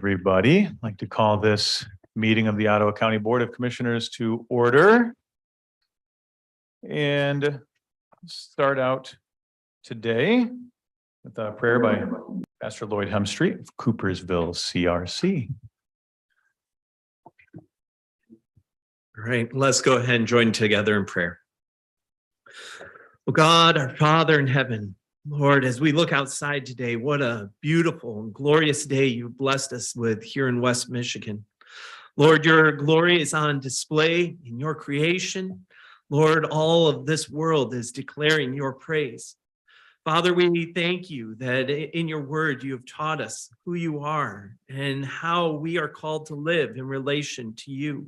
everybody. I'd like to call this meeting of the Ottawa County Board of Commissioners to order. And start out today with a prayer by Pastor Lloyd Humstreet of Coopersville, CRC. All right, let's go ahead and join together in prayer. Oh God, our Father in heaven, Lord, as we look outside today, what a beautiful and glorious day you've blessed us with here in West Michigan. Lord, your glory is on display in your creation. Lord, all of this world is declaring your praise. Father, we thank you that in your word you have taught us who you are and how we are called to live in relation to you.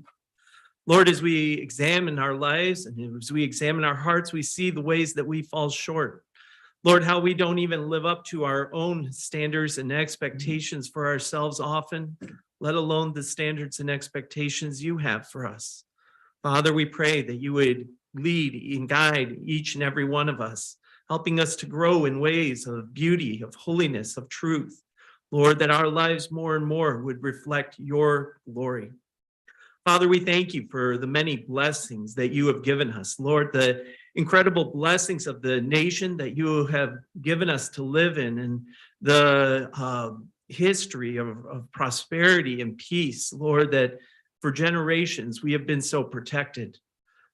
Lord, as we examine our lives and as we examine our hearts, we see the ways that we fall short. Lord, how we don't even live up to our own standards and expectations for ourselves often, let alone the standards and expectations you have for us. Father, we pray that you would lead and guide each and every one of us, helping us to grow in ways of beauty, of holiness, of truth. Lord, that our lives more and more would reflect your glory. Father, we thank you for the many blessings that you have given us. Lord, the incredible blessings of the nation that you have given us to live in, and the history of prosperity and peace, Lord, that for generations we have been so protected.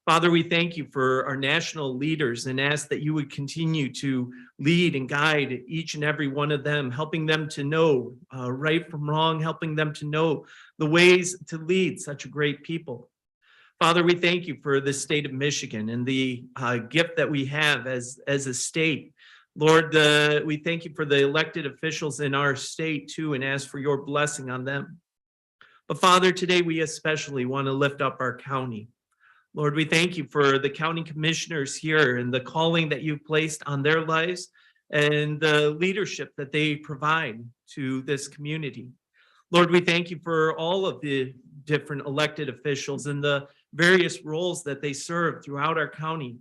Father, we thank you for our national leaders and ask that you would continue to lead and guide each and every one of them, helping them to know right from wrong, helping them to know the ways to lead such a great people. Father, we thank you for the state of Michigan and the gift that we have as a state. Lord, we thank you for the elected officials in our state too, and ask for your blessing on them. But Father, today we especially want to lift up our county. Lord, we thank you for the county commissioners here and the calling that you've placed on their lives and the leadership that they provide to this community. Lord, we thank you for all of the different elected officials and the various roles that they serve throughout our county.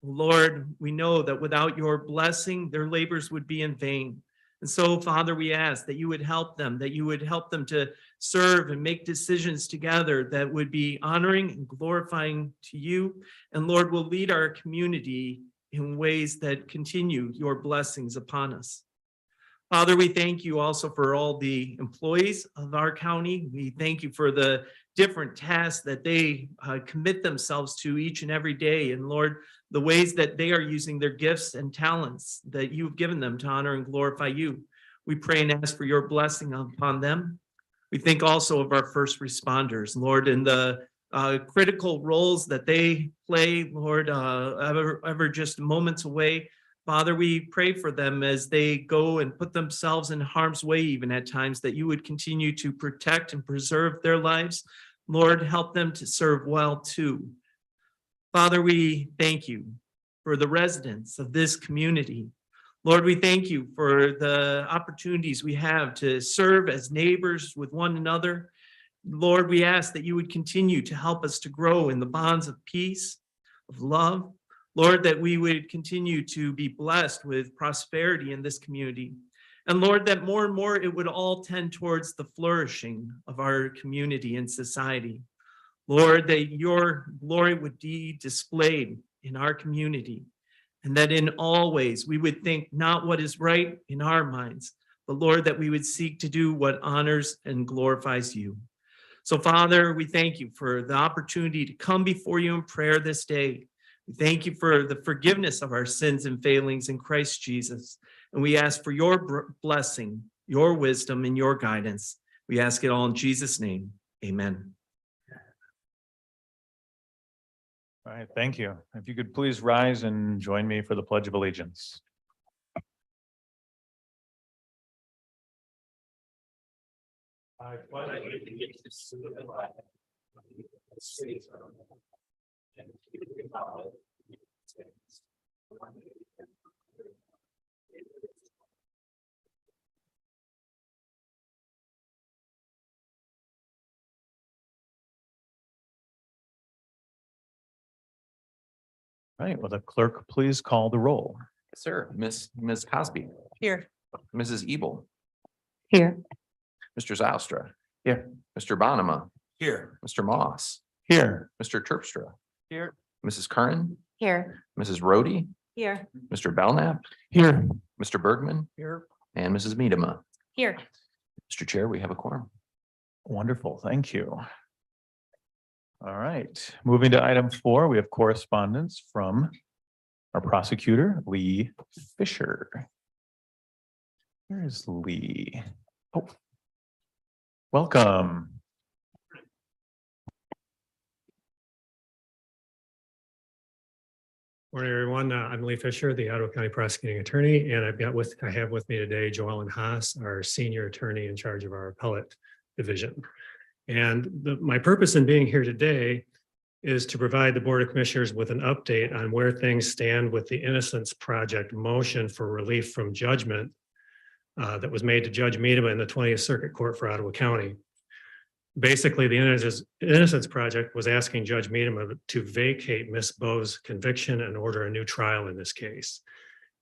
Lord, we know that without your blessing, their labors would be in vain. And so, Father, we ask that you would help them to serve and make decisions together that would be honoring and glorifying to you. And Lord, will lead our community in ways that continue your blessings upon us. Father, we thank you also for all the employees of our county. We thank you for the different tasks that they commit themselves to each and every day. And Lord, the ways that they are using their gifts and talents that you've given them to honor and glorify you. We pray and ask for your blessing upon them. We think also of our first responders, Lord, and the critical roles that they play, Lord, ever just moments away. Father, we pray for them as they go and put themselves in harm's way, even at times, that you would continue to protect and preserve their lives. Lord, help them to serve well too. Father, we thank you for the residents of this community. Lord, we thank you for the opportunities we have to serve as neighbors with one another. Lord, we ask that you would continue to help us to grow in the bonds of peace, of love. Lord, that we would continue to be blessed with prosperity in this community. And Lord, that more and more it would all tend towards the flourishing of our community and society. Lord, that your glory would be displayed in our community, and that in all ways we would think not what is right in our minds, but Lord, that we would seek to do what honors and glorifies you. So Father, we thank you for the opportunity to come before you in prayer this day. We thank you for the forgiveness of our sins and failings in Christ Jesus. And we ask for your blessing, your wisdom, and your guidance. We ask it all in Jesus' name. Amen. All right, thank you. If you could please rise and join me for the Pledge of Allegiance. I pledge allegiance to the flag of the United States of America and to the republic of the United States. All right, will the clerk please call the roll? Yes, sir. Miss Cosby. Here. Mrs. Ebel. Here. Mr. Zylstra. Here. Mr. Bonema. Here. Mr. Moss. Here. Mr. Terpstra. Here. Mrs. Curran. Here. Mrs. Rhodey. Here. Mr. Belknap. Here. Mr. Bergman. Here. And Mrs. Medema. Here. Mr. Chair, we have a quorum. Wonderful. Thank you. All right. Moving to item 4, we have correspondence from our prosecutor, Lee Fisher. Where is Lee? Oh. Welcome. Morning, everyone. I'm Lee Fisher, the Ottawa County Prosecuting Attorney, and I have with me today Joellen Haas, our Senior Attorney in charge of our Appellate Division. And my purpose in being here today is to provide the Board of Commissioners with an update on where things stand with the Innocence Project motion for relief from judgment that was made to Judge Medema in the 20th Circuit Court for Ottawa County. Basically, the Innocence Project was asking Judge Medema to vacate Ms. Bowe's conviction and order a new trial in this case.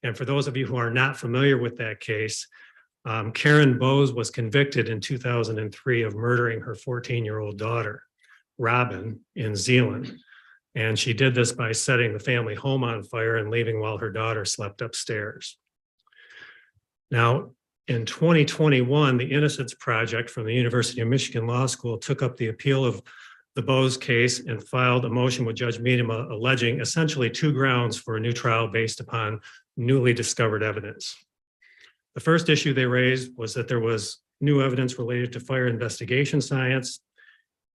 And for those of you who are not familiar with that case, Karen Bowes was convicted in 2003 of murdering her 14-year-old daughter, Robin, in Zealand. And she did this by setting the family home on fire and leaving while her daughter slept upstairs. Now, in 2021, the Innocence Project from the University of Michigan Law School took up the appeal of the Bowes case and filed a motion with Judge Medema alleging essentially 2 grounds for a new trial based upon newly discovered evidence. The first issue they raised was that there was new evidence related to fire investigation science,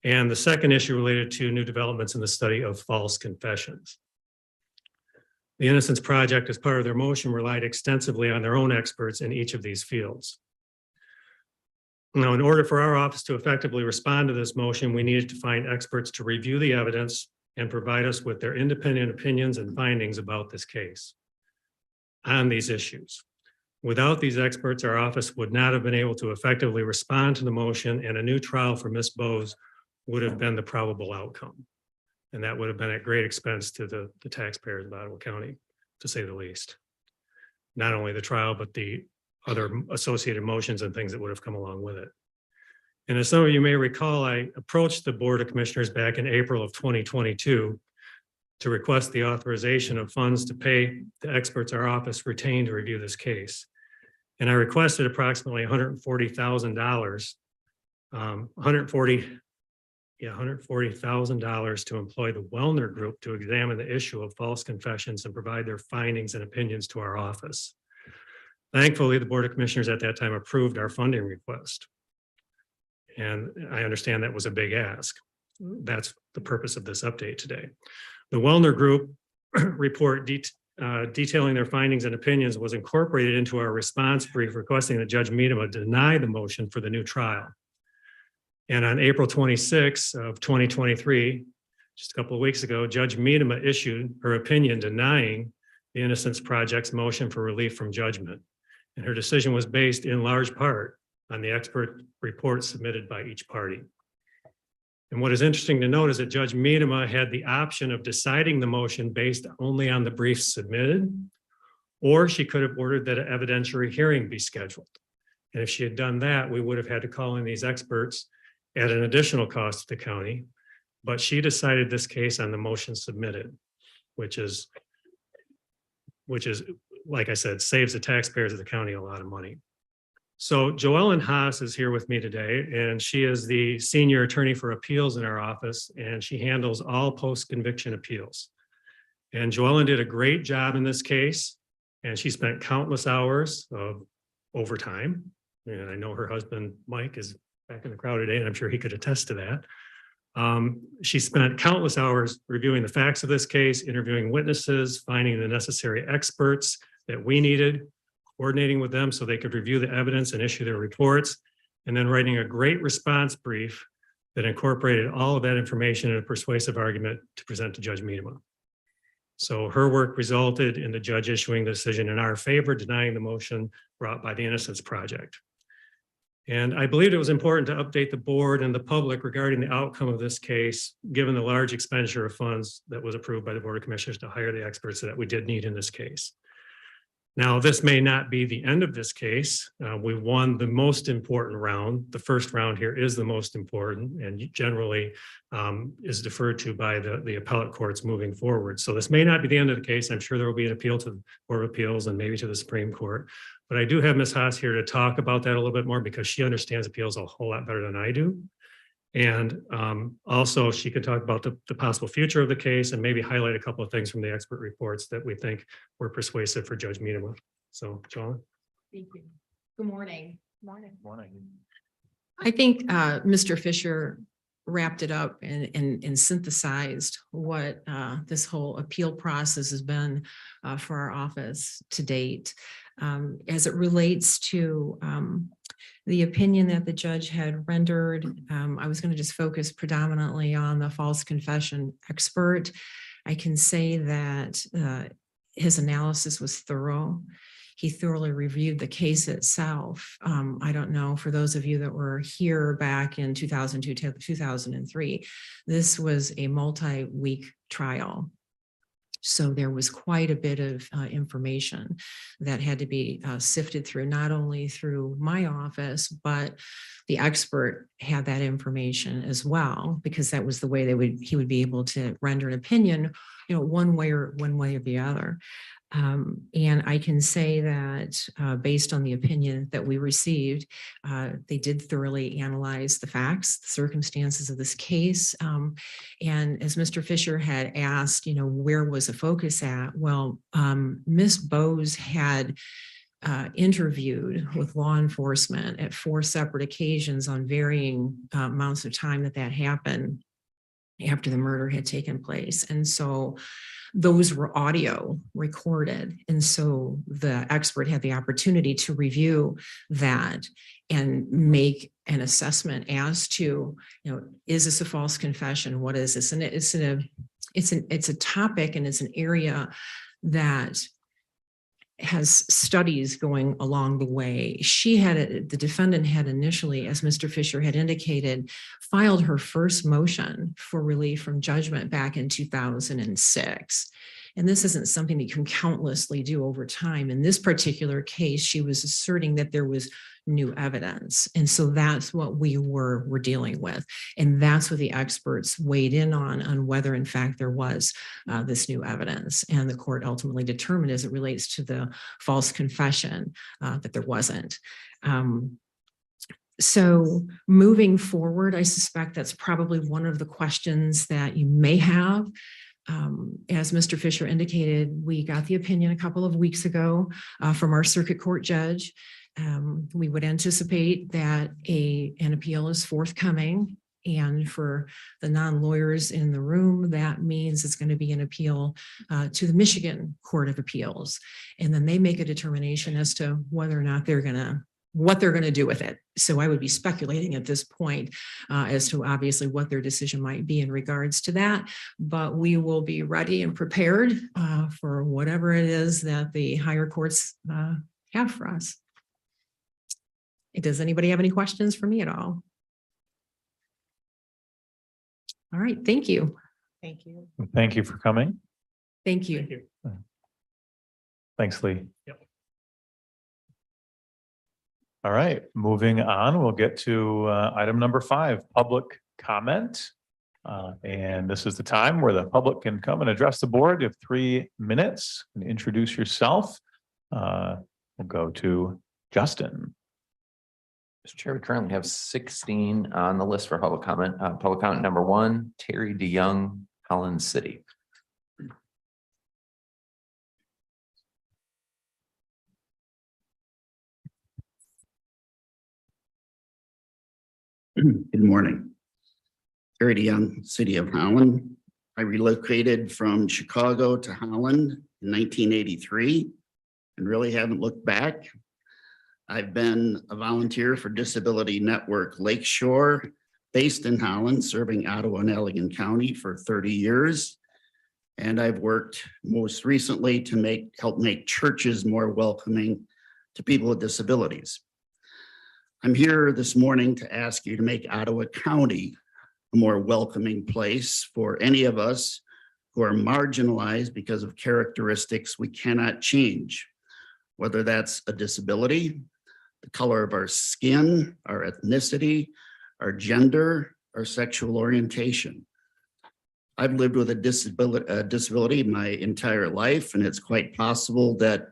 and the second issue related to new developments in the study of false confessions. The Innocence Project, as part of their motion, relied extensively on their own experts in each of these fields. Now, in order for our office to effectively respond to this motion, we needed to find experts to review the evidence and provide us with their independent opinions and findings about this case on these issues. Without these experts, our office would not have been able to effectively respond to the motion, and a new trial for Ms. Bowes would have been the probable outcome. And that would have been at great expense to the taxpayers of Ottawa County, to say the least. Not only the trial, but the other associated motions and things that would have come along with it. And as some of you may recall, I approached the Board of Commissioners back in April of 2022 to request the authorization of funds to pay the experts our office retained to review this case. And I requested approximately $140,000, $140,000 to employ the Wellner Group to examine the issue of false confessions and provide their findings and opinions to our office. Thankfully, the Board of Commissioners at that time approved our funding request. And I understand that was a big ask. That's the purpose of this update today. The Wellner Group report detailing their findings and opinions was incorporated into our response brief requesting that Judge Medema deny the motion for the new trial. And on April 26 of 2023, just a couple of weeks ago, Judge Medema issued her opinion denying the Innocence Project's motion for relief from judgment. And her decision was based in large part on the expert report submitted by each party. And what is interesting to note is that Judge Medema had the option of deciding the motion based only on the briefs submitted, or she could have ordered that an evidentiary hearing be scheduled. And if she had done that, we would have had to call in these experts at an additional cost to the county. But she decided this case on the motion submitted, which is, like I said, saves the taxpayers of the county a lot of money. So Joellen Haas is here with me today, and she is the Senior Attorney for Appeals in our office, and she handles all post-conviction appeals. And Joellen did a great job in this case, and she spent countless hours of overtime. And I know her husband, Mike, is back in the crowd today, and I'm sure he could attest to that. She spent countless hours reviewing the facts of this case, interviewing witnesses, finding the necessary experts that we needed, coordinating with them so they could review the evidence and issue their reports, and then writing a great response brief that incorporated all of that information in a persuasive argument to present to Judge Medema. So her work resulted in the judge issuing the decision in our favor, denying the motion brought by the Innocence Project. And I believed it was important to update the board and the public regarding the outcome of this case, given the large expenditure of funds that was approved by the Board of Commissioners to hire the experts that we did need in this case. Now, this may not be the end of this case. We won the most important round. The first round here is the most important and generally is deferred to by the appellate courts moving forward. So this may not be the end of the case. I'm sure there will be an appeal to the Board of Appeals and maybe to the Supreme Court. But I do have Ms. Haas here to talk about that a little bit more because she understands appeals a whole lot better than I do. And also she could talk about the possible future of the case and maybe highlight a couple of things from the expert reports that we think were persuasive for Judge Miedema. So, Joellen. Thank you. Good morning. Morning. Morning. I think Mr. Fisher wrapped it up and synthesized what this whole appeal process has been for our office to date. As it relates to the opinion that the judge had rendered, I was going to just focus predominantly on the false confession expert. I can say that his analysis was thorough. He thoroughly reviewed the case itself. I don't know, for those of you that were here back in 2002 to 2003, this was a multi-week trial. So there was quite a bit of information that had to be sifted through, not only through my office, but the expert had that information as well, because that was the way he would be able to render an opinion, one way or the other. And I can say that based on the opinion that we received, they did thoroughly analyze the facts, the circumstances of this case. And as Mr. Fisher had asked, where was the focus at? Well, Ms. Bose had interviewed with law enforcement at 4 separate occasions on varying amounts of time that happened after the murder had taken place. And so those were audio recorded. And so the expert had the opportunity to review that and make an assessment as to, is this a false confession? What is this? And it's a topic and it's an area that has studies going along the way. The defendant had initially, as Mr. Fisher had indicated, filed her first motion for relief from judgment back in 2006. And this isn't something that you can countlessly do over time. In this particular case, she was asserting that there was new evidence. And so that's what we were dealing with. And that's what the experts weighed in on whether in fact there was this new evidence. And the court ultimately determined, as it relates to the false confession, that there wasn't. So moving forward, I suspect that's probably one of the questions that you may have. As Mr. Fisher indicated, we got the opinion a couple of weeks ago from our circuit court judge. We would anticipate that an appeal is forthcoming. And for the non-lawyers in the room, that means it's going to be an appeal to the Michigan Court of Appeals. And then they make a determination as to whether or not what they're going to do with it. So I would be speculating at this point as to obviously what their decision might be in regards to that, but we will be ready and prepared for whatever it is that the higher courts have for us. Does anybody have any questions for me at all? All right, thank you. Thank you. Thank you for coming. Thank you. Thank you. Thanks, Lee. Yep. All right, moving on, we'll get to item number 5, public comment. And this is the time where the public can come and address the board. You have 3 minutes and introduce yourself. We'll go to Justin. Mr. Chair, we currently have 16 on the list for public comment. Public comment number 1, Terry DeYoung, Holland City. Good morning. Terry DeYoung, City of Holland. I relocated from Chicago to Holland in 1983 and really haven't looked back. I've been a volunteer for Disability Network Lakeshore, based in Holland, serving Ottawa and Allegan County for 30 years. And I've worked most recently to help make churches more welcoming to people with disabilities. I'm here this morning to ask you to make Ottawa County a more welcoming place for any of us who are marginalized because of characteristics we cannot change, whether that's a disability, the color of our skin, our ethnicity, our gender, our sexual orientation. I've lived with a disability my entire life, and it's quite possible that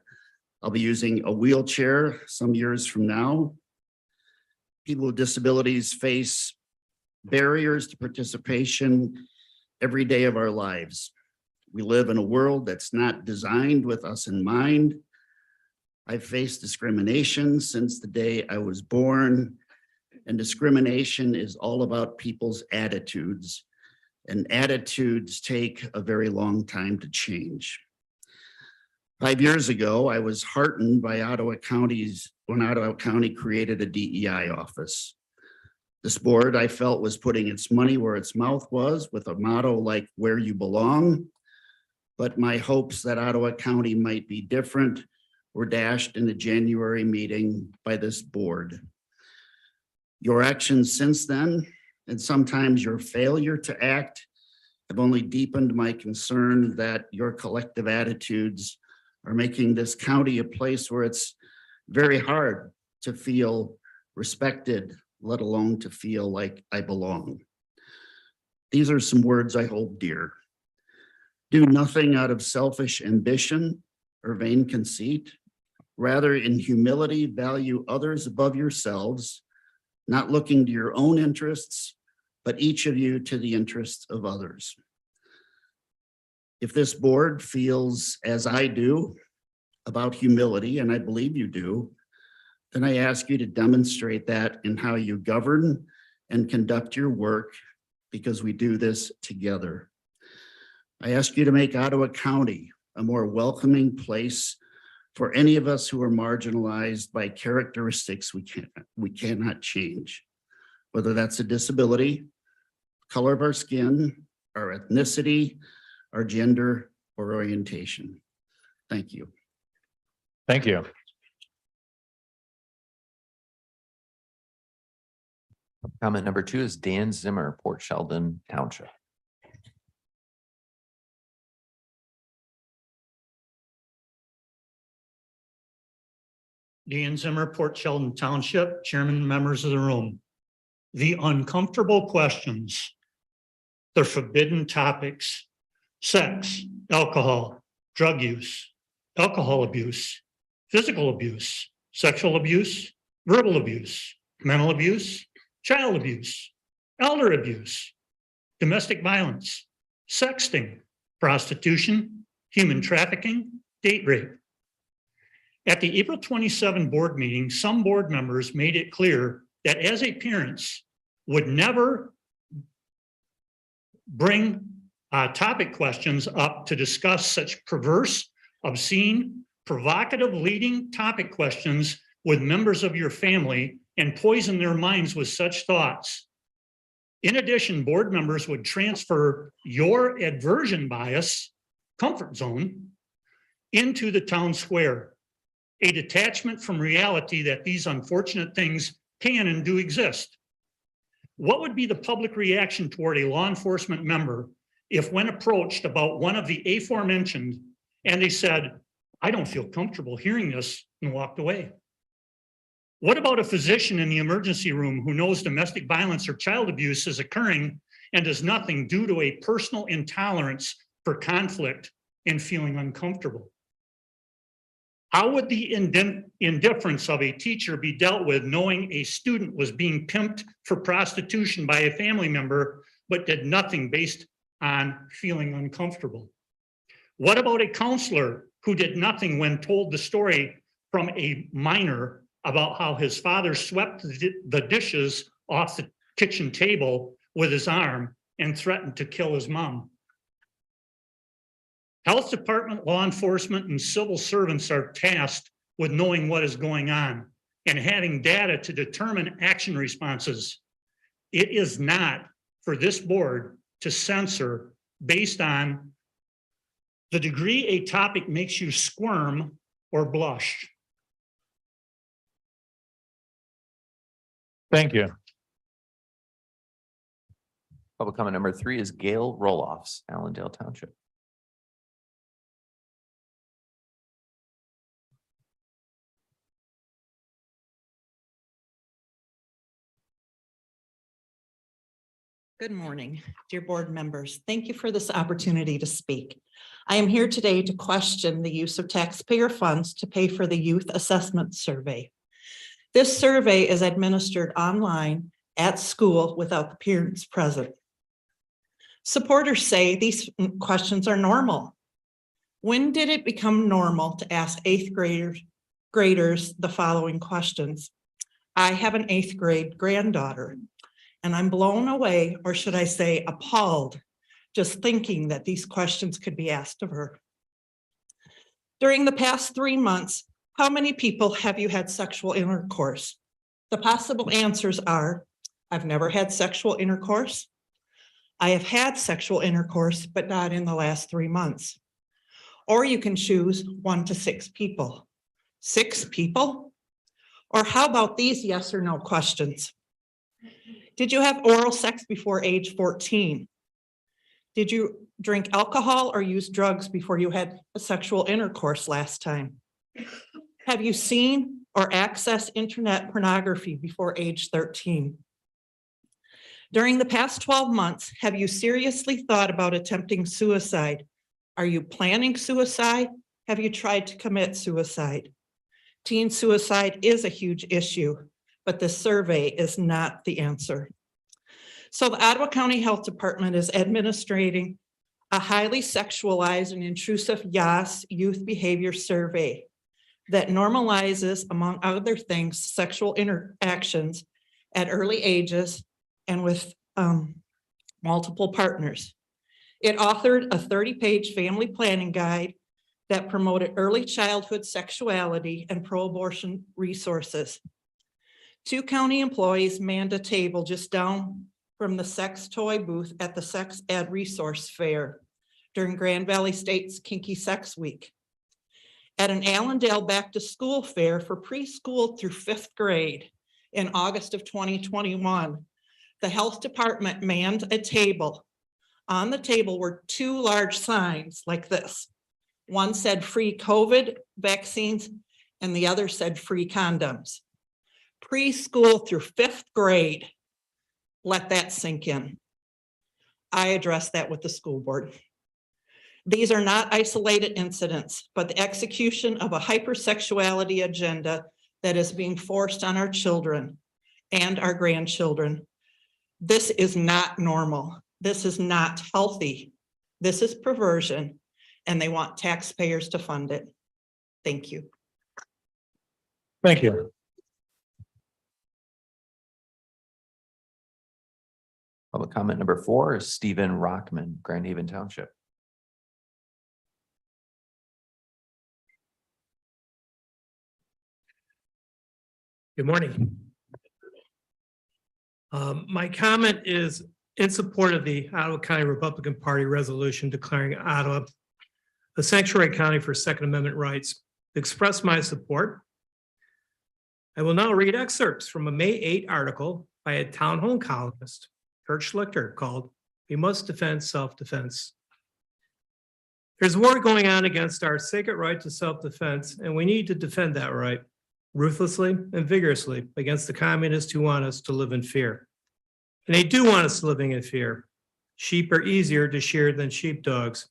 I'll be using a wheelchair some years from now. People with disabilities face barriers to participation every day of our lives. We live in a world that's not designed with us in mind. I've faced discrimination since the day I was born, and discrimination is all about people's attitudes, and attitudes take a very long time to change. 5 years ago, I was heartened by when Ottawa County created a DEI office. This board, I felt, was putting its money where its mouth was, with a motto like "where you belong." But my hopes that Ottawa County might be different were dashed in a January meeting by this board. Your actions since then, and sometimes your failure to act, have only deepened my concern that your collective attitudes are making this county a place where it's very hard to feel respected, let alone to feel like I belong. These are some words I hold dear. Do nothing out of selfish ambition or vain conceit. Rather, in humility, value others above yourselves, not looking to your own interests, but each of you to the interests of others. If this board feels as I do about humility, and I believe you do, then I ask you to demonstrate that in how you govern and conduct your work, because we do this together. I ask you to make Ottawa County a more welcoming place for any of us who are marginalized by characteristics we cannot change, whether that's a disability, color of our skin, our ethnicity, our gender, or orientation. Thank you. Thank you. Comment number 2 is Dan Zimmer, Port Sheldon Township. Dan Zimmer, Port Sheldon Township, Chairman, members of the room. The uncomfortable questions, the forbidden topics, sex, alcohol, drug use, alcohol abuse, physical abuse, sexual abuse, verbal abuse, mental abuse, child abuse, elder abuse, domestic violence, sexting, prostitution, human trafficking, date rape. At the April 27 board meeting, some board members made it clear that as a parents would never bring topic questions up to discuss such perverse, obscene, provocative leading topic questions with members of your family and poison their minds with such thoughts. In addition, board members would transfer your aversion bias, comfort zone, into the town square, a detachment from reality that these unfortunate things can and do exist. What would be the public reaction toward a law enforcement member if, when approached about one of the aforementioned, and they said, "I don't feel comfortable hearing this," and walked away? What about a physician in the emergency room who knows domestic violence or child abuse is occurring and does nothing due to a personal intolerance for conflict and feeling uncomfortable? How would the indifference of a teacher be dealt with knowing a student was being pimped for prostitution by a family member, but did nothing based on feeling uncomfortable? What about a counselor who did nothing when told the story from a minor about how his father swept the dishes off the kitchen table with his arm and threatened to kill his mom? Health department, law enforcement, and civil servants are tasked with knowing what is going on and having data to determine action responses. It is not for this board to censor based on the degree a topic makes you squirm or blush. Thank you. Public comment number 3 is Gail Roloffs, Allendale Township. Good morning, dear board members. Thank you for this opportunity to speak. I am here today to question the use of taxpayer funds to pay for the youth assessment survey. This survey is administered online at school without the parents present. Supporters say these questions are normal. When did it become normal to ask eighth graders the following questions? I have an 8th grade granddaughter, and I'm blown away, or should I say appalled, just thinking that these questions could be asked of her. During the past 3 months, how many people have you had sexual intercourse? The possible answers are, I've never had sexual intercourse. I have had sexual intercourse, but not in the last 3 months. Or you can choose 1 to 6 people. 6 people? Or how about these yes or no questions? Did you have oral sex before age 14? Did you drink alcohol or use drugs before you had sexual intercourse last time? Have you seen or accessed internet pornography before age 13? During the past 12 months, have you seriously thought about attempting suicide? Are you planning suicide? Have you tried to commit suicide? Teen suicide is a huge issue, but this survey is not the answer. So the Ottawa County Health Department is administrating a highly sexualized and intrusive YAS youth behavior survey that normalizes, among other things, sexual interactions at early ages and with multiple partners. It authored a 30-page family planning guide that promoted early childhood sexuality and pro-abortion resources. 2 county employees manned a table just down from the sex toy booth at the Sex Ed Resource Fair during Grand Valley State's Kinky Sex Week. At an Allendale Back to School fair for preschool through 5th grade in August of 2021, the health department manned a table. On the table were 2 large signs like this. One said free COVID vaccines and the other said free condoms. Preschool through 5th grade. Let that sink in. I addressed that with the school board. These are not isolated incidents, but the execution of a hypersexuality agenda that is being forced on our children and our grandchildren. This is not normal. This is not healthy. This is perversion, and they want taxpayers to fund it. Thank you. Thank you. Public comment number 4 is Stephen Rockman, Grand Haven Township. Good morning. My comment is in support of the Ottawa County Republican Party resolution declaring Ottawa a sanctuary county for Second Amendment rights. To express my support, I will now read excerpts from a May 8 article by a town hall columnist, Kurt Schlichter, called "We Must Defend Self-Defense." There's war going on against our sacred right to self-defense, and we need to defend that right ruthlessly and vigorously against the communists who want us to live in fear. And they do want us living in fear. Sheep are easier to shear than sheepdogs.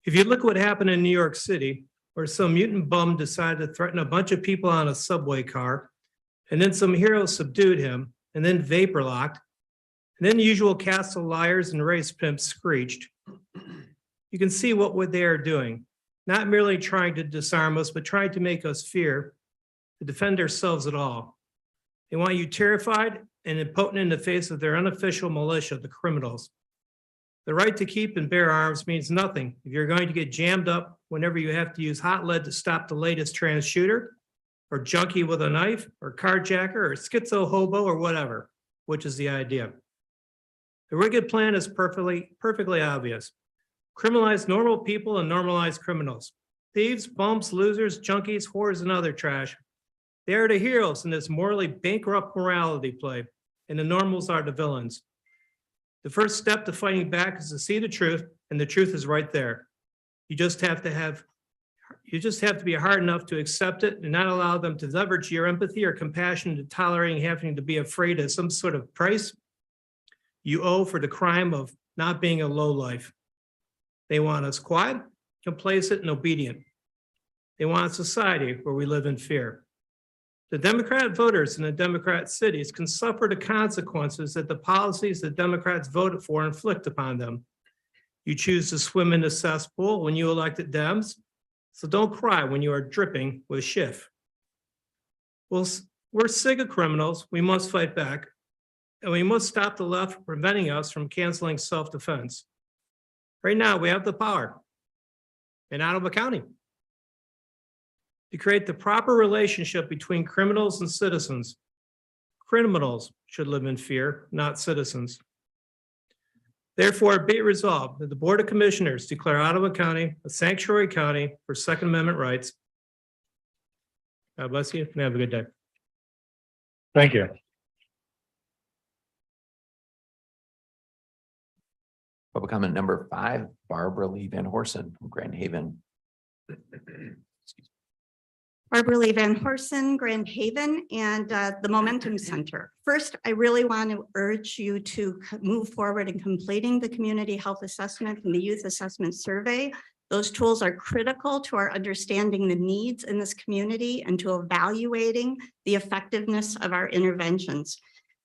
If you look what happened in New York City, where some mutant bum decided to threaten a bunch of people on a subway car, and then some hero subdued him, and then vapor locked, and then the usual cast of liars and race pimps screeched, you can see what they are doing. Not merely trying to disarm us, but trying to make us fear to defend ourselves at all. They want you terrified and impotent in the face of their unofficial militia, the criminals. The right to keep and bear arms means nothing if you're going to get jammed up whenever you have to use hot lead to stop the latest trans shooter, or junkie with a knife, or carjacker, or schizo hobo, or whatever, which is the idea. The wicked plan is perfectly obvious. Criminalize normal people and normalize criminals. Thieves, bumps, losers, junkies, whores, and other trash. They are the heroes in this morally bankrupt morality play, and the normals are the villains. The first step to fighting back is to see the truth, and the truth is right there. You just have to be hard enough to accept it and not allow them to leverage your empathy or compassion to tolerating having to be afraid of some sort of price. you owe for the crime of not being a lowlife. They want us quiet, complacent, and obedient. They want a society where we live in fear. The Democrat voters in the Democrat cities can suffer the consequences that the policies the Democrats voted for inflict upon them. You choose to swim in the cesspool when you elected Dems, so don't cry when you are dripping with Schiff. Well, we're sick of criminals. We must fight back, and we must stop the left from preventing us from canceling self-defense. Right now, we have the power in Ottawa County to create the proper relationship between criminals and citizens. Criminals should live in fear, not citizens. Therefore, be it resolved that the Board of Commissioners declare Ottawa County a sanctuary county for Second Amendment rights. God bless you and have a good day. Thank you. Public comment number 5, Barbara Lee Van Horsen from Grand Haven. Barbara Lee Van Horsen, Grand Haven, and the Momentum Center. First, I really want to urge you to move forward in completing the community health assessment and the youth assessment survey. Those tools are critical to our understanding the needs in this community and to evaluating the effectiveness of our interventions.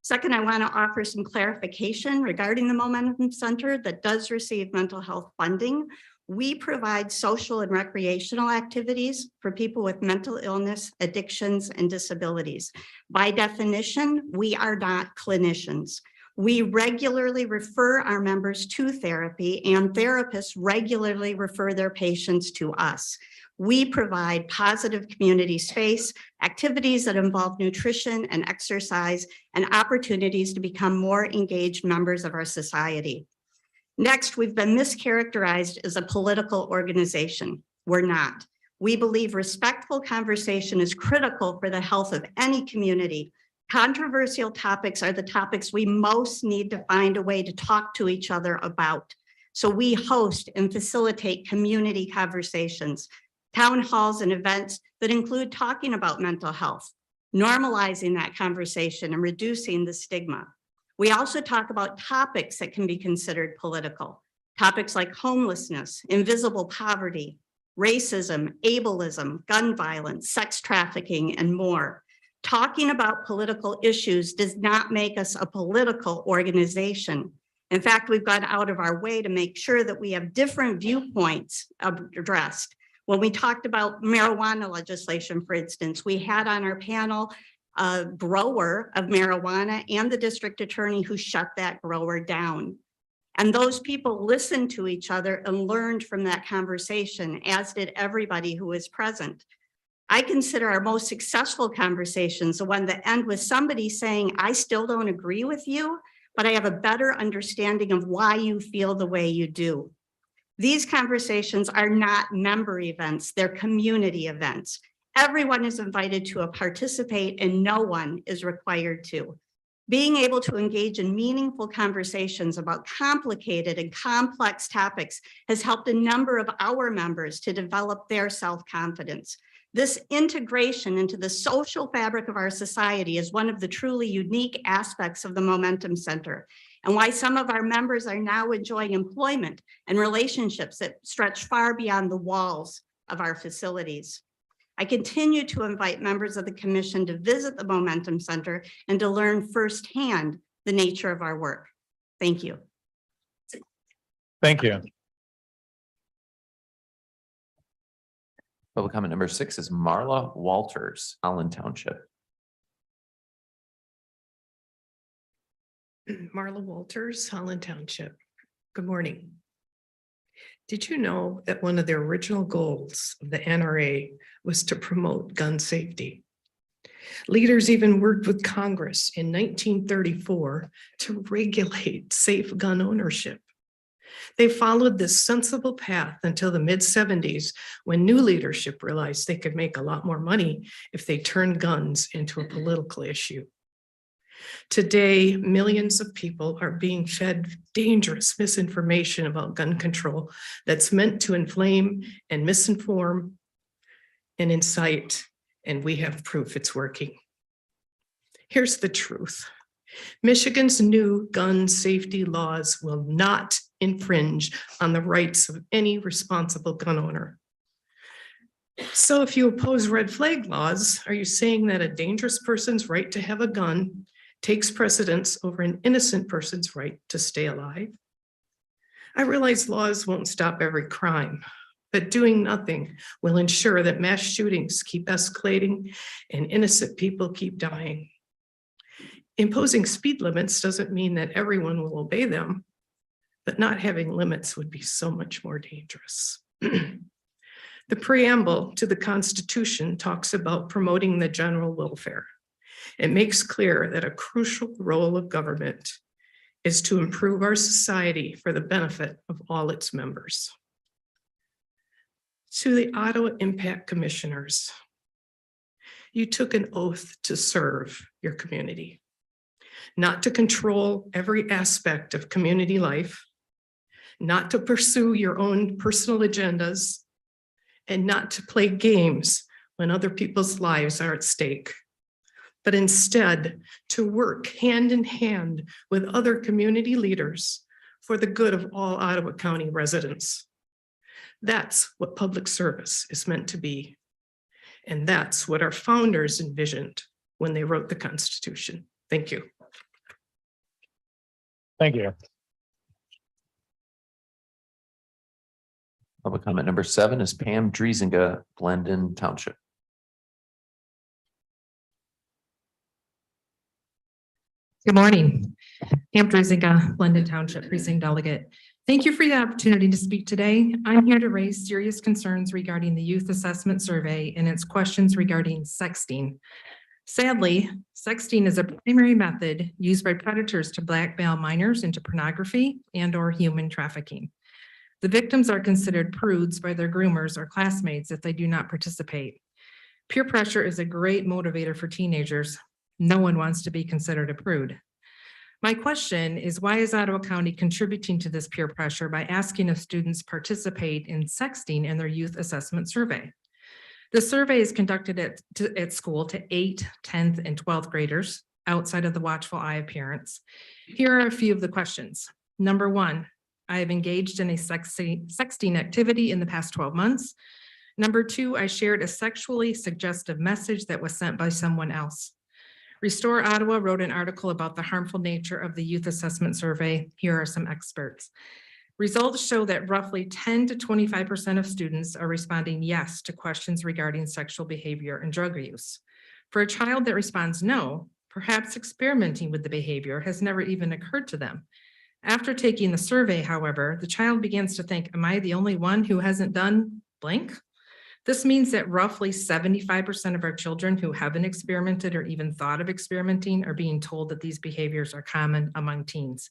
Second, I want to offer some clarification regarding the Momentum Center that does receive mental health funding. We provide social and recreational activities for people with mental illness, addictions, and disabilities. By definition, we are not clinicians. We regularly refer our members to therapy, and therapists regularly refer their patients to us. We provide positive community space, activities that involve nutrition and exercise, and opportunities to become more engaged members of our society. Next, we've been mischaracterized as a political organization. We're not. We believe respectful conversation is critical for the health of any community. Controversial topics are the topics we most need to find a way to talk to each other about. So we host and facilitate community conversations, town halls and events that include talking about mental health, normalizing that conversation and reducing the stigma. We also talk about topics that can be considered political, topics like homelessness, invisible poverty, racism, ableism, gun violence, sex trafficking, and more. Talking about political issues does not make us a political organization. In fact, we've gone out of our way to make sure that we have different viewpoints addressed. When we talked about marijuana legislation, for instance, we had on our panel a grower of marijuana and the district attorney who shut that grower down. And those people listened to each other and learned from that conversation, as did everybody who was present. I consider our most successful conversations the one that end with somebody saying, I still don't agree with you, but I have a better understanding of why you feel the way you do. These conversations are not member events, they're community events. Everyone is invited to participate and no one is required to. Being able to engage in meaningful conversations about complicated and complex topics has helped a number of our members to develop their self-confidence. This integration into the social fabric of our society is one of the truly unique aspects of the Momentum Center, and why some of our members are now enjoying employment and relationships that stretch far beyond the walls of our facilities. I continue to invite members of the commission to visit the Momentum Center and to learn firsthand the nature of our work. Thank you. Thank you. Public comment number 6 is Marla Walters, Holland Township. Marla Walters, Holland Township. Good morning. Did you know that one of the original goals of the NRA was to promote gun safety? Leaders even worked with Congress in 1934 to regulate safe gun ownership. They followed this sensible path until the mid-70s, when new leadership realized they could make a lot more money if they turned guns into a political issue. Today, millions of people are being fed dangerous misinformation about gun control that's meant to inflame and misinform and incite, and we have proof it's working. Here's the truth. Michigan's new gun safety laws will not infringe on the rights of any responsible gun owner. So if you oppose red flag laws, are you saying that a dangerous person's right to have a gun takes precedence over an innocent person's right to stay alive? I realize laws won't stop every crime, but doing nothing will ensure that mass shootings keep escalating and innocent people keep dying. Imposing speed limits doesn't mean that everyone will obey them, but not having limits would be so much more dangerous. The preamble to the Constitution talks about promoting the general welfare. It makes clear that a crucial role of government is to improve our society for the benefit of all its members. To the Ottawa Impact Commissioners, you took an oath to serve your community, not to control every aspect of community life, not to pursue your own personal agendas, and not to play games when other people's lives are at stake, but instead to work hand in hand with other community leaders for the good of all Ottawa County residents. That's what public service is meant to be. And that's what our founders envisioned when they wrote the Constitution. Thank you. Thank you. Public comment number 7 is Pam Driesinga, Glendon Township. Good morning. Pam Driesinga, London Township Precinct Delegate. Thank you for the opportunity to speak today. I'm here to raise serious concerns regarding the Youth Assessment Survey and its questions regarding sexting. Sadly, sexting is a primary method used by predators to blackmail minors into pornography and/or human trafficking. The victims are considered prudes by their groomers or classmates if they do not participate. Peer pressure is a great motivator for teenagers. No one wants to be considered a prude. My question is, why is Ottawa County contributing to this peer pressure by asking if students participate in sexting in their youth assessment survey? The survey is conducted at school to 8th, 10th, and 12th graders outside of the watchful eye of parents. Here are a few of the questions. Number 1, I have engaged in a sexting activity in the past 12 months. Number 2, I shared a sexually suggestive message that was sent by someone else. Restore Ottawa wrote an article about the harmful nature of the youth assessment survey. Here are some experts. Results show that roughly 10 to 25% of students are responding yes to questions regarding sexual behavior and drug use. For a child that responds no, perhaps experimenting with the behavior has never even occurred to them. After taking the survey, however, the child begins to think, am I the only one who hasn't done blank? This means that roughly 75% of our children who haven't experimented or even thought of experimenting are being told that these behaviors are common among teens.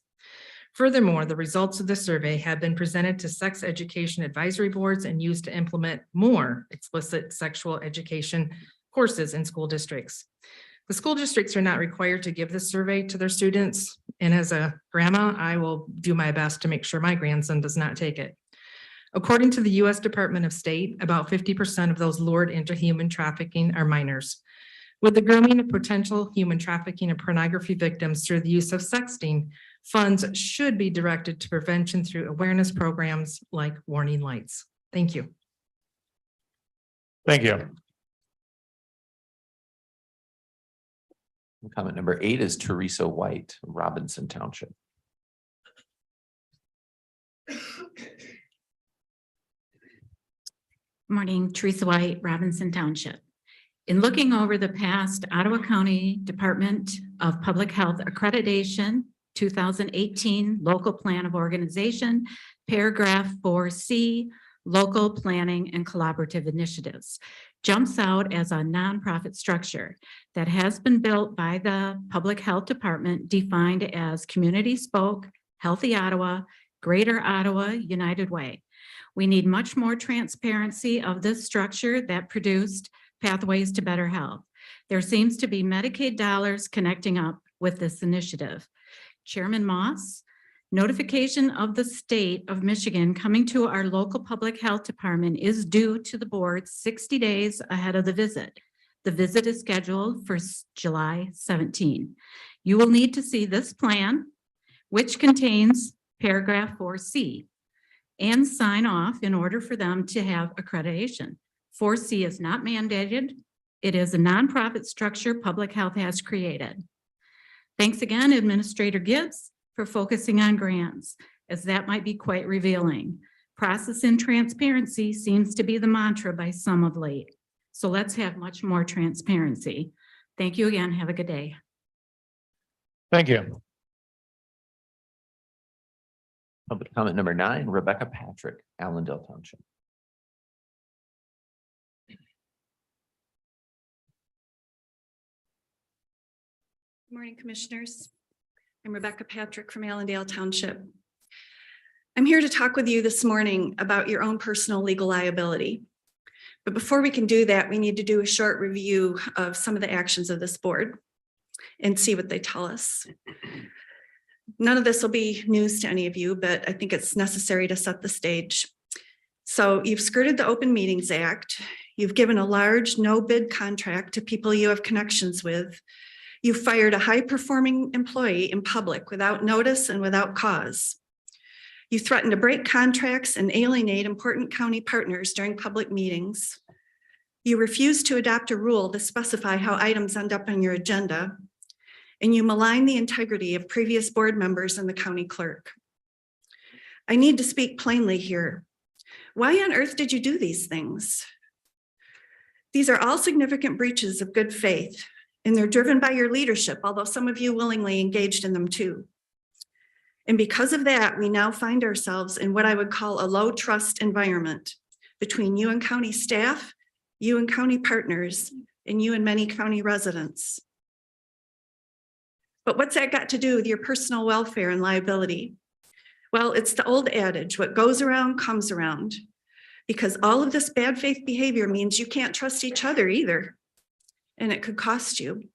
Furthermore, the results of the survey have been presented to sex education advisory boards and used to implement more explicit sexual education courses in school districts. The school districts are not required to give this survey to their students, and as a grandma, I will do my best to make sure my grandson does not take it. According to the U.S. Department of State, about 50% of those lured into human trafficking are minors. With the grooming of potential human trafficking and pornography victims through the use of sexting, funds should be directed to prevention through awareness programs like warning lights. Thank you. Thank you. Comment number 8 is Teresa White, Robinson Township. Morning, Teresa White, Robinson Township. In looking over the past Ottawa County Department of Public Health Accreditation 2018 Local Plan of Organization, paragraph 4C, Local Planning and Collaborative Initiatives, jumps out as a nonprofit structure that has been built by the Public Health Department, defined as Community Spoke, Healthy Ottawa, Greater Ottawa United Way. We need much more transparency of this structure that produced Pathways to Better Health. There seems to be Medicaid dollars connecting up with this initiative. Chairman Moss, notification of the state of Michigan coming to our local public health department is due to the board 60 days ahead of the visit. The visit is scheduled for July 17. You will need to see this plan, which contains paragraph 4C, and sign off in order for them to have accreditation. 4C is not mandated. It is a nonprofit structure public health has created. Thanks again, Administrator Gibbs, for focusing on grants, as that might be quite revealing. Process and transparency seems to be the mantra by some of late. So let's have much more transparency. Thank you again. Have a good day. Thank you. Public comment number 9, Rebecca Patrick, Allendale Township. Good morning, Commissioners. I'm Rebecca Patrick from Allendale Township. I'm here to talk with you this morning about your own personal legal liability. But before we can do that, we need to do a short review of some of the actions of this board and see what they tell us. None of this will be news to any of you, but I think it's necessary to set the stage. So you've skirted the Open Meetings Act. You've given a large no bid contract to people you have connections with. You fired a high-performing employee in public without notice and without cause. You threatened to break contracts and alienate important county partners during public meetings. You refused to adopt a rule to specify how items end up on your agenda. And you malign the integrity of previous board members and the county clerk. I need to speak plainly here. Why on earth did you do these things? These are all significant breaches of good faith, and they're driven by your leadership, although some of you willingly engaged in them too. And because of that, we now find ourselves in what I would call a low trust environment between you and county staff, you and county partners, and you and many county residents. But what's that got to do with your personal welfare and liability? Well, it's the old adage, what goes around comes around, because all of this bad faith behavior means you can't trust each other either, and it could cost you.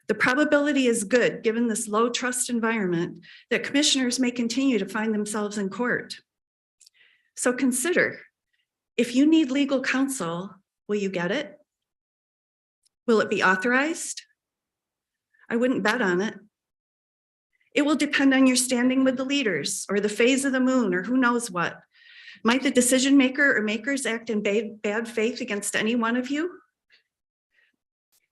The probability is good, given this low trust environment, that commissioners may continue to find themselves in court. So consider, if you need legal counsel, will you get it? Will it be authorized? I wouldn't bet on it. It will depend on your standing with the leaders or the phase of the moon or who knows what. Might the decision maker or makers act in bad faith against any one of you?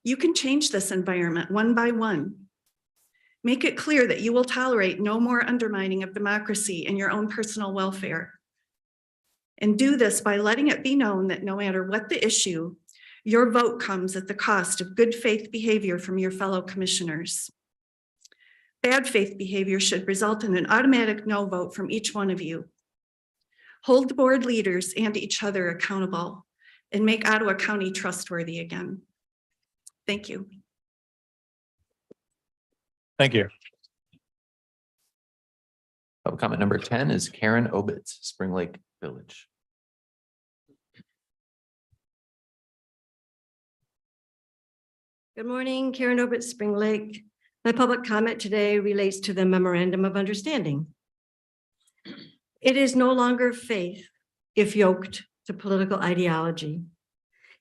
You can change this environment one by one. Make it clear that you will tolerate no more undermining of democracy and your own personal welfare. And do this by letting it be known that no matter what the issue, your vote comes at the cost of good faith behavior from your fellow commissioners. Bad faith behavior should result in an automatic no vote from each one of you. Hold the board leaders and each other accountable and make Ottawa County trustworthy again. Thank you. Thank you. Public comment number 10 is Karen Obitz, Spring Lake Village. Good morning, Karen Obitz, Spring Lake. My public comment today relates to the Memorandum of Understanding. It is no longer faith if yoked to political ideology.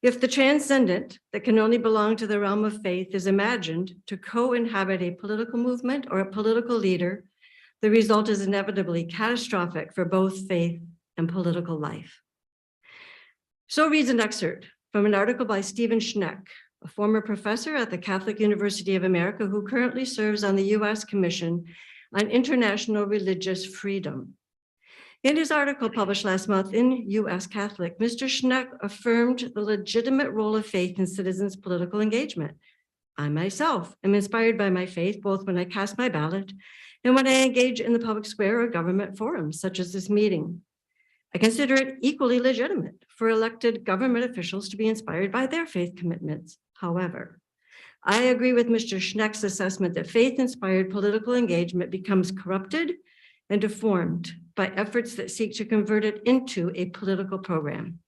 If the transcendent that can only belong to the realm of faith is imagined to co-inhabit a political movement or a political leader, the result is inevitably catastrophic for both faith and political life. So reads an excerpt from an article by Stephen Schneck, a former professor at the Catholic University of America who currently serves on the U.S. Commission on International Religious Freedom. In his article published last month in U.S. Catholic, Mr. Schneck affirmed the legitimate role of faith in citizens' political engagement. I myself am inspired by my faith, both when I cast my ballot and when I engage in the public square or government forums, such as this meeting. I consider it equally legitimate for elected government officials to be inspired by their faith commitments. However, I agree with Mr. Schneck's assessment that faith-inspired political engagement becomes corrupted and deformed by efforts that seek to convert it into a political program.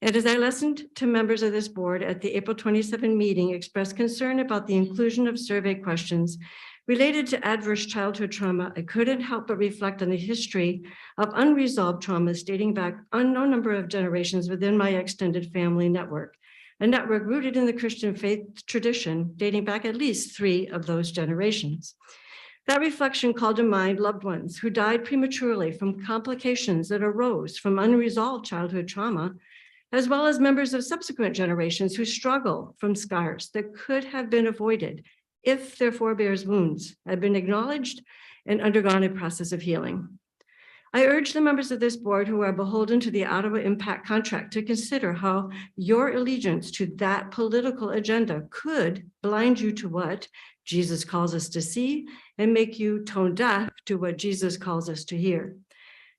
And as I listened to members of this board at the April 27 meeting express concern about the inclusion of survey questions related to adverse childhood trauma, I couldn't help but reflect on the history of unresolved traumas dating back unknown number of generations within my extended family network. a network rooted in the Christian faith tradition dating back at least 3 of those generations. That reflection called to mind loved ones who died prematurely from complications that arose from unresolved childhood trauma, as well as members of subsequent generations who struggle from scars that could have been avoided if their forebears' wounds had been acknowledged and undergone a process of healing. I urge the members of this board who are beholden to the Ottawa Impact contract to consider how your allegiance to that political agenda could blind you to what Jesus calls us to see and make you tone deaf to what Jesus calls us to hear.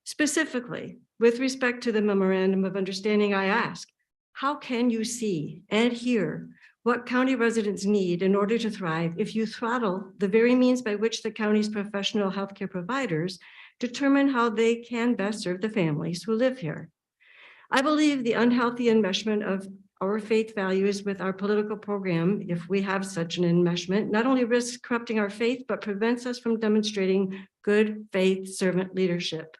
Specifically, with respect to the memorandum of understanding, I ask, how can you see and hear what county residents need in order to thrive if you throttle the very means by which the county's professional healthcare providers determine how they can best serve the families who live here? I believe the unhealthy enmeshment of our faith values with our political program, if we have such an enmeshment, not only risks corrupting our faith, but prevents us from demonstrating good faith servant leadership.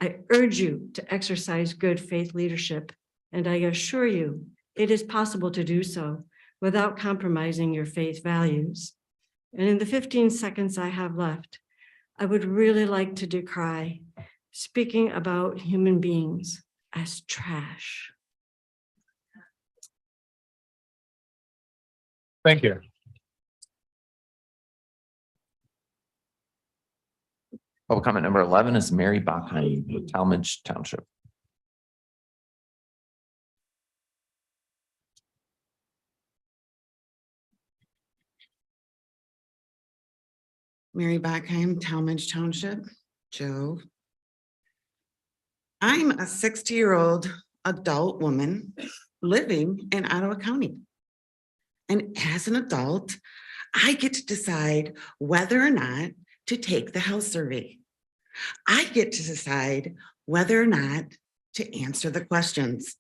I urge you to exercise good faith leadership, and I assure you it is possible to do so without compromising your faith values. And in the 15 seconds I have left, I would really like to decry speaking about human beings as trash. Thank you. Public comment number 11 is Mary Bachheim with Talmadge Township. Mary Bachheim, Talmadge Township, Joe. I'm a 60-year-old adult woman living in Ottawa County. And as an adult, I get to decide whether or not to take the health survey. I get to decide whether or not to answer the questions.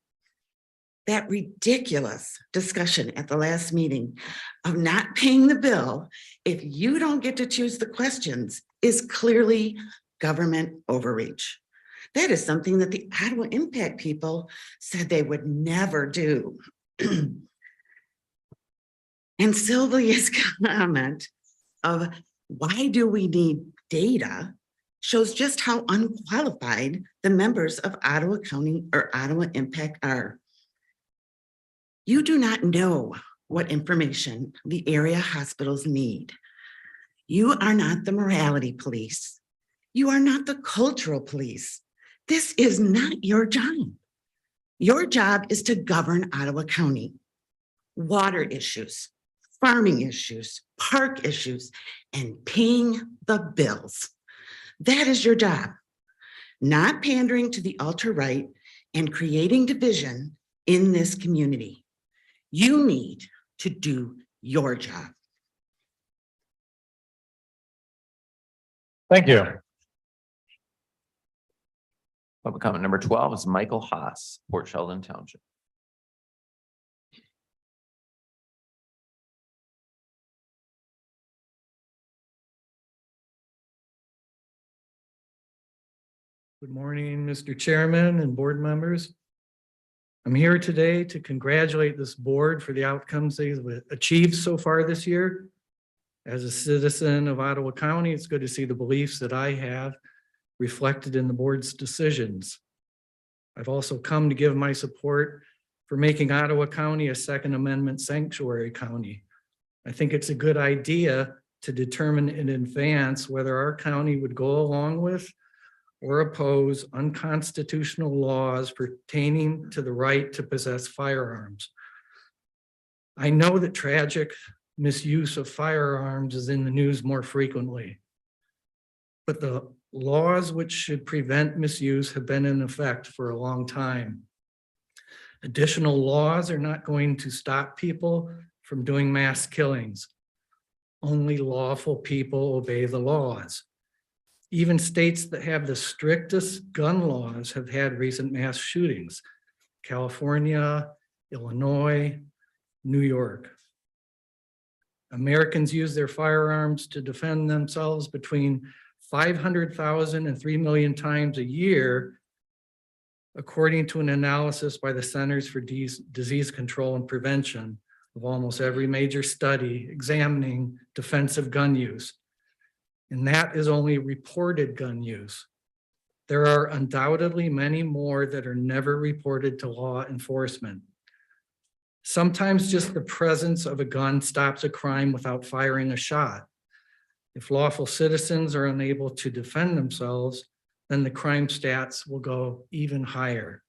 That ridiculous discussion at the last meeting of not paying the bill if you don't get to choose the questions is clearly government overreach. That is something that the Ottawa Impact people said they would never do. And Sylvia's comment of why do we need data shows just how unqualified the members of Ottawa County or Ottawa Impact are. You do not know what information the area hospitals need. You are not the morality police. You are not the cultural police. This is not your job. Your job is to govern Ottawa County. Water issues, farming issues, park issues, and paying the bills. That is your job. Not pandering to the ultra-right and creating division in this community. You need to do your job. Thank you. Public comment number 12 is Michael Haas, Port Sheldon Township. Good morning, Mr. Chairman and board members. I'm here today to congratulate this board for the outcomes they've achieved so far this year. As a citizen of Ottawa County, it's good to see the beliefs that I have reflected in the board's decisions. I've also come to give my support for making Ottawa County a Second Amendment sanctuary county. I think it's a good idea to determine in advance whether our county would go along with or oppose unconstitutional laws pertaining to the right to possess firearms. I know that tragic misuse of firearms is in the news more frequently, but the laws which should prevent misuse have been in effect for a long time. Additional laws are not going to stop people from doing mass killings. Only lawful people obey the laws. Even states that have the strictest gun laws have had recent mass shootings. California, Illinois, New York. Americans use their firearms to defend themselves between 500,000 and 3 million times a year, according to an analysis by the Centers for Disease Control and Prevention of almost every major study examining defensive gun use. And that is only reported gun use. There are undoubtedly many more that are never reported to law enforcement. Sometimes just the presence of a gun stops a crime without firing a shot. If lawful citizens are unable to defend themselves, then the crime stats will go even higher.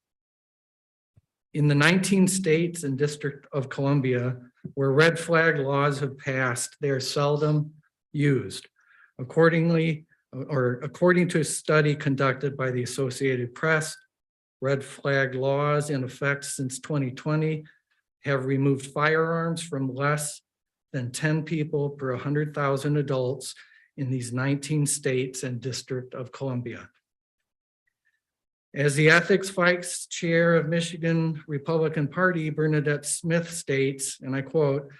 In the 19 states and District of Columbia, where red flag laws have passed, they are seldom used. According to a study conducted by the Associated Press, red flag laws in effect since 2020 have removed firearms from less than 10 people per 100,000 adults in these 19 states and District of Columbia. As the Ethics Vice Chair of Michigan Republican Party, Bernadette Smith states, and I quote,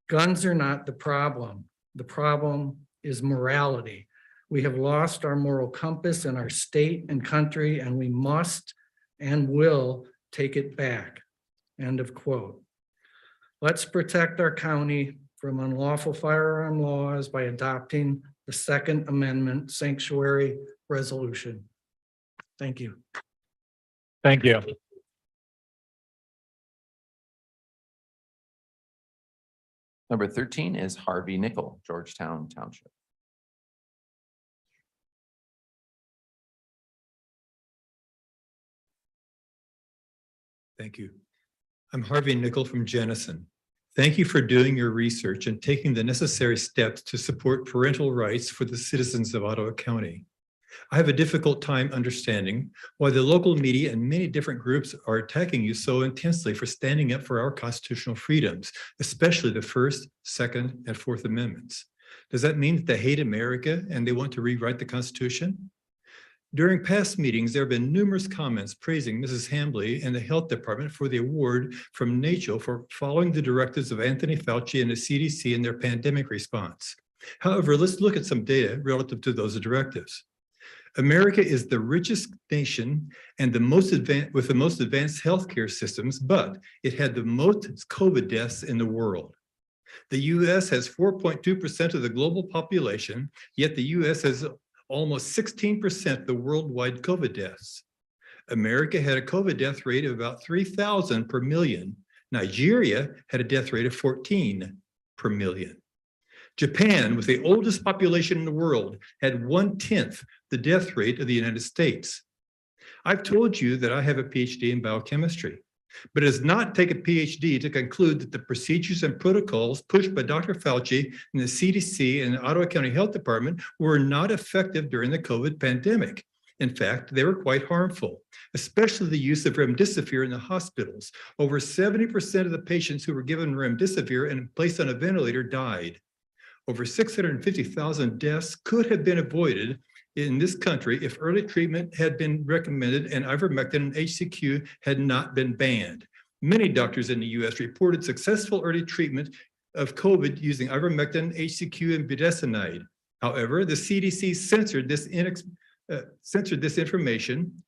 "Guns are not the problem. The problem is morality. We have lost our moral compass in our state and country, and we must and will take it back." End of quote. Let's protect our county from unlawful firearm laws by adopting the Second Amendment Sanctuary Resolution. Thank you. Thank you. Number 13 is Harvey Nickel, Georgetown Township. Thank you. I'm Harvey Nickel from Jenison. Thank you for doing your research and taking the necessary steps to support parental rights for the citizens of Ottawa County. I have a difficult time understanding why the local media and many different groups are attacking you so intensely for standing up for our constitutional freedoms, especially the First, Second, and Fourth Amendments. Does that mean that they hate America and they want to rewrite the Constitution? During past meetings, there have been numerous comments praising Mrs. Hambley and the Health Department for the award from NACCHO for following the directives of Anthony Fauci and the CDC in their pandemic response. However, let's look at some data relative to those directives. America is the richest nation and the most advanced with the most advanced healthcare systems, but it had the most COVID deaths in the world. The US has 4.2% of the global population, yet the US has almost 16% of the worldwide COVID deaths. America had a COVID death rate of about 3,000 per million. Nigeria had a death rate of 14 per million. Japan, with the oldest population in the world, had 1/10 the death rate of the United States. I've told you that I have a PhD in biochemistry, but it does not take a PhD to conclude that the procedures and protocols pushed by Dr. Fauci and the CDC and the Ottawa County Health Department were not effective during the COVID pandemic. In fact, they were quite harmful, especially the use of remdesivir in the hospitals. Over 70% of the patients who were given remdesivir and placed on a ventilator died. Over 650,000 deaths could have been avoided in this country if early treatment had been recommended and ivermectin and HCQ had not been banned. Many doctors in the US reported successful early treatment of COVID using ivermectin, HCQ, and budesonide. However, the CDC censored this information,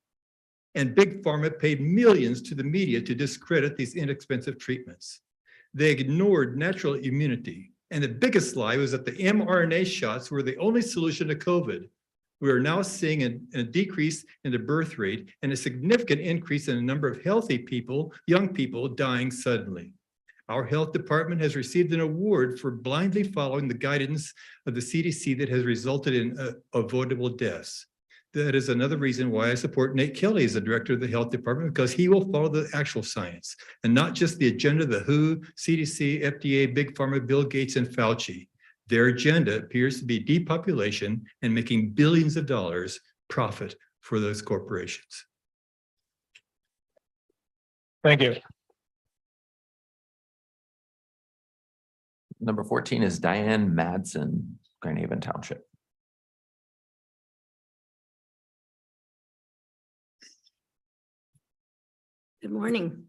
and Big Pharma paid millions to the media to discredit these inexpensive treatments. They ignored natural immunity. And the biggest lie was that the mRNA shots were the only solution to COVID. We are now seeing a decrease in the birth rate and a significant increase in the number of healthy people, young people dying suddenly. Our health department has received an award for blindly following the guidance of the CDC that has resulted in avoidable deaths. That is another reason why I support Nate Kelly as the director of the health department, because he will follow the actual science and not just the agenda of the WHO, CDC, FDA, Big Pharma, Bill Gates, and Fauci. Their agenda appears to be depopulation and making billions of dollars profit for those corporations. Thank you. Number 14 is Diane Madsen, Grand Haven Township. Good morning.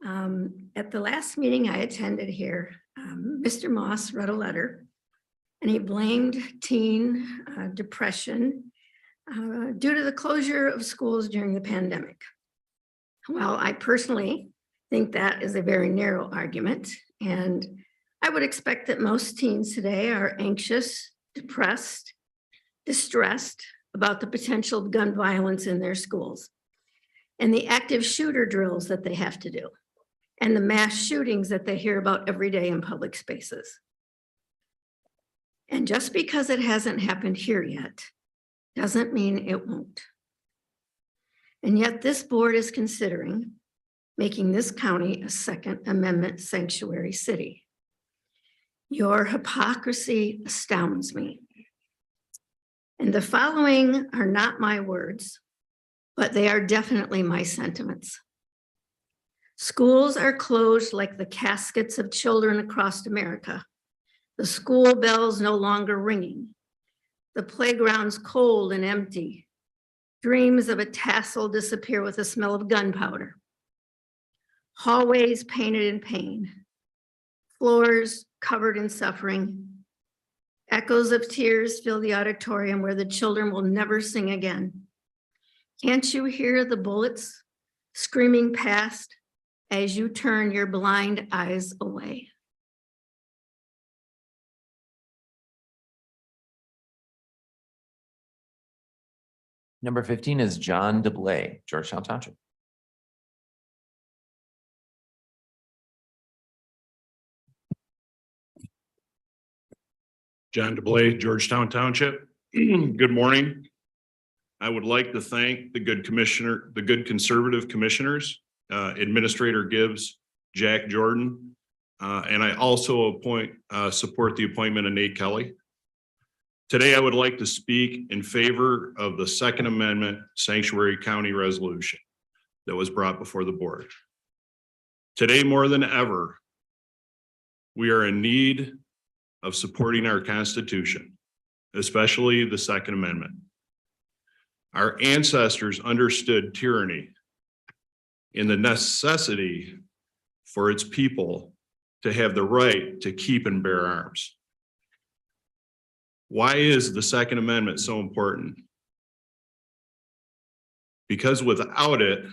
At the last meeting I attended here, Mr. Moss wrote a letter and he blamed teen depression due to the closure of schools during the pandemic. Well, I personally think that is a very narrow argument, and I would expect that most teens today are anxious, depressed, distressed about the potential of gun violence in their schools and the active shooter drills that they have to do and the mass shootings that they hear about every day in public spaces. And just because it hasn't happened here yet doesn't mean it won't. And yet this board is considering making this county a Second Amendment sanctuary city. Your hypocrisy astounds me. And the following are not my words, but they are definitely my sentiments. Schools are closed like the caskets of children across America. The school bells no longer ringing. The playground's cold and empty. Dreams of a tassel disappear with the smell of gunpowder. Hallways painted in pain. Floors covered in suffering. Echoes of tears fill the auditorium where the children will never sing again. Can't you hear the bullets screaming past as you turn your blind eyes away? Number 15 is John DeBlay, Georgetown Township. John DeBlay, Georgetown Township. Good morning. I would like to thank the good conservative commissioners, Administrator Gibbs, Jack Jordan, and I also support the appointment of Nate Kelly. Today, I would like to speak in favor of the Second Amendment Sanctuary County Resolution that was brought before the board. Today, more than ever, we are in need of supporting our Constitution, especially the Second Amendment. Our ancestors understood tyranny and the necessity for its people to have the right to keep and bear arms. Why is the Second Amendment so important? Because without it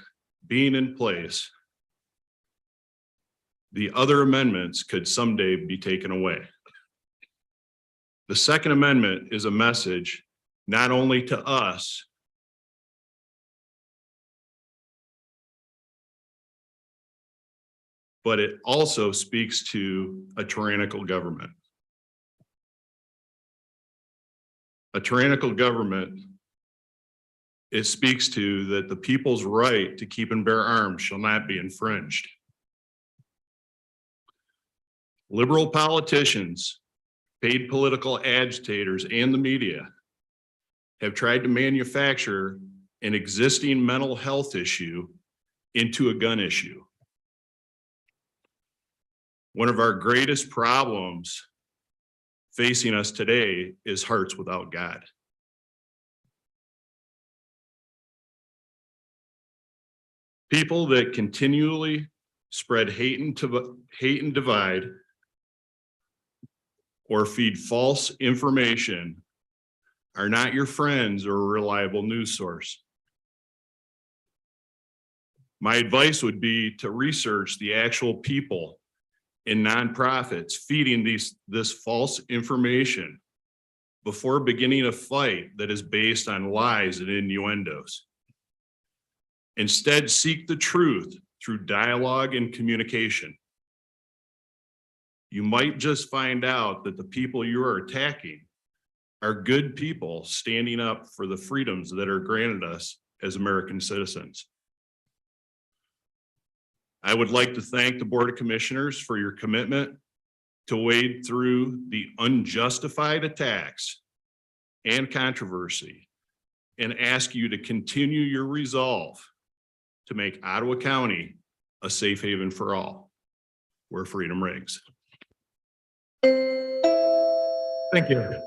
being in place, the other amendments could someday be taken away. The Second Amendment is a message not only to us, but it also speaks to a tyrannical government. A tyrannical government, it speaks to that the people's right to keep and bear arms shall not be infringed. Liberal politicians, paid political agitators, and the media have tried to manufacture an existing mental health issue into a gun issue. One of our greatest problems facing us today is hearts without God. People that continually spread hate and divide or feed false information are not your friends or a reliable news source. My advice would be to research the actual people in nonprofits feeding this false information before beginning a fight that is based on lies and innuendos. Instead, seek the truth through dialogue and communication. You might just find out that the people you are attacking are good people standing up for the freedoms that are granted us as American citizens. I would like to thank the Board of Commissioners for your commitment to wade through the unjustified attacks and controversy and ask you to continue your resolve to make Ottawa County a safe haven for all, where freedom rings. Thank you.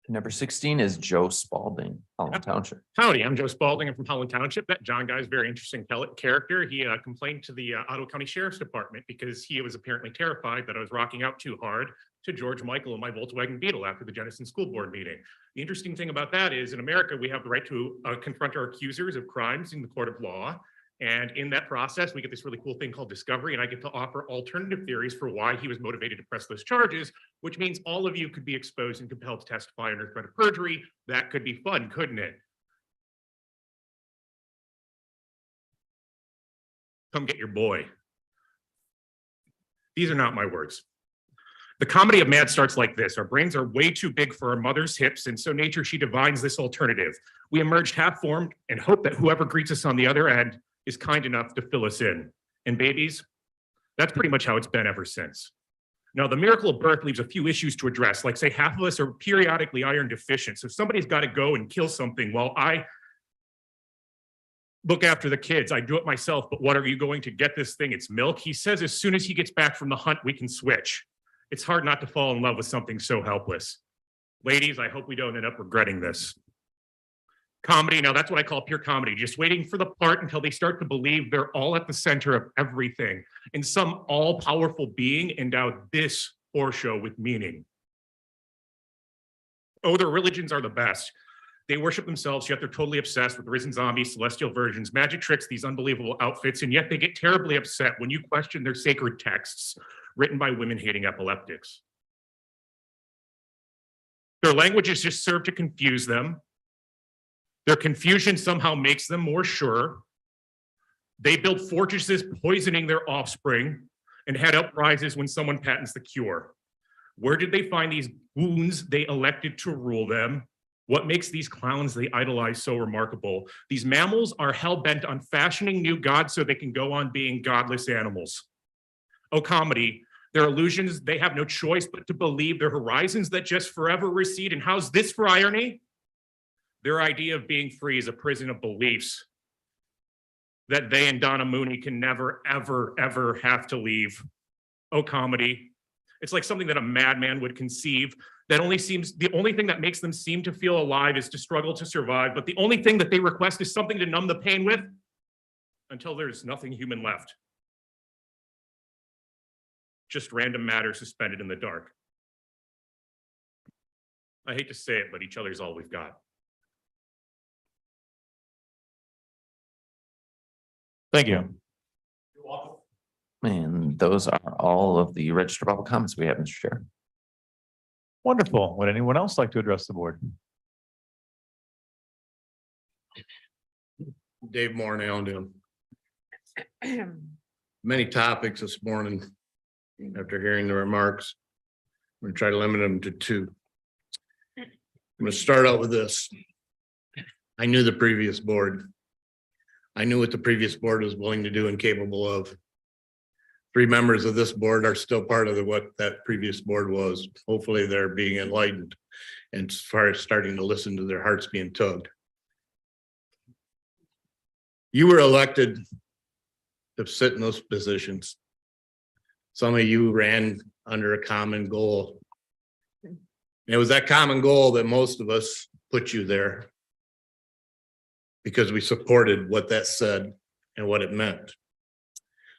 Number 16 is Joe Spalding, Holland Township. Howdy, I'm Joe Spalding. I'm from Holland Township. That John guy is a very interesting character. He complained to the Ottawa County Sheriff's Department because he was apparently terrified that I was rocking out too hard to George Michael in my Volkswagen Beetle after the Jenison School Board meeting. The interesting thing about that is in America, we have the right to confront our accusers of crimes in the court of law. And in that process, we get this really cool thing called discovery, and I get to offer alternative theories for why he was motivated to press those charges, which means all of you could be exposed and compelled to testify under threat of perjury. That could be fun, couldn't it? Come get your boy. These are not my words. The comedy of mad starts like this. Our brains are way too big for our mother's hips, and so nature, she divines this alternative. We emerged half-formed and hope that whoever greets us on the other end is kind enough to fill us in. And babies, that's pretty much how it's been ever since. Now, the miracle of birth leaves a few issues to address, like say half of us are periodically iron deficient. So somebody's got to go and kill something while I look after the kids. I do it myself, but what are you going to get this thing? It's milk. He says as soon as he gets back from the hunt, we can switch. It's hard not to fall in love with something so helpless. Ladies, I hope we don't end up regretting this. Comedy, now that's what I call pure comedy, just waiting for the part until they start to believe they're all at the center of everything and some all-powerful being endowed this horror show with meaning. Oh, their religions are the best. They worship themselves, yet they're totally obsessed with risen zombies, celestial versions, magic tricks, these unbelievable outfits, and yet they get terribly upset when you question their sacred texts written by women-hating epileptics. Their languages just serve to confuse them. Their confusion somehow makes them more sure. They build fortresses poisoning their offspring and head up prizes when someone patents the cure. Where did they find these wounds they elected to rule them? What makes these clowns they idolize so remarkable? These mammals are hell-bent on fashioning new gods so they can go on being godless animals. Oh, comedy, their illusions, they have no choice but to believe their horizons that just forever recede. And how's this for irony? Their idea of being free is a prison of beliefs that they and Donna Mooney can never, ever, ever have to leave. Oh, comedy. It's like something that a madman would conceive that only seems, the only thing that makes them seem to feel alive is to struggle to survive. But the only thing that they request is something to numb the pain with until there's nothing human left. Just random matter suspended in the dark. I hate to say it, but each other's all we've got. Thank you. And those are all of the registered public comments we have, Mr. Chair. Wonderful. Would anyone else like to address the board? Dave Moore, how you doing? Many topics this morning. After hearing the remarks, I'm going to try to limit them to two. I'm going to start out with this. I knew the previous board. I knew what the previous board was willing to do and capable of. 3 members of this board are still part of what that previous board was. Hopefully they're being enlightened and as far as starting to listen to their hearts being tugged. You were elected to sit in those positions. Some of you ran under a common goal. And it was that common goal that most of us put you there because we supported what that said and what it meant.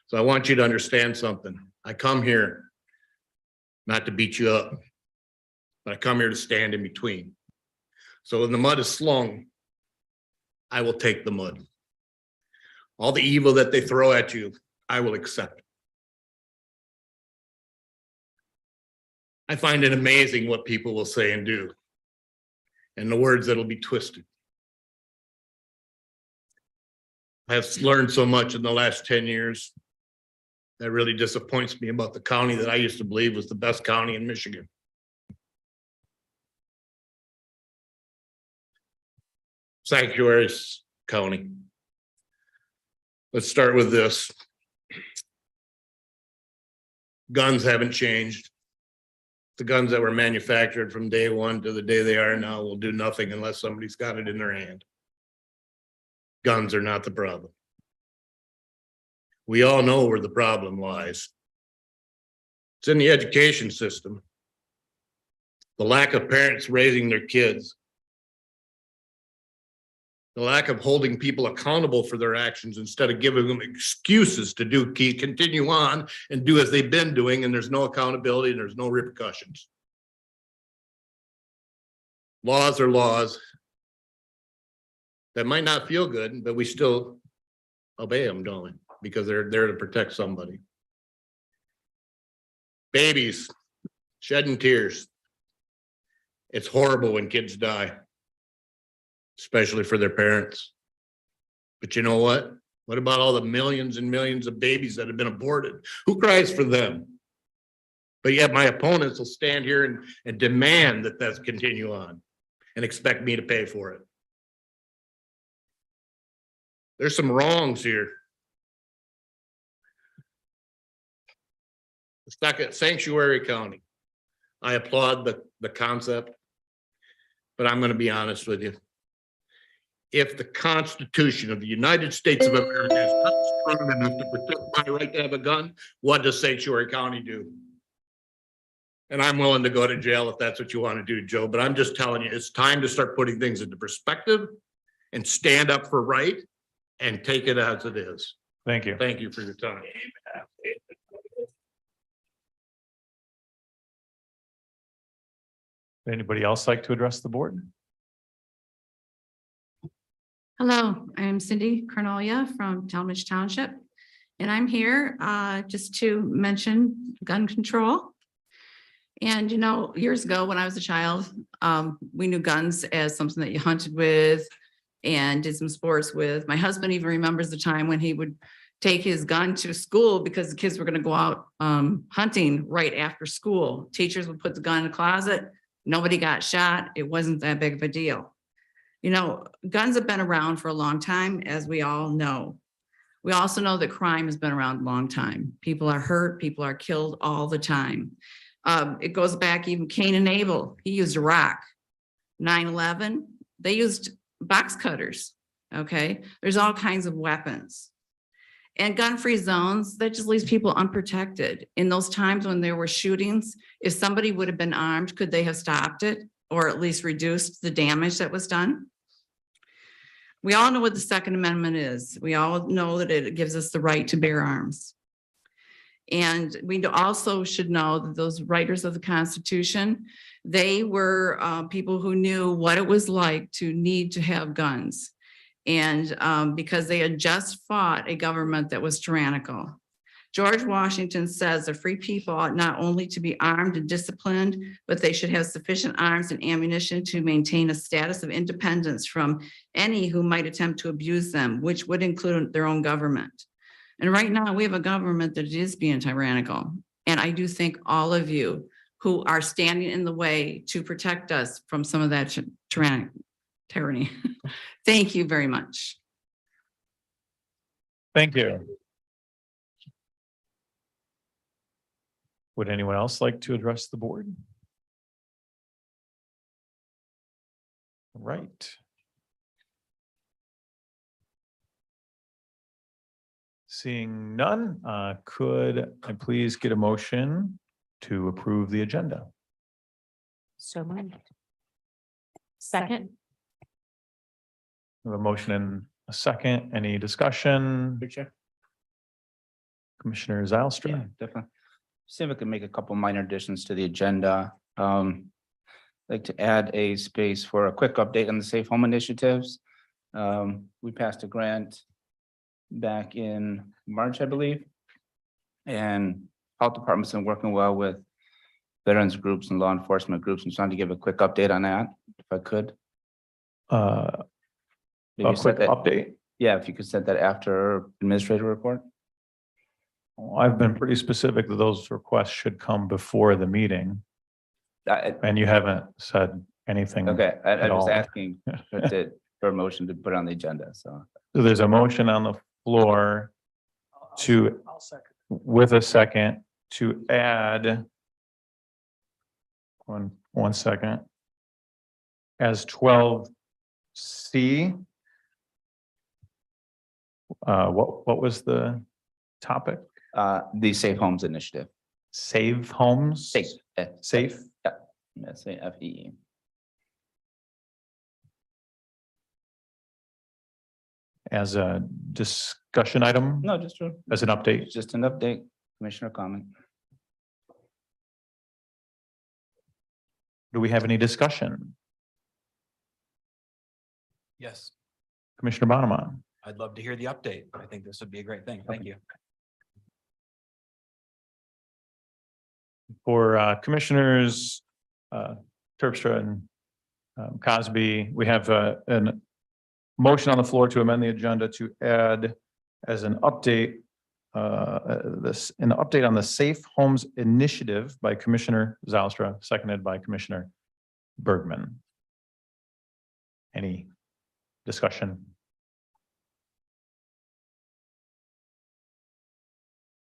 So I want you to understand something. I come here not to beat you up, but I come here to stand in between. So when the mud is slung, I will take the mud. All the evil that they throw at you, I will accept. I find it amazing what people will say and do, and the words that'll be twisted. I have learned so much in the last 10 years that really disappoints me about the county that I used to believe was the best county in Michigan. Sanctuaries County. Let's start with this. Guns haven't changed. The guns that were manufactured from day one to the day they are now will do nothing unless somebody's got it in their hand. Guns are not the problem. We all know where the problem lies. It's in the education system. The lack of parents raising their kids. The lack of holding people accountable for their actions instead of giving them excuses to continue on and do as they've been doing, and there's no accountability and there's no repercussions. Laws are laws. That might not feel good, but we still obey them, don't we? Because they're there to protect somebody. Babies shedding tears. It's horrible when kids die, especially for their parents. But you know what? What about all the millions and millions of babies that have been aborted? Who cries for them? But yet my opponents will stand here and demand that that's continue on and expect me to pay for it. There's some wrongs here. Stuck at Sanctuary County. I applaud the concept, but I'm going to be honest with you. If the Constitution of the United States of America is not strong enough to protect my right to have a gun, what does Sanctuary County do? And I'm willing to go to jail if that's what you want to do, Joe, but I'm just telling you, it's time to start putting things into perspective and stand up for right and take it as it is. Thank you. Thank you for your time. Anybody else like to address the board? Hello, I'm Cindy Cornelia from Talmadge Township. And I'm here just to mention gun control. And you know, years ago when I was a child, we knew guns as something that you hunted with and did some sports with. My husband even remembers the time when he would take his gun to school because the kids were going to go out hunting right after school. Teachers would put the gun in the closet. Nobody got shot. It wasn't that big of a deal. You know, guns have been around for a long time, as we all know. We also know that crime has been around a long time. People are hurt, people are killed all the time. It goes back even Cain and Abel, he used a rock. 9/11, they used box cutters, okay? There's all kinds of weapons. And gun-free zones, that just leaves people unprotected. In those times when there were shootings, if somebody would have been armed, could they have stopped it or at least reduced the damage that was done? We all know what the Second Amendment is. We all know that it gives us the right to bear arms. And we also should know that those writers of the Constitution, they were people who knew what it was like to need to have guns. And because they had just fought a government that was tyrannical. George Washington says the free people ought not only to be armed and disciplined, but they should have sufficient arms and ammunition to maintain a status of independence from any who might attempt to abuse them, which would include their own government. And right now we have a government that is being tyrannical. And I do thank all of you who are standing in the way to protect us from some of that tyranny. Thank you very much. Thank you. Would anyone else like to address the board? All right. Seeing none, could I please get a motion to approve the agenda? So moved. Second. We have a motion and a second. Any discussion? Commissioner Zylstra. Definitely. See if I can make a couple minor additions to the agenda. I'd like to add a space for a quick update on the safe home initiatives. We passed a grant back in March, I believe. And health department's been working well with veterans groups and law enforcement groups. I'm trying to give a quick update on that, if I could. A Maybe quick update. Yeah, if you could set that after administrator report. I've been pretty specific that those requests should come before the meeting. And you haven't said anything. Okay, I at was all. asking for a motion to put on the agenda, so. So there's a motion on the floor to, with a second, to add. One second. As 12C. What was the topic? The Safe Homes Initiative. Save homes? Safe. Safe? Yeah. SAFE. As a discussion item, No, just as an update. just an update, Commissioner comment. Do we have any discussion? Yes, Commissioner Bonema? I'd love to hear the update. I think this would be a great thing. Thank you. For Commissioners Terpstra and Cosby, we have a motion on the floor to amend the agenda to add as an update an update on the Safe Homes Initiative by Commissioner Zylstra, seconded by Commissioner Bergman. Any discussion?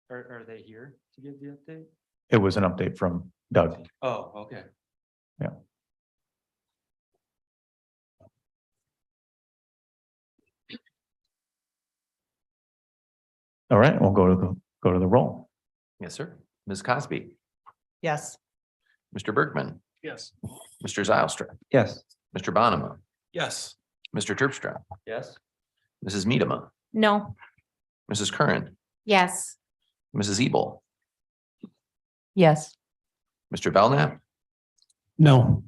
Are they here to give the update? It was an update from Doug. Oh, okay. Yeah. All right, we'll go to the roll. Yes, sir. Ms. Cosby, Yes. Mr. Bergman, Yes. Mr. Zylstra, Yes. Mr. Bonema, Yes. Mr. Terpstra, Yes. Mrs. Medema, No. Mrs. Curran, Yes. Mrs. Ebel, Yes. Mr. Belknap, No.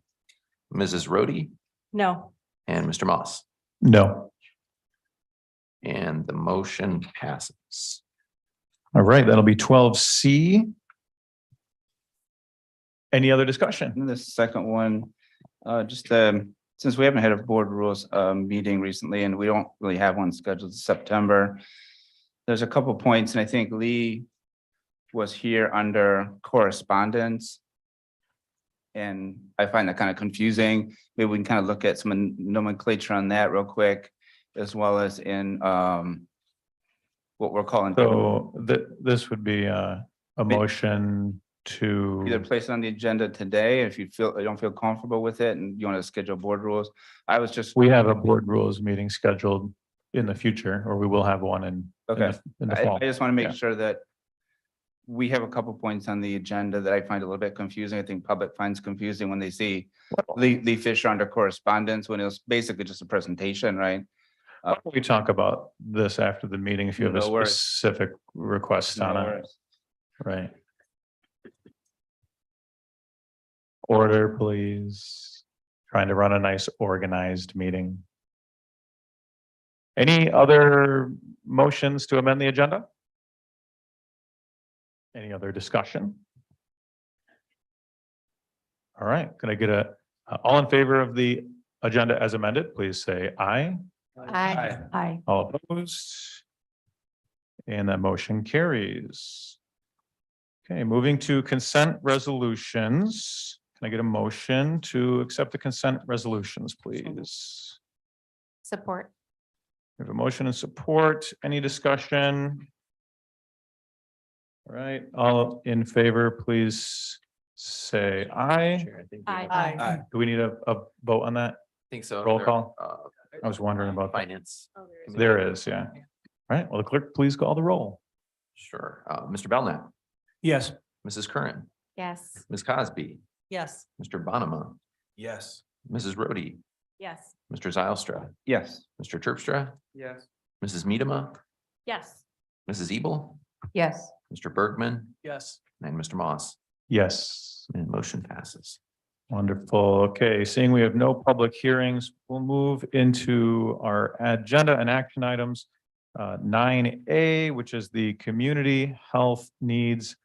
Mrs. Rhodey, No. and Mr. Moss. No. And the motion passes. All right, that'll be 12C. Any other discussion? And the second one, just since we haven't had a board rules meeting recently, and we don't really have one scheduled in September. There's a couple points, and I think Lee was here under correspondence. And I find that kind of confusing. Maybe we can kind of look at some nomenclature on that real quick, as well as in what we're calling. So this would be a motion to. Either place it on the agenda today, if you don't feel comfortable with it and you want to schedule board rules. I was just. We have a board rules meeting scheduled in the future, or we will have one in Okay. in the I fall. just want to make Yeah. sure that we have a couple points on the agenda that I find a little bit confusing. I think public finds confusing when they see Lee Fisher under correspondence, when it was basically just a presentation, right? Why don't we talk about this after the meeting if you have a No worries. specific request on No it? worries. Right. Order, please. Trying to run a nice organized meeting. Any other motions to amend the agenda? Any other discussion? All right, can I get all in favor of the agenda as amended, please say aye. Aye. Aye. All opposed? And that motion carries. Okay, moving to consent resolutions. Can I get a motion to accept the consent resolutions, please? Support. We have a motion and support. Any discussion? All right, all in favor, please say aye. Chair, I think we have- Aye. Do we need a vote on that? I think so. Roll There- call? I was wondering about that. Finance. There is, yeah. All right, well, the clerk, please call the roll. Sure. Mr. Belknap, Yes. Mrs. Curran, Yes. Ms. Cosby, Yes. Mr. Bonema, Yes. Mrs. Rhodey, Yes. Mr. Zylstra, Yes. Mr. Terpstra, Yes. Mrs. Medema, Yes. Mrs. Ebel, Yes. Mr. Bergman, Yes. and Mr. Moss. Yes. And motion passes. Wonderful. Okay, seeing we have no public hearings, we'll move into our agenda and action items. 9A, which is the Community Health Needs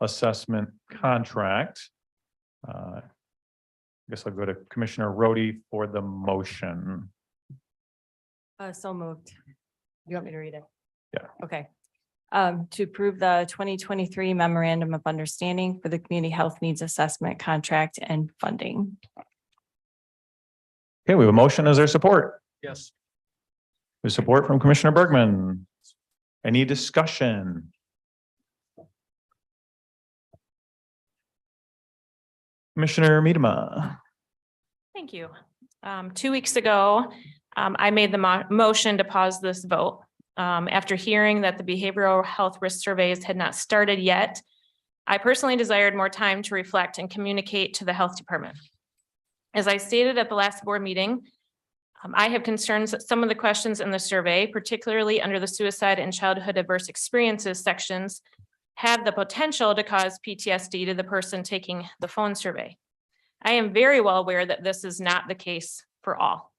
Assessment Contract. I guess I'll go to Commissioner Rhodey for the motion. So moved. You want me to read it? Yeah. Okay. To approve the 2023 memorandum of understanding for the community health needs assessment contract and funding. Okay, we have a motion. Is there support? Yes. With support from Commissioner Bergman. Any discussion? Commissioner Medema. Thank you. 2 weeks ago, I made the motion to pause this vote. After hearing that the behavioral health risk surveys had not started yet, I personally desired more time to reflect and communicate to the health department. As I stated at the last board meeting, I have concerns that some of the questions in the survey, particularly under the suicide and childhood adverse experiences sections, have the potential to cause PTSD to the person taking the phone survey. I am very well aware that this is not the case for all.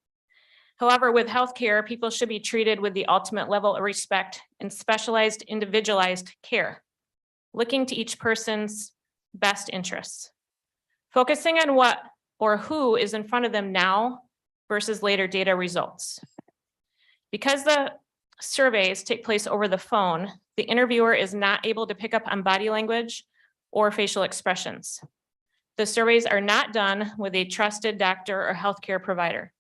However, with healthcare, people should be treated with the ultimate level of respect and specialized, individualized care, looking to each person's best interests, focusing on what or who is in front of them now versus later data results. Because the surveys take place over the phone, the interviewer is not able to pick up on body language or facial expressions. The surveys are not done with a trusted doctor or healthcare provider.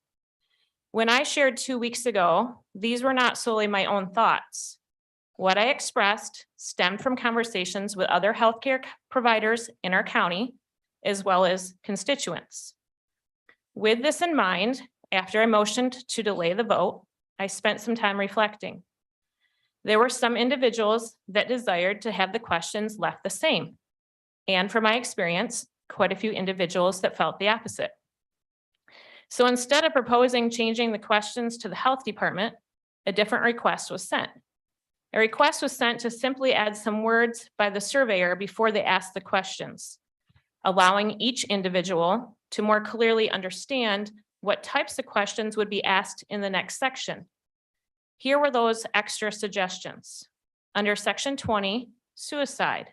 When I shared 2 weeks ago, these were not solely my own thoughts. What I expressed stemmed from conversations with other healthcare providers in our county, as well as constituents. With this in mind, after I motioned to delay the vote, I spent some time reflecting. There were some individuals that desired to have the questions left the same. And from my experience, quite a few individuals that felt the opposite. So instead of proposing changing the questions to the health department, a different request was sent. A request was sent to simply add some words by the surveyor before they asked the questions, allowing each individual to more clearly understand what types of questions would be asked in the next section. Here were those extra suggestions. Under section 20, suicide.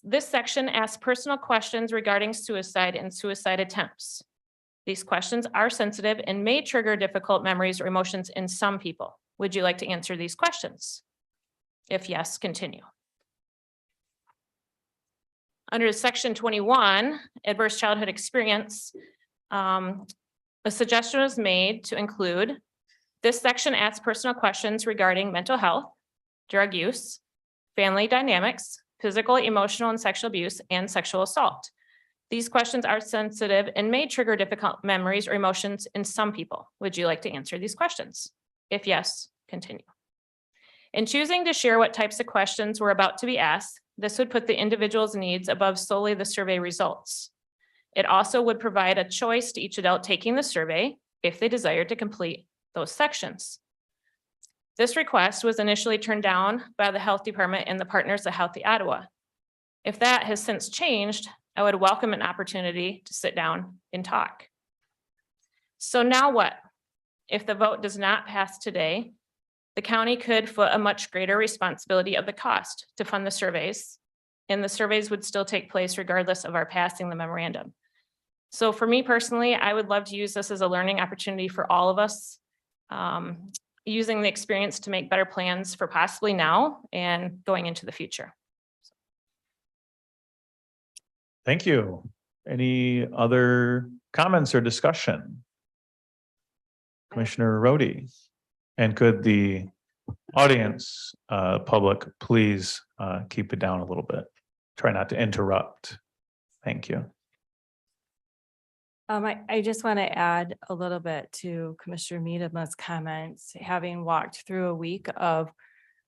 This section asks personal questions regarding suicide and suicide attempts. These questions are sensitive and may trigger difficult memories or emotions in some people. Would you like to answer these questions? If yes, continue. Under section 21, adverse childhood experience, a suggestion was made to include, this section asks personal questions regarding mental health, drug use, family dynamics, physical, emotional, and sexual abuse, and sexual assault. These questions are sensitive and may trigger difficult memories or emotions in some people. Would you like to answer these questions? If yes, continue. In choosing to share what types of questions were about to be asked, this would put the individual's needs above solely the survey results. It also would provide a choice to each adult taking the survey if they desired to complete those sections. This request was initially turned down by the health department and the partners of Healthy Ottawa. If that has since changed, I would welcome an opportunity to sit down and talk. So now what? If the vote does not pass today, the county could foot a much greater responsibility of the cost to fund the surveys, and the surveys would still take place regardless of our passing the memorandum. So for me personally, I would love to use this as a learning opportunity for all of us, using the experience to make better plans for possibly now and going into the future. Thank you. Any other comments or discussion? Commissioner Rhodey, and could the audience, public, please keep it down a little bit. Try not to interrupt. Thank you. I just want to add a little bit to Commissioner Miedema's comments, having walked through a week of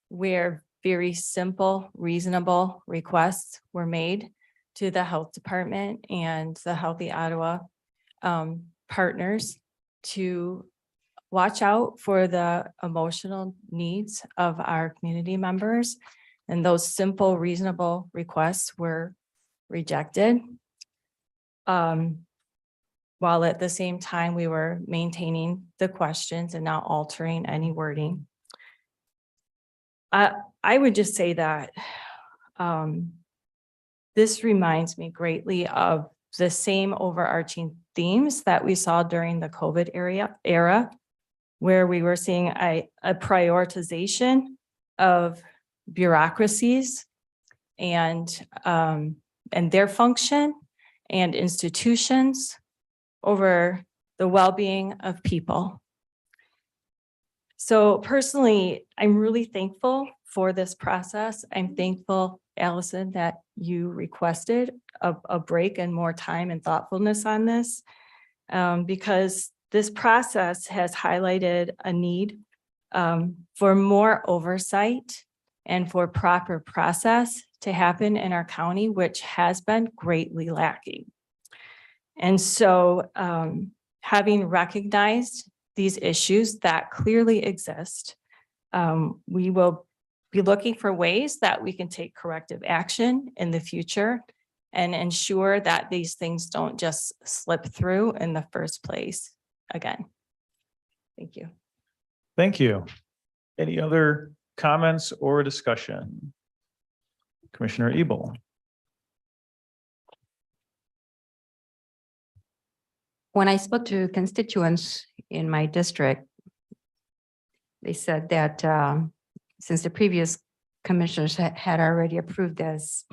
where very simple, reasonable requests were made to the health department and the Healthy Ottawa partners to watch out for the emotional needs of our community members. And those simple, reasonable requests were rejected. While at the same time, we were maintaining the questions and not altering any wording. I would just say that this reminds me greatly of the same overarching themes that we saw during the COVID era, where we were seeing a prioritization of bureaucracies and their function and institutions over the well-being of people. So personally, I'm really thankful for this process. I'm thankful, Allison, that you requested a break and more time and thoughtfulness on this, because this process has highlighted a need for more oversight and for proper process to happen in our county, which has been greatly lacking. And so having recognized these issues that clearly exist, we will be looking for ways that we can take corrective action in the future and ensure that these things don't just slip through in the first place again. Thank you. Thank you. Any other comments or discussion? Commissioner Ebel. When I spoke to constituents in my district, they said that since the previous commissioners had already approved this,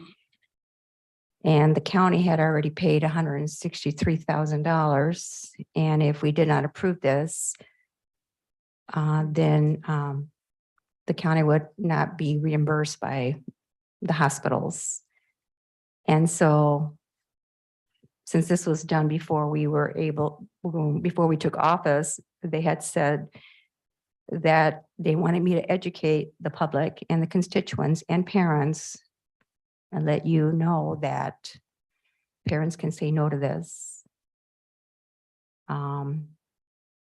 and the county had already paid $163,000, and if we did not approve this, then the county would not be reimbursed by the hospitals. And so since this was done before we were able, before we took office, they had said that they wanted me to educate the public and the constituents and parents and let you know that parents can say no to this.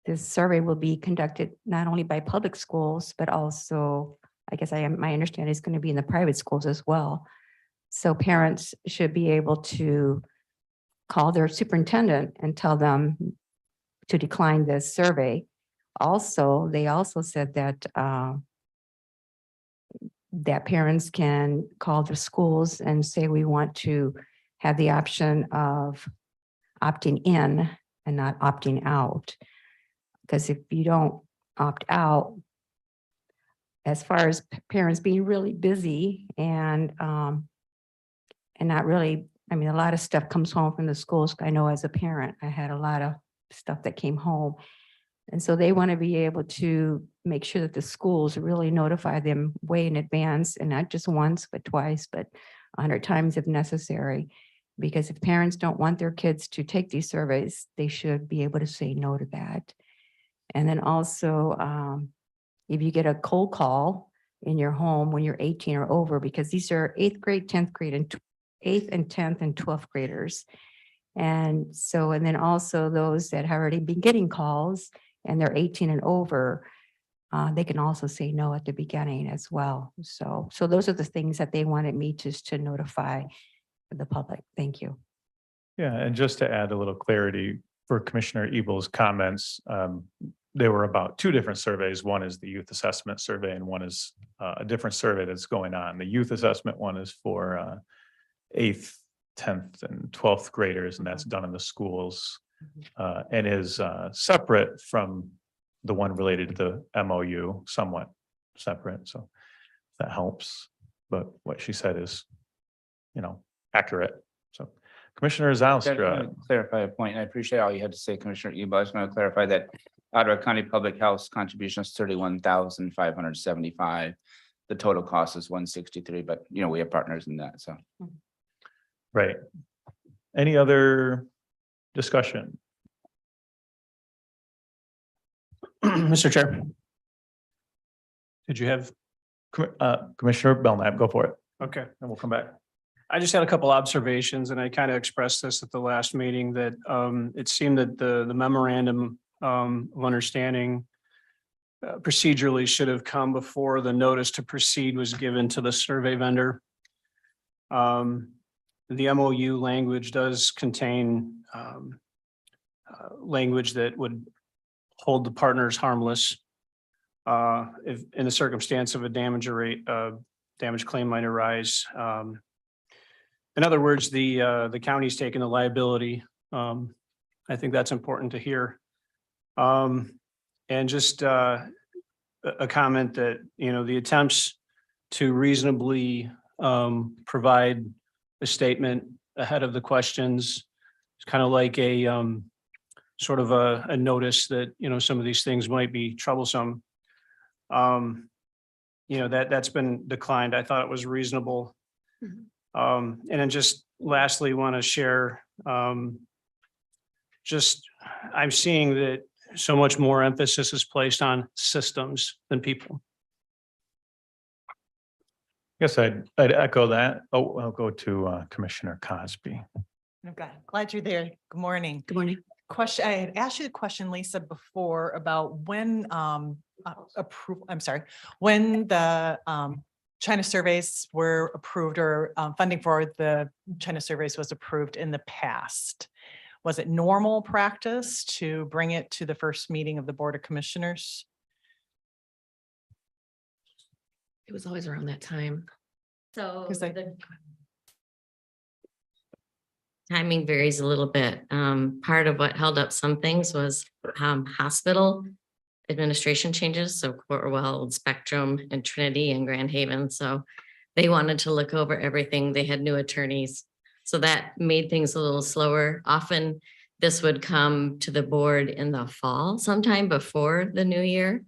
This survey will be conducted not only by public schools, but also, I guess my understanding is going to be in the private schools as well. So parents should be able to call their superintendent and tell them to decline this survey. Also, they also said that that parents can call the schools and say, we want to have the option of opting in and not opting out. Because if you don't opt out, as far as parents being really busy and not really, I mean, a lot of stuff comes home from the schools. I know as a parent, I had a lot of stuff that came home. And so they want to be able to make sure that the schools really notify them way in advance, and not just once, but twice, but 100 times if necessary. Because if parents don't want their kids to take these surveys, they should be able to say no to that. And then also, if you get a cold call in your home when you're 18 or over, because these are 8th grade, 10th grade, and 8th and 10th and 12th graders. And so, and then also those that have already been getting calls and they're 18 and over, they can also say no at the beginning as well. So those are the things that they wanted me to notify the public. Thank you. Yeah, and just to add a little clarity for Commissioner Ebel's comments, there were about 2 different surveys. One is the youth assessment survey, and one is a different survey that's going on. The youth assessment one is for 8th, 10th, and 12th graders, and that's done in the schools and is separate from the one related to the MOU, somewhat separate. So that helps. But what she said is, accurate. So Commissioner Zylstra. Clarify a point. I appreciate all you had to say, Commissioner Ebel. I just want to clarify that Ottawa County Public Health contribution is $31,575. The total cost is $163, but we have partners in that. So. Right. Any other discussion? Mr. Chair. Did you have? Commissioner Belknap, go for it. Okay. And we'll come back. I just had a couple observations, and I kind of expressed this at the last meeting that it seemed that the memorandum of understanding procedurally should have come before the notice to proceed was given to the survey vendor. The MOU language does contain language that would hold the partners harmless if in the circumstance of a damage claim might arise. In other words, the county's taking the liability. I think that's important to hear. And just a comment that, the attempts to reasonably provide a statement ahead of the questions, it's kind of like a sort of a notice that, some of these things might be troublesome. That's been declined. I thought it was reasonable. And then just lastly, want to share, I'm seeing that so much more emphasis is placed on systems than people. Yes, I'd echo that. Oh, I'll go to Commissioner Cosby. Okay, glad you're there. Good morning. Good morning. Question, I had asked you the question, Lisa, before about when when the China surveys were approved or funding for the China surveys was approved in the past. Was it normal practice to bring it to the first meeting of the Board of Commissioners? It was always around that time. So 'Cause the timing varies a little bit. Part of what held up some things was hospital administration changes. So Cornwall, Spectrum, and Trinity and Grand Haven. So they wanted to look over everything. They had new attorneys. So that made things a little slower. Often this would come to the board in the fall, sometime before the new year.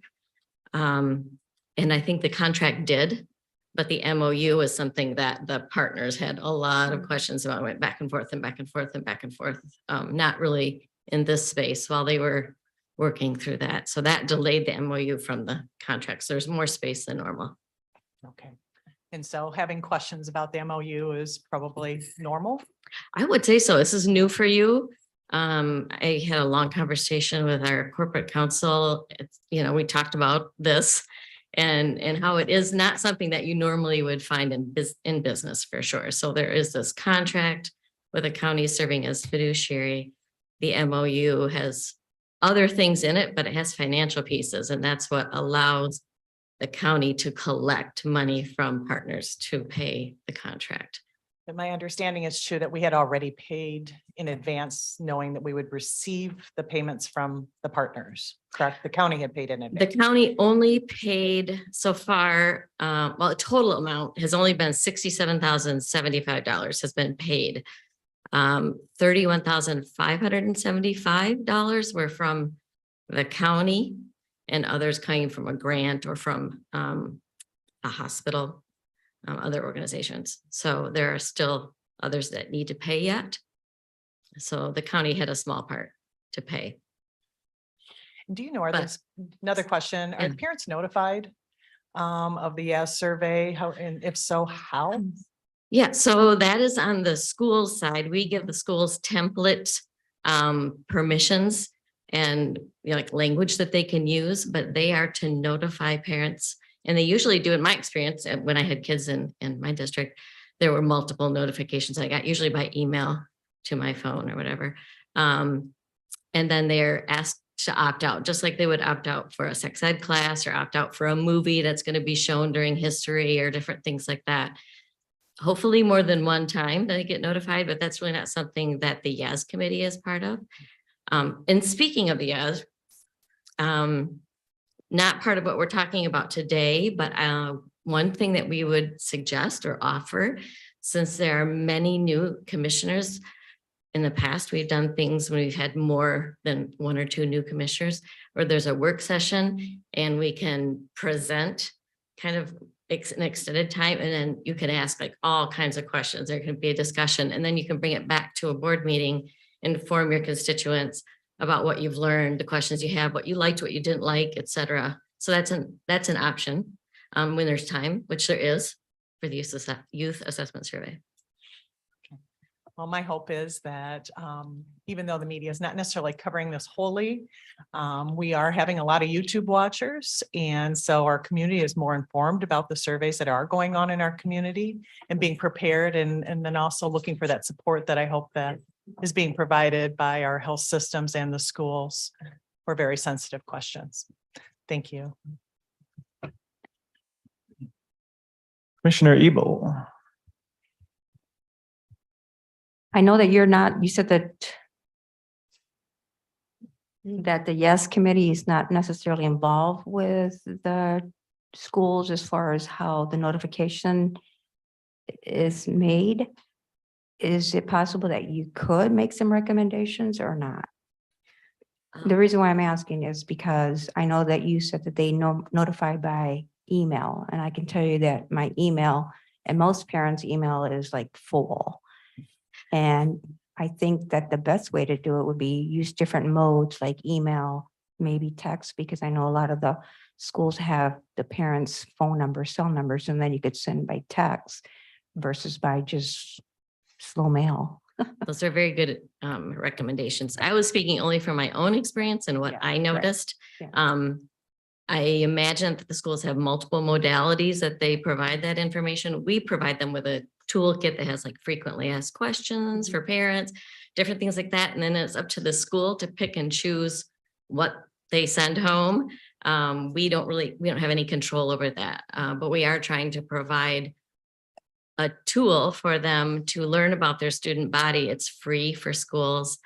And I think the contract did, but the MOU was something that the partners had a lot of questions about, went back and forth and back and forth and back and forth. Not really in this space while they were working through that. So that delayed the MOU from the contracts. There's more space than normal. Okay. And so having questions about the MOU is probably normal. I would say so. This is new for you. I had a long conversation with our corporate counsel. It's, we talked about this and how it is not something that you normally would find in business for sure. So there is this contract with the county serving as fiduciary. The MOU has other things in it, but it has financial pieces, and that's what allows the county to collect money from partners to pay the contract. But my understanding is true that we had already paid in advance, knowing that we would receive the payments from the partners, correct? The county had paid in advance. The county only paid so far, the total amount has only been $67,075 has been paid. $31,575 were from the county and others coming from a grant or from a hospital, other organizations. So there are still others that need to pay yet. So the county had a small part to pay. Do you know, are those, another question, are the parents notified of the yes survey? How, and if so, how? Yeah, so that is on the school side. We give the schools template permissions and like language that they can use, but they are to notify parents. And they usually do, in my experience, when I had kids in my district, there were multiple notifications I got, usually by email to my phone or whatever. And then they're asked to opt out, just like they would opt out for a sex ed class or opt out for a movie that's going to be shown during history or different things like that. Hopefully more than one time they get notified, but that's really not something that the YAS committee is part of. And speaking of the YAS, not part of what we're talking about today, but one thing that we would suggest or offer, since there are many new commissioners, in the past, we've done things when we've had more than one or two new commissioners, where there's a work session and we can present kind of an extended time, and then you can ask like all kinds of questions. There can be a discussion, and then you can bring it back to a board meeting, inform your constituents about what you've learned, the questions you have, what you liked, what you didn't like, et cetera. So that's an option when there's time, which there is for the youth assessment survey. Well, my hope is that even though the media is not necessarily covering this wholly, we are having a lot of YouTube watchers. And so our community is more informed about the surveys that are going on in our community and being prepared, and then also looking for that support that I hope that is being provided by our health systems and the schools for very sensitive questions. Thank you. Commissioner Ebel. I know that you said that the YES committee is not necessarily involved with the schools as far as how the notification is made. Is it possible that you could make some recommendations or not? The reason why I'm asking is because I know that you said that they notify by email, and I can tell you that my email and most parents' email is like full. And I think that the best way to do it would be use different modes like email maybe text, because I know a lot of the schools have the parents' phone numbers, cell numbers, and then you could send by text versus by just slow mail. Those are very good recommendations. I was speaking only from my own experience and what I noticed. Yeah. I imagine that the schools have multiple modalities that they provide that information. We provide them with a toolkit that has like frequently asked questions for parents, different things like that. And then it's up to the school to pick and choose what they send home. We don't have any control over that, but we are trying to provide a tool for them to learn about their student body. It's free for schools.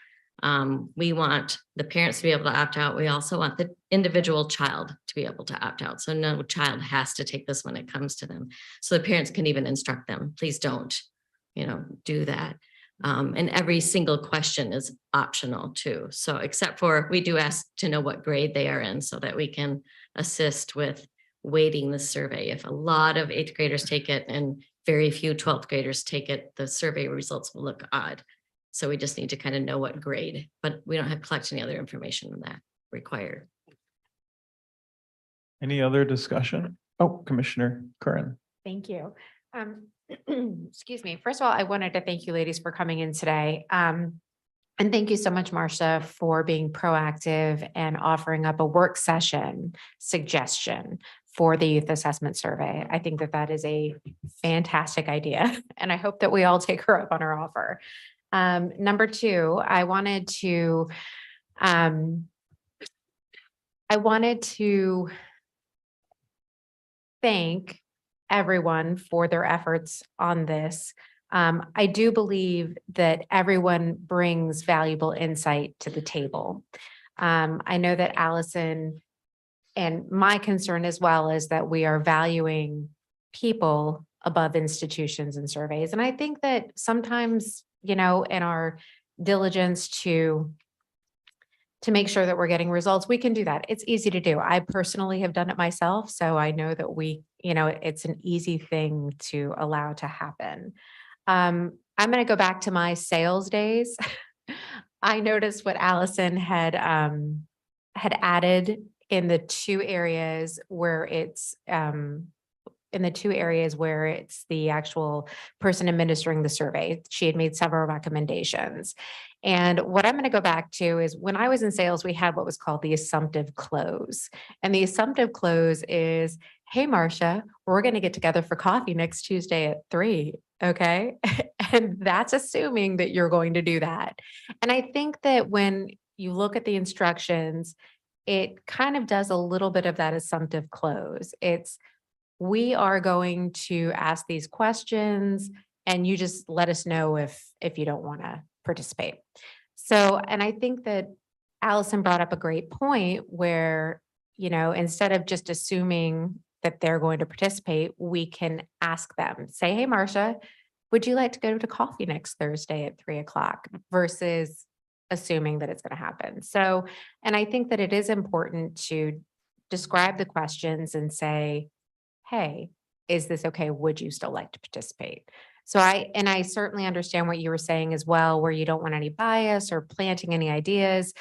We want the parents to be able to opt out. We also want the individual child to be able to opt out. So no child has to take this when it comes to them. So the parents can even instruct them, please don't, do that. And every single question is optional too. So except for, we do ask to know what grade they are in so that we can assist with weighting the survey. If a lot of 8th graders take it and very few 12th graders take it, the survey results will look odd. So we just need to kind of know what grade, but we don't have to collect any other information than that required. Any other discussion? Oh, Commissioner Curran. Thank you. Excuse me. First of all, I wanted to thank you ladies for coming in today. And thank you so much, Marcia, for being proactive and offering up a work session suggestion for the youth assessment survey. I think that that is a fantastic idea, and I hope that we all take her up on her offer. Number two, I wanted to thank everyone for their efforts on this. I do believe that everyone brings valuable insight to the table. I know that Allison, and my concern as well, is that we are valuing people above institutions and surveys. And I think that sometimes, in our diligence to make sure that we're getting results, we can do that. It's easy to do. I personally have done it myself. So I know that it's an easy thing to allow to happen. I'm going to go back to my sales days. I noticed what Allison had added in the two areas where it's the actual person administering the survey. She had made several recommendations. And what I'm going to go back to is when I was in sales, we had what was called the assumptive close. And the assumptive close is, hey, Marcia, we're going to get together for coffee next Tuesday at 3. Okay. And that's assuming that you're going to do that. And I think that when you look at the instructions, it kind of does a little bit of that assumptive close. It's, we are going to ask these questions and you just let us know if you don't want to participate. So, and I think that Allison brought up a great point where, instead of just assuming that they're going to participate, we can ask them, say, hey, Marcia, would you like to go to coffee next Thursday at 3:00 versus assuming that it's going to happen. So, and I think that it is important to describe the questions and say, hey, is this okay? Would you still like to participate? So I certainly understand what you were saying as well, where you don't want any bias or planting any ideas.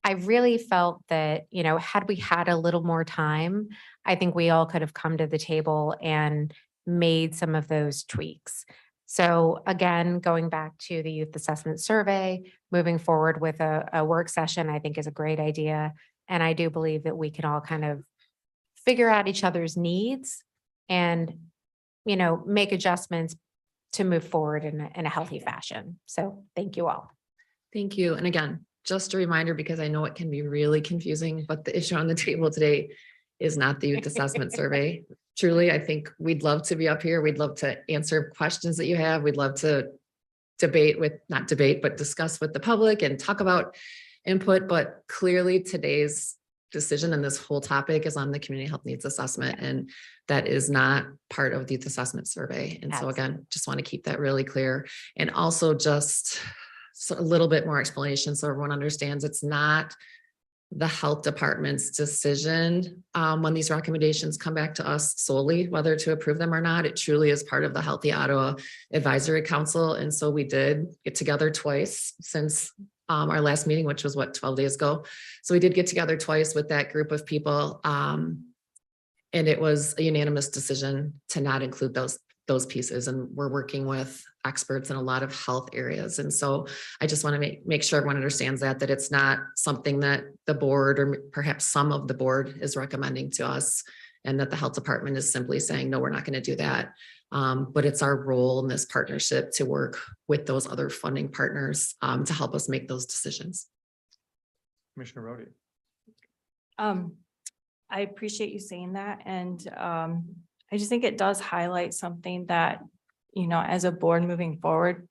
I really felt that, had we had a little more time, I think we all could have come to the table and made some of those tweaks. So again, going back to the youth assessment survey, moving forward with a work session, I think is a great idea. And I do believe that we can all kind of figure out each other's needs and, make adjustments to move forward in a healthy fashion. So thank you all. Thank you. And again, just a reminder, because I know it can be really confusing, but the issue on the table today is not the youth assessment survey. Truly, I think we'd love to be up here. We'd love to answer questions that you have. We'd love to discuss with the public and talk about input. But clearly today's decision and this whole topic is on the community health needs assessment. And that is not part of the youth assessment survey. And so again, just want to keep that really clear. And also just a little bit more explanation so everyone understands it's not the health department's decision when these recommendations come back to us solely, whether to approve them or not. It truly is part of the Healthy Ottawa Advisory Council. And so we did get together twice since our last meeting, which was 12 days ago. So we did get together twice with that group of people. And it was a unanimous decision to not include those pieces. And we're working with experts in a lot of health areas. And so I just want to make sure everyone understands that it's not something that the board or perhaps some of the board is recommending to us, and that the health department is simply saying, no, we're not going to do that. But it's our role in this partnership to work with those other funding partners to help us make those decisions. Commissioner Rhodey. I appreciate you saying that. And I just think it does highlight something that, you know, as a board moving forward,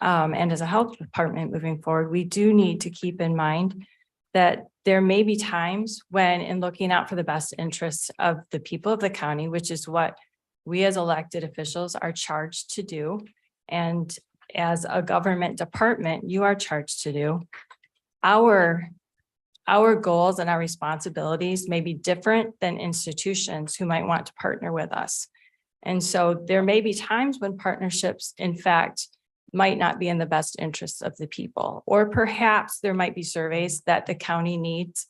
and as a health department moving forward, we do need to keep in mind that there may be times when, in looking out for the best interests of the people of the county, which is what we as elected officials are charged to do, and as a government department, you are charged to do, our goals and our responsibilities may be different than institutions who might want to partner with us. And so there may be times when partnerships, in fact, might not be in the best interests of the people, or perhaps there might be surveys that the county needs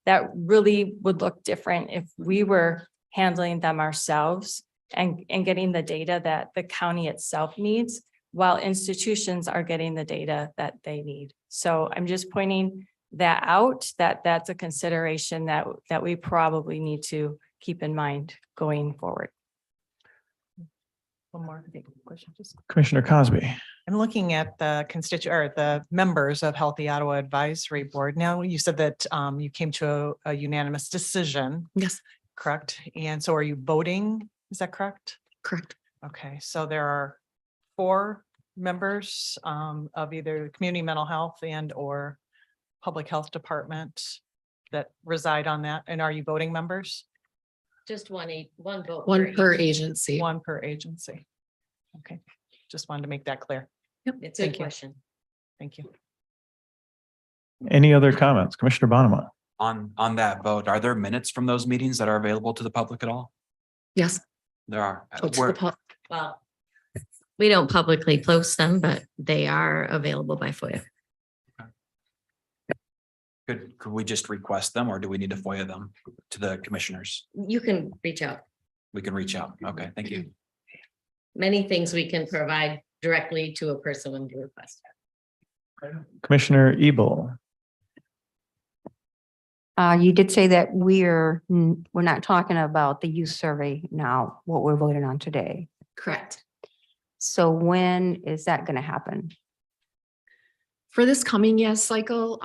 that really would look different if we were handling them ourselves and getting the data that the county itself needs, while institutions are getting the data that they need. So I'm just pointing that out, that's a consideration that we probably need to keep in mind going forward. One more question. Commissioner Cosby. I'm looking at the or the members of Healthy Ottawa Advisory Board. Now, you said that you came to a unanimous decision. Yes. Correct. And so are you voting? Is that correct? Correct. Okay, so there are 4 members of either the community mental health and or public health department that reside on that. And are you voting members? Just one vote. One per agency. One per agency. Okay, just wanted to make that clear. It's a good question. Thank you. Any other comments? Commissioner Bonema. On that vote, are there minutes from those meetings that are available to the public at all? Yes. There are. Oh, to Where- the Well, we don't publicly post them, but they are available by FOIA. Could we just request them, or do we need to FOIA them to the commissioners? You can reach out. We can reach out. Okay, thank you. Many things we can provide directly to a person when you request. Commissioner Ebel. You did say that we're not talking about the youth survey now, what we're voting on today. Correct. So when is that going to happen? For this coming year cycle,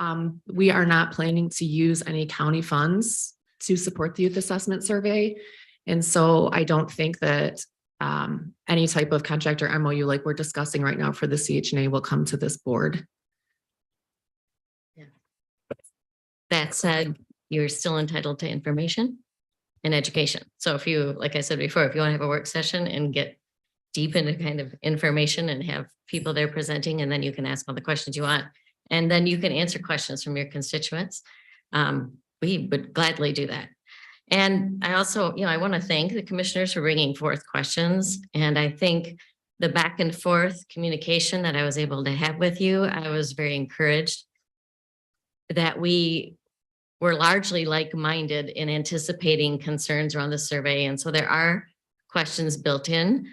we are not planning to use any county funds to support the youth assessment survey. And so I don't think that any type of contract or MOU like we're discussing right now for the CHNA will come to this board. That said, you're still entitled to information and education. So if you, like I said before, if you want to have a work session and get deep into kind of information and have people there presenting, and then you can ask all the questions you want, and then you can answer questions from your constituents. We would gladly do that. And I also, I want to thank the commissioners for bringing forth questions. And I think the back and forth communication that I was able to have with you, I was very encouraged that we were largely like-minded in anticipating concerns around the survey. And so there are questions built in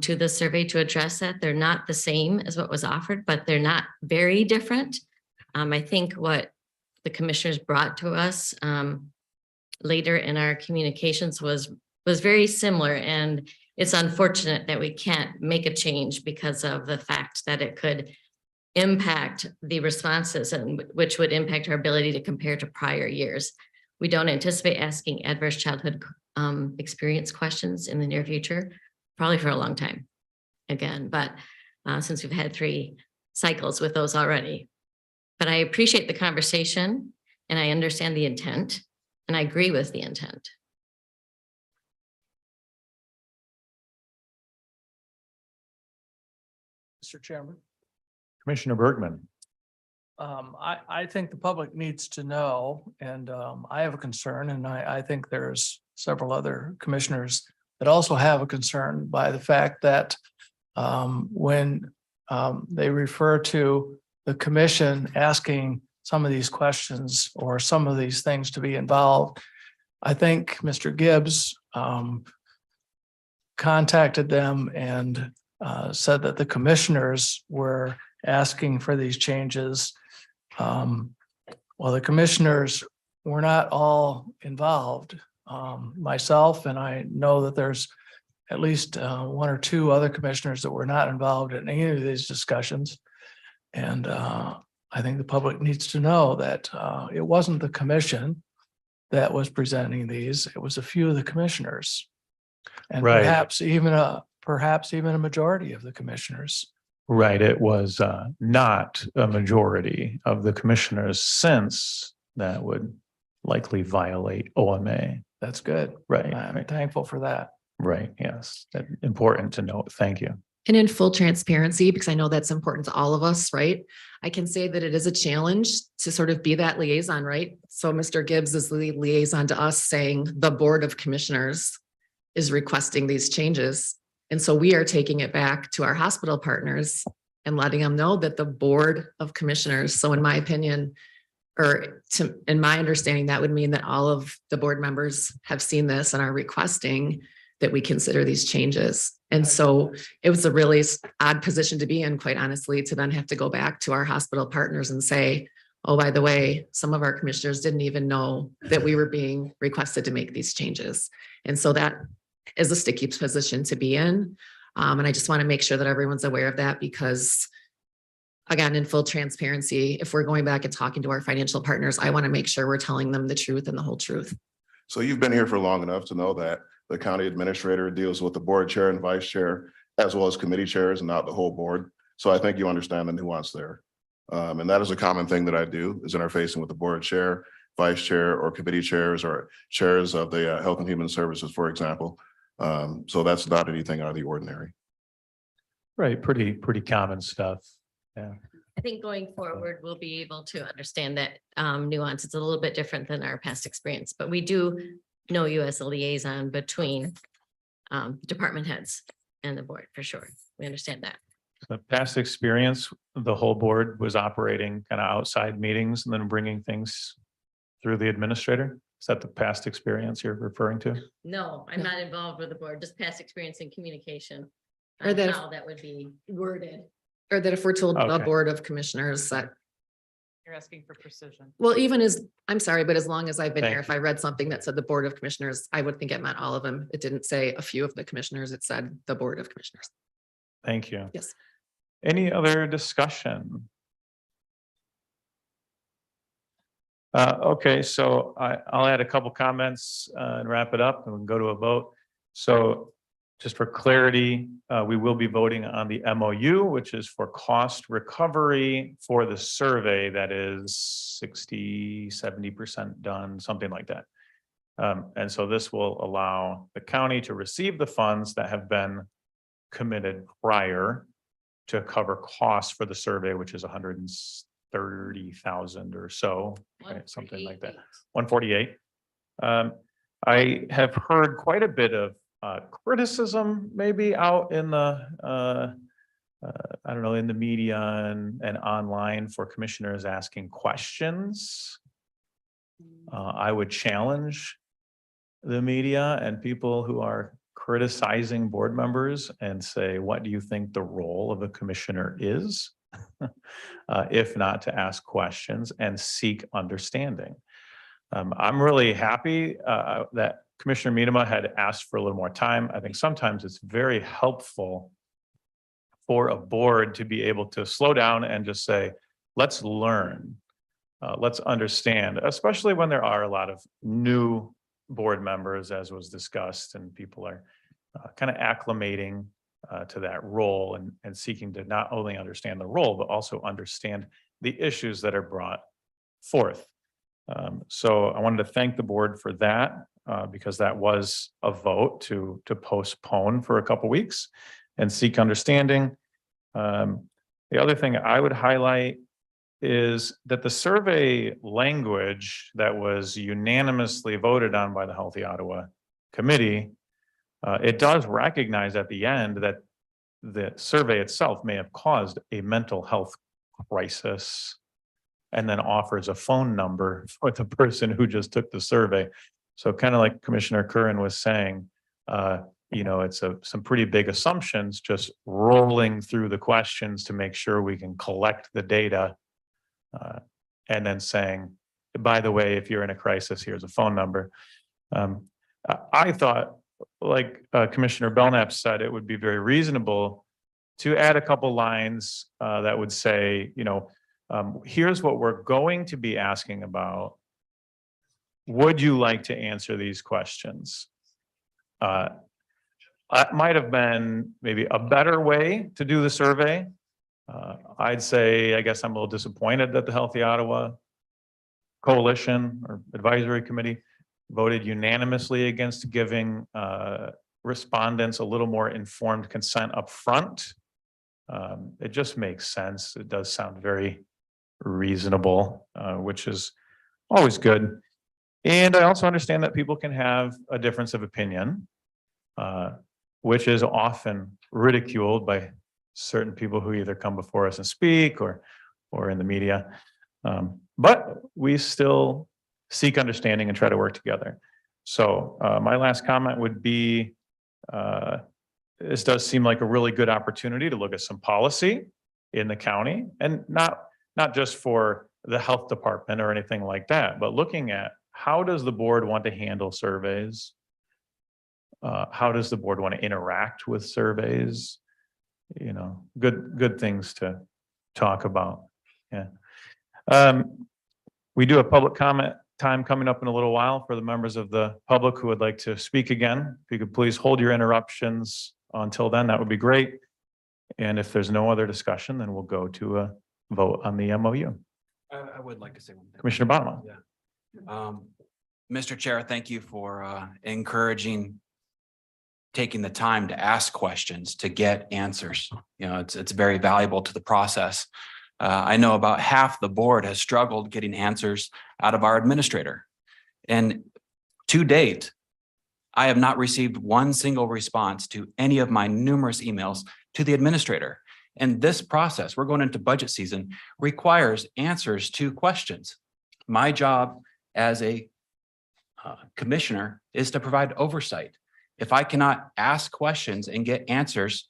to the survey to address that. They're not the same as what was offered, but they're not very different. I think what the commissioners brought to us later in our communications was very similar. And it's unfortunate that we can't make a change because of the fact that it could impact the responses, and which would impact our ability to compare to prior years. We don't anticipate asking adverse childhood experience questions in the near future, probably for a long time again, but since we've had 3 cycles with those already. But I appreciate the conversation and I understand the intent and I agree with the intent. Mr. Chairman. Commissioner Bergman. I think the public needs to know, and I have a concern, and I think there's several other commissioners that also have a concern by the fact that when they refer to the commission asking some of these questions or some of these things to be involved. I think Mr. Gibbs contacted them and said that the commissioners were asking for these changes. Well, the commissioners were not all involved. Myself, and I know that there's at least one or two other commissioners that were not involved in any of these discussions. And I think the public needs to know that it wasn't the commission that was presenting these. It was a few of the commissioners. And Right. perhaps even a majority of the commissioners. Right, it was not a majority of the commissioners, since that would likely violate OMA. That's good. Right, I'm right, thankful for that. right, yes, that important to note. Thank you. And in full transparency, because I know that's important to all of us, right? I can say that it is a challenge to sort of be that liaison, right? So Mr. Gibbs is the liaison to us, saying the Board of Commissioners is requesting these changes. And so we are taking it back to our hospital partners and letting them know that the Board of Commissioners, so in my opinion, in my understanding, that would mean that all of the board members have seen this and are requesting that we consider these changes. And so it was a really odd position to be in, quite honestly, to then have to go back to our hospital partners and say, oh, by the way, some of our commissioners didn't even know that we were being requested to make these changes. And so that is a sticky position to be in. And I just want to make sure that everyone's aware of that, because again, in full transparency, if we're going back and talking to our financial partners, I want to make sure we're telling them the truth and the whole truth. So you've been here for long enough to know that the county administrator deals with the board chair and vice chair, as well as committee chairs, and not the whole board. So I think you understand the nuance there. And that is a common thing that I do, is interfacing with the board chair, vice chair, or committee chairs, or chairs of the Health and Human Services, for example. So that's not anything out of the ordinary. Right, pretty common stuff. Yeah. I think going forward, we'll be able to understand that nuance. It's a little bit different than our past experience, but we do know you as a liaison between department heads and the board, for sure. We understand that. The past experience, the whole board was operating kind of outside meetings and then bringing things through the administrator. Is that the past experience you're referring to? No, I'm not involved with the board, just past experience in communication. Or that- How that would be worded. Or that if we're told the Okay. Board of Commissioners that, You're asking for precision. well, even as, I'm sorry, but as long as I've been Thank here, if I read something that said the Board of Commissioners, I would think it meant all of them. It didn't say a few of the commissioners, it said the Board of Commissioners. Thank you. Yes. Any other discussion? Okay, so I'll add a couple comments and wrap it up, and we can go to a vote. So just for clarity, we will be voting on the MOU, which is for cost recovery for the survey that is 60–70% done, something like that. And so this will allow the county to receive the funds that have been committed prior to cover costs for the survey, which is 130,000 or so, right? Something like that. 148. I have heard quite a bit of criticism, maybe out in the I don't know, in the media and online, for commissioners asking questions. I would challenge the media and people who are criticizing board members and say, what do you think the role of a commissioner is? If not to ask questions and seek understanding. I'm really happy that Commissioner Miedema had asked for a little more time. I think sometimes it's very helpful for a board to be able to slow down and just say, let's learn, let's understand, especially when there are a lot of new board members, as was discussed, and people are kind of acclimating to that role and seeking to not only understand the role, but also understand the issues that are brought forth. So I wanted to thank the board for that, because that was a vote to postpone for a couple weeks and seek understanding. The other thing I would highlight is that the survey language that was unanimously voted on by the Healthy Ottawa Committee, it does recognize at the end that the survey itself may have caused a mental health crisis and then offers a phone number for the person who just took the survey. So kind of like Commissioner Curran was saying, it's some pretty big assumptions, just rolling through the questions to make sure we can collect the data. And then saying, by the way, if you're in a crisis, here's a phone number. I thought, like Commissioner Belknap said, it would be very reasonable to add a couple lines that would say, here's what we're going to be asking about. Would you like to answer these questions? That might have been maybe a better way to do the survey. I'd say, I guess I'm a little disappointed that the Healthy Ottawa Coalition or Advisory Committee voted unanimously against giving respondents a little more informed consent up front. It just makes sense. It does sound very reasonable, which is always good. And I also understand that people can have a difference of opinion, which is often ridiculed by certain people who either come before us and speak or in the media. But we still seek understanding and try to work together. So my last comment would be, this does seem like a really good opportunity to look at some policy in the county, and not just for the health department or anything like that, but looking at how does the board want to handle surveys? How does the board want to interact with surveys? Good things to talk about. Yeah. We do have public comment time coming up in a little while for the members of the public who would like to speak again. If you could please hold your interruptions until then, that would be great. And if there's no other discussion, then we'll go to a vote on the MOU. I would like to say one thing. Commissioner Bonema. Yeah. Mr. Chair, thank you for encouraging taking the time to ask questions, to get answers. It's very valuable to the process. I know about half the board has struggled getting answers out of our administrator. And to date, I have not received one single response to any of my numerous emails to the administrator. And this process, we're going into budget season, requires answers to questions. My job as a commissioner is to provide oversight. If I cannot ask questions and get answers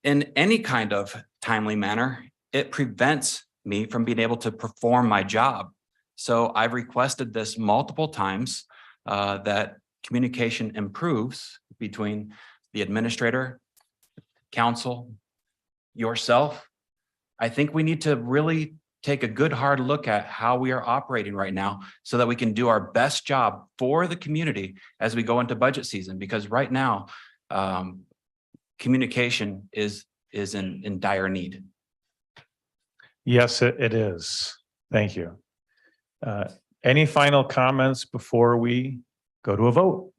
in any kind of timely manner, it prevents me from being able to perform my job. So I've requested this multiple times, that communication improves between the administrator, council, yourself. I think we need to really take a good hard look at how we are operating right now so that we can do our best job for the community as we go into budget season, because right now communication is in dire need. Yes, it is. Thank you. Any final comments before we go to a vote?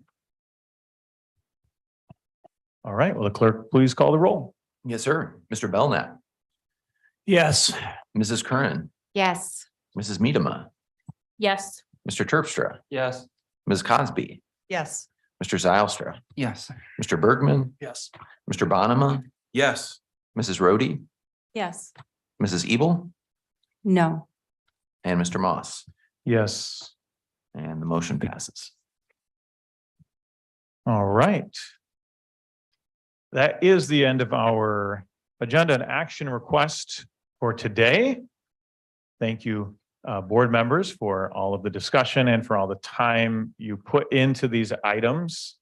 All right, will the clerk please call the roll? Yes, sir. Mr. Belknap, Yes. Mrs. Curran, Yes. Mrs. Miedema, Yes. Mr. Terpstra, Yes. Ms. Cosby, Yes. Mr. Zylstra, Yes. Mr. Bergman, Yes. Mr. Bonema, Yes. Mrs. Rhodey, Yes. Mrs. Ebel, No. and Mr. Moss. Yes. And the motion passes. All right. That is the end of our agenda and action request for today. Thank you, board members, for all of the discussion and for all the time you put into these items.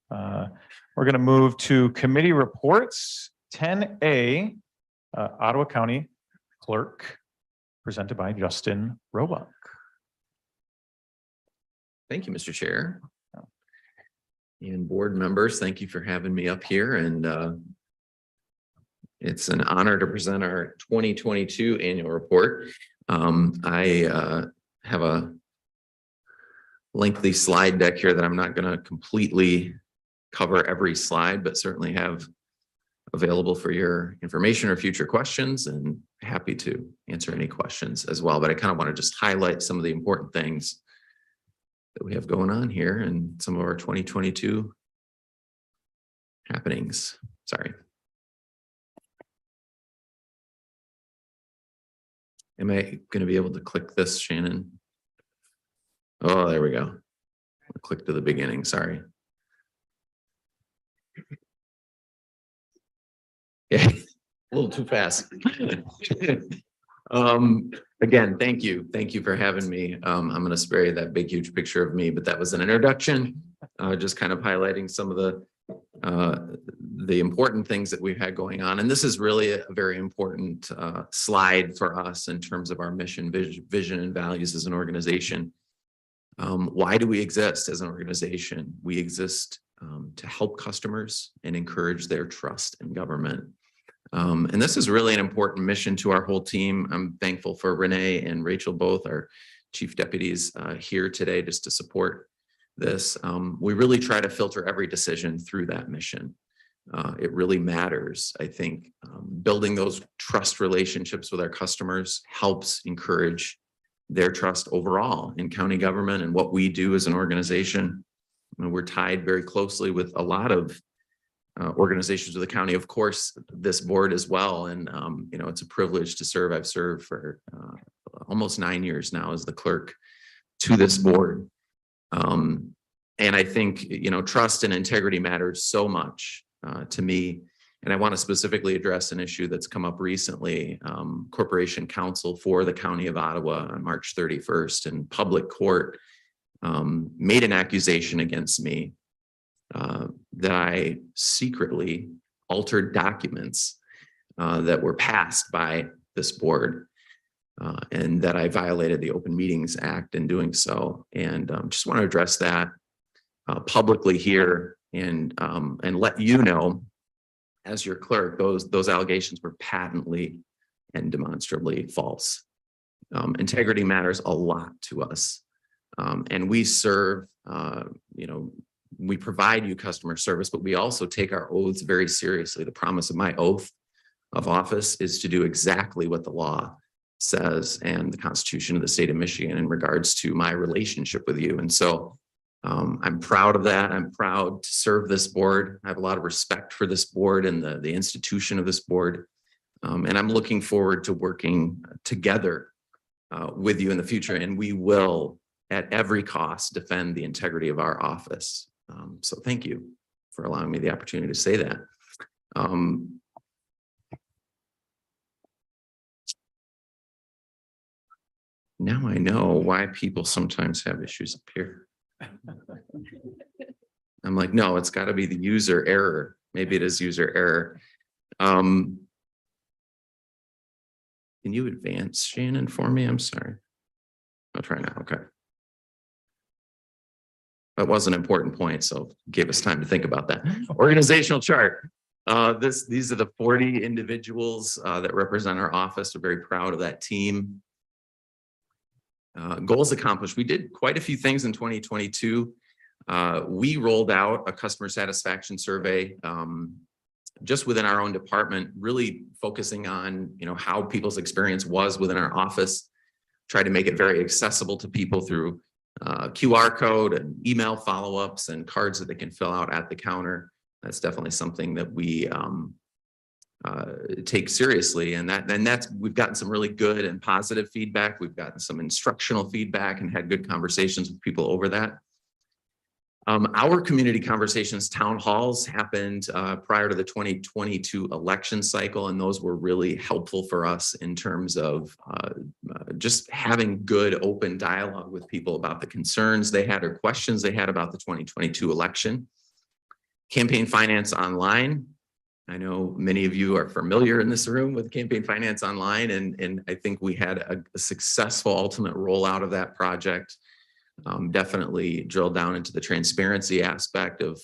We're going to move to committee reports. 10A, Ottawa County Clerk, presented by Justin Roebuck. Thank you, Mr. Chair. And board members, thank you for having me up here, and it's an honor to present our 2022 annual report. I have a lengthy slide deck here that I'm not going to completely cover every slide, but certainly have available for your information or future questions, and happy to answer any questions as well. But I kind of want to just highlight some of the important things that we have going on here and some of our 2022 happenings. Sorry. Am I going to be able to click this, Shannon? Oh, there we go. Click to the beginning, sorry. Yeah, a little too fast. Again, thank you. Thank you for having me. I'm going to spare you that big, huge picture of me, but that was an introduction, just kind of highlighting some of the important things that we've had going on. And this is really a very important slide for us in terms of our mission, vision, and values as an organization. Why do we exist as an organization? We exist to help customers and encourage their trust in government. And this is really an important mission to our whole team. I'm thankful for Renee and Rachel, both our chief deputies here today, just to support this. We really try to filter every decision through that mission. It really matters. I think building those trust relationships with our customers helps encourage their trust overall in county government and what we do as an organization. And we're tied very closely with a lot of organizations of the county, of course, this board as well. And, you know, it's a privilege to serve. I've served for almost 9 years now as the clerk to this board. And I think, you know, trust and integrity matters so much to me. And I want to specifically address an issue that's come up recently. Corporation Counsel for the County of Ottawa on March 31st in public court made an accusation against me that I secretly altered documents that were passed by this board and that I violated the Open Meetings Act in doing so. And just want to address that publicly here and let you know, as your clerk, those allegations were patently and demonstrably false. Integrity matters a lot to us. And we serve, you know, we provide you customer service, but we also take our oaths very seriously. The promise of my oath of office is to do exactly what the law says and the Constitution of the state of Michigan in regards to my relationship with you. And so I'm proud of that. I'm proud to serve this board. I have a lot of respect for this board and the institution of this board. And I'm looking forward to working together with you in the future. And we will, at every cost, defend the integrity of our office. So thank you for allowing me the opportunity to say that. Now I know why people sometimes have issues up here. I'm like, no, it's got to be the user error. Maybe it is user error. Can you advance, Shannon, for me? I'm sorry. I'll try now. Okay. That was an important point, so gave us time to think about that. Organizational chart. These are the 40 individuals that represent our office. We're very proud of that team. Goals accomplished. We did quite a few things in 2022. We rolled out a customer satisfaction survey just within our own department, really focusing on, you know, how people's experience was within our office. Tried to make it very accessible to people through QR code and email follow-ups and cards that they can fill out at the counter. That's definitely something that we take seriously, and that's we've gotten some really good and positive feedback. We've gotten some instructional feedback and had good conversations with people over that. Our community conversations, town halls, happened prior to the 2022 election cycle, and those were really helpful for us in terms of just having good open dialogue with people about the concerns they had or questions they had about the 2022 election. Campaign Finance Online. I know many of you are familiar in this room with Campaign Finance Online, and I think we had a successful ultimate rollout of that project. Definitely drilled down into the transparency aspect of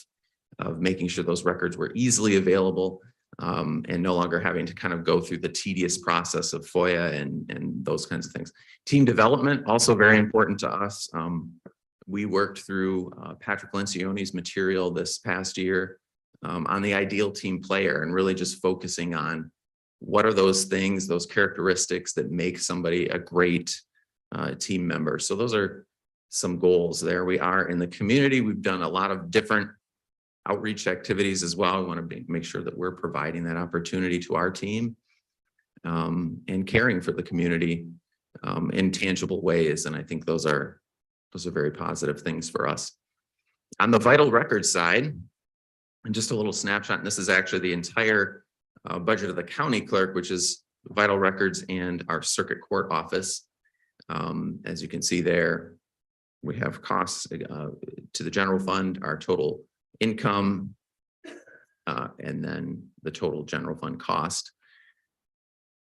making sure those records were easily available and no longer having to kind of go through the tedious process of FOIA and those kinds of things. Team development, also very important to us. We worked through Patrick Lencioni's material this past year on the ideal team player and really just focusing on what are those things, those characteristics that make somebody a great team member. So those are some goals there. We are in the community. We've done a lot of different outreach activities as well. We want to make sure that we're providing that opportunity to our team and caring for the community in tangible ways. And I think those are very positive things for us. On the vital records side, and just a little snapshot, and this is actually the entire budget of the county clerk, which is vital records and our circuit court office. As you can see there, we have costs to the general fund, our total income, and then the total general fund cost.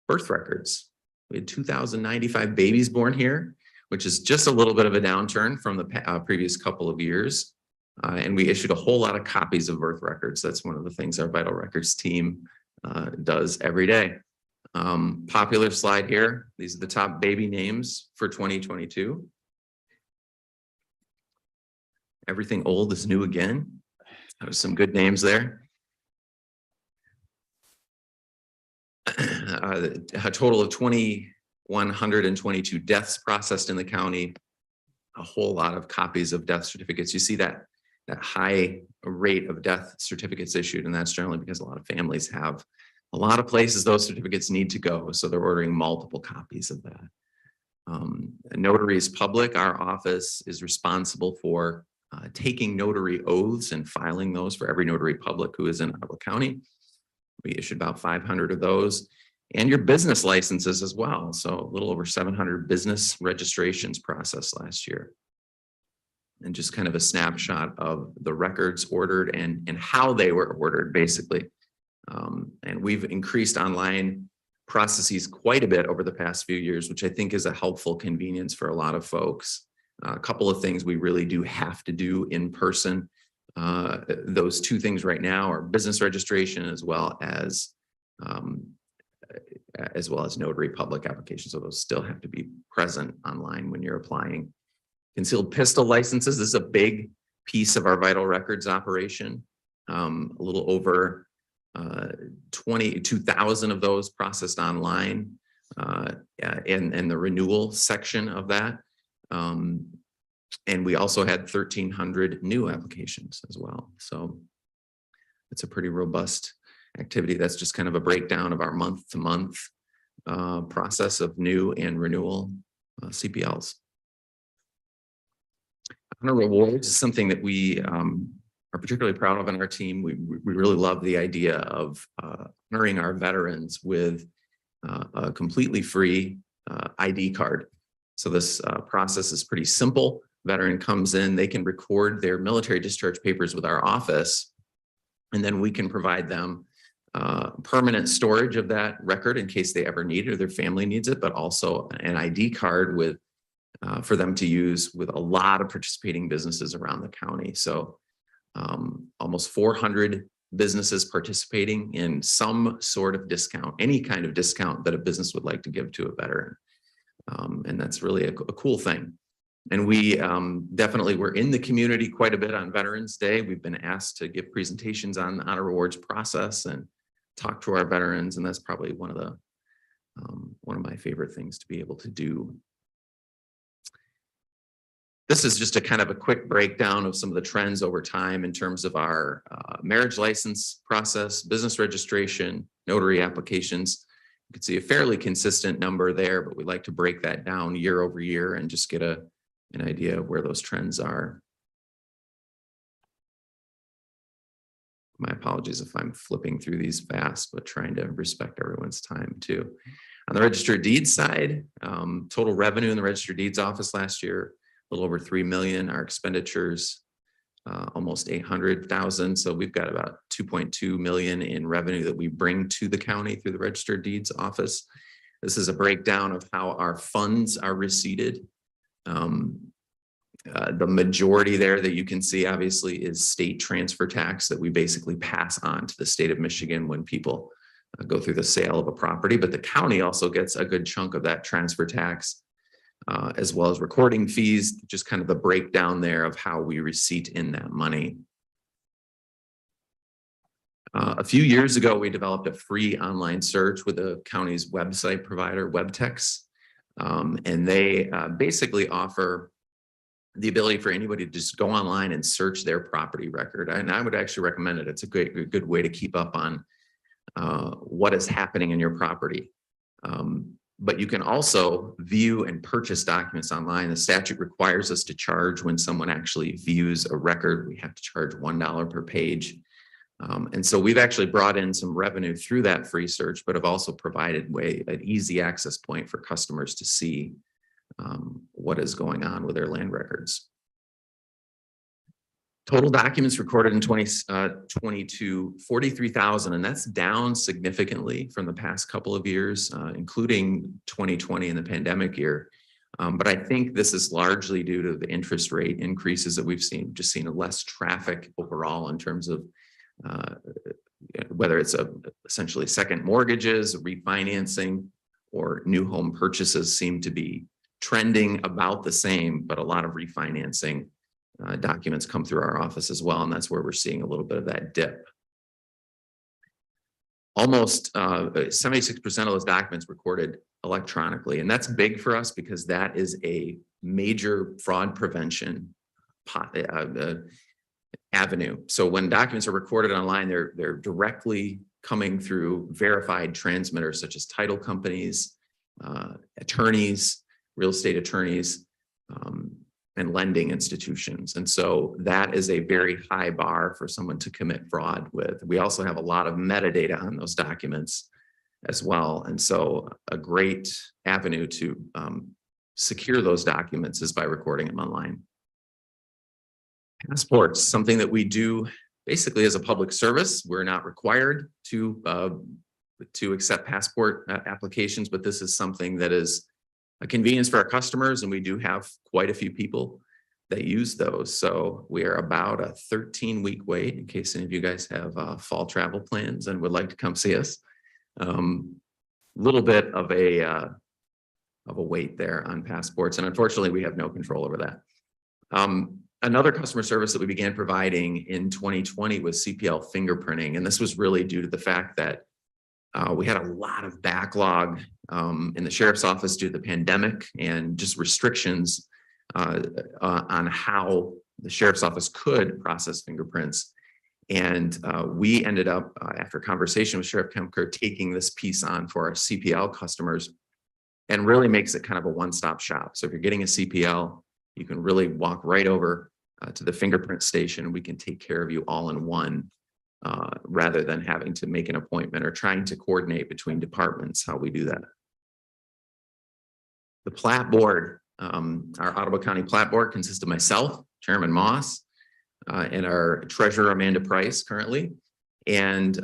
Birth records. We had 2,095 babies born here, which is just a little bit of a downturn from the previous couple of years. And we issued a whole lot of copies of birth records. That's one of the things our vital records team does every day. Popular slide here. These are the top baby names for 2022. Everything old is new again. There's some good names there. A total of 2,122 deaths processed in the county. A whole lot of copies of death certificates. You see that high rate of death certificates issued, and that's generally because a lot of families have a lot of places those certificates need to go, so they're ordering multiple copies of that. Notaries public, our office is responsible for taking notary oaths and filing those for every notary public who is in Ottawa County. We issued about 500 of those, and your business licenses as well. So a little over 700 business registrations processed last year. And just kind of a snapshot of the records ordered and how they were ordered, basically. And we've increased online processes quite a bit over the past few years, which I think is a helpful convenience for a lot of folks. A couple of things we really do have to do in person. Those two things right now are business registration as well as notary public applications. So those still have to be present online when you're applying. Concealed pistol licenses, this is a big piece of our vital records operation. A little over 22,000 of those processed online and the renewal section of that. And we also had 1,300 new applications as well. So it's a pretty robust activity. That's just kind of a breakdown of our month-to-month process of new and renewal CPLs. Honor rewards is something that we are particularly proud of in our team. We really love the idea of honoring our veterans with a completely free ID card. So this process is pretty simple. Veteran comes in, they can record their military discharge papers with our office, and then we can provide them permanent storage of that record in case they ever need it or their family needs it, but also an ID card with for them to use with a lot of participating businesses around the county. So almost 400 businesses participating in some sort of discount, any kind of discount that a business would like to give to a veteran. And that's really a cool thing. And we definitely were in the community quite a bit on Veterans Day. We've been asked to give presentations on the honor rewards process and talk to our veterans. And that's probably one of my favorite things to be able to do. This is just a kind of a quick breakdown of some of the trends over time in terms of our marriage license process, business registration, notary applications. You can see a fairly consistent number there, but we like to break that down year over year and just get an idea of where those trends are. My apologies if I'm flipping through these fast, but trying to respect everyone's time too. On the Register of Deeds side, total revenue in the Register of Deeds office last year, a little over 3 million. Our expenditures, almost 800,000. So we've got about 2.2 million in revenue that we bring to the county through the Register of Deeds office. This is a breakdown of how our funds are receipted. The majority there that you can see obviously is state transfer tax that we basically pass on to the state of Michigan when people go through the sale of a property, but the county also gets a good chunk of that transfer tax. As well as recording fees, just kind of the breakdown there of how we receipt in that money. A few years ago, we developed a free online search with the county's website provider, WebTex, and they basically offer the ability for anybody to just go online and search their property record. And I would actually recommend it. It's a good way to keep up on what is happening in your property. But you can also view and purchase documents online. The statute requires us to charge when someone actually views a record. We have to charge $1 per page. And so we've actually brought in some revenue through that free search, but have also provided an easy access point for customers to see what is going on with their land records. Total documents recorded in 2022, 43,000, and that's down significantly from the past couple of years, including 2020 and the pandemic year. But I think this is largely due to the interest rate increases that we've seen, just seen less traffic overall in terms of whether it's essentially second mortgages, refinancing, or new home purchases seem to be trending about the same, but a lot of refinancing documents come through our office as well, and that's where we're seeing a little bit of that dip. Almost 76% of those documents recorded electronically, and that's big for us because that is a major fraud prevention avenue. So when documents are recorded online, they're directly coming through verified transmitters such as title companies, attorneys, real estate attorneys, and lending institutions. And so that is a very high bar for someone to commit fraud with. We also have a lot of metadata on those documents as well. And so a great avenue to secure those documents is by recording them online. Passports, something that we do basically as a public service. We're not required to accept passport applications, but this is something that is a convenience for our customers, and we do have quite a few people that use those. So we are about a 13-week wait in case any of you guys have fall travel plans and would like to come see us. Little bit of a wait there on passports, and unfortunately we have no control over that. Another customer service that we began providing in 2020 was CPL fingerprinting, and this was really due to the fact that we had a lot of backlog in the sheriff's office due to the pandemic and just restrictions on how the sheriff's office could process fingerprints. And we ended up, after conversation with Sheriff Kemker, taking this piece on for our CPL customers, and really makes it kind of a one-stop shop. So if you're getting a CPL, you can really walk right over to the fingerprint station. We can take care of you all in one, rather than having to make an appointment or trying to coordinate between departments how we do that. The plat board, our Ottawa County plat board consists of myself, Chairman Moss, and our treasurer Amanda Price currently. And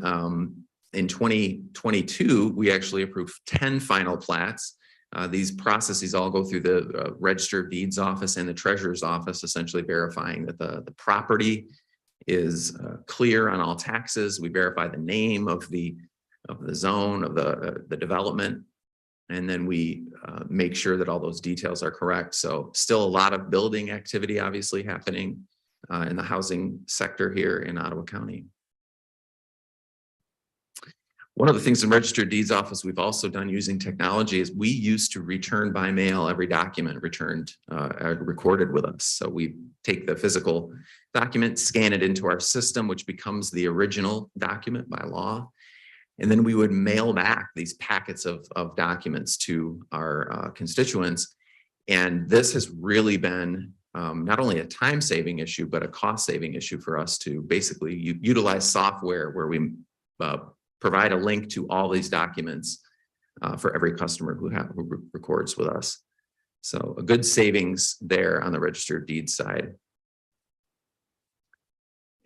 in 2022, we actually approved 10 final plats. These processes all go through the Register of Deeds office and the treasurer's office, essentially verifying that the property is clear on all taxes. We verify the name of the zone of the development, and then we make sure that all those details are correct. So still a lot of building activity obviously happening in the housing sector here in Ottawa County. One of the things in Register of Deeds office we've also done using technology is we used to return by mail every document returned, recorded with us. So we take the physical document, scan it into our system, which becomes the original document by law. And then we would mail back these packets of documents to our constituents. And this has really been not only a time-saving issue, but a cost-saving issue for us to basically utilize software where we provide a link to all these documents for every customer who records with us. So a good savings there on the Register of Deeds side.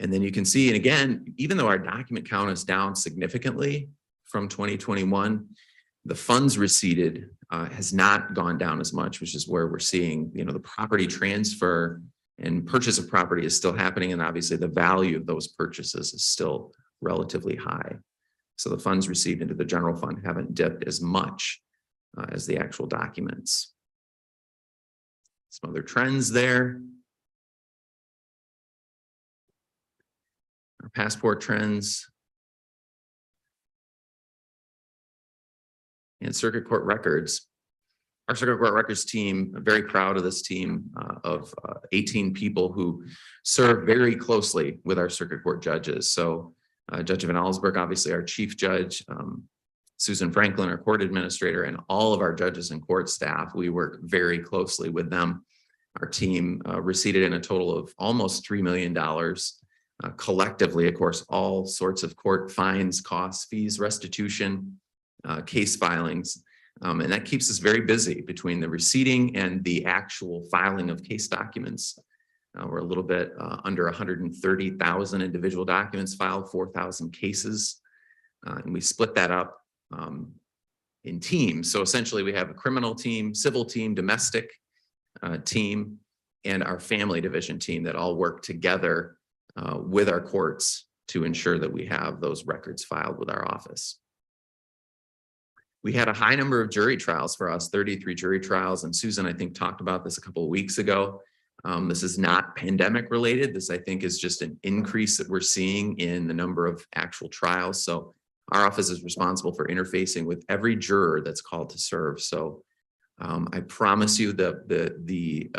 And then you can see, and again, even though our document count is down significantly from 2021, the funds receipted has not gone down as much, which is where we're seeing, the property transfer and purchase of property is still happening. And obviously the value of those purchases is still relatively high. So the funds received into the general fund haven't dipped as much as the actual documents. Some other trends there. Our passport trends. And circuit court records. Our circuit court records team, I'm very proud of this team of 18 people who serve very closely with our circuit court judges. So Judge Van Allsburg, obviously our chief judge, Susan Franklin, our court administrator, and all of our judges and court staff. We work very closely with them. Our team receipted in a total of almost $3 million. Collectively, of course, all sorts of court fines, costs, fees, restitution, case filings. And that keeps us very busy between the receipting and the actual filing of case documents. We're a little bit under 130,000 individual documents filed, 4,000 cases. And we split that up in teams. So essentially we have a criminal team, civil team, domestic team, and our family division team that all work together with our courts to ensure that we have those records filed with our office. We had a high number of jury trials for us, 33 jury trials, and Susan, I think, talked about this a couple of weeks ago. This is not pandemic related. This, I think, is just an increase that we're seeing in the number of actual trials. So our office is responsible for interfacing with every juror that's called to serve. So I promise you the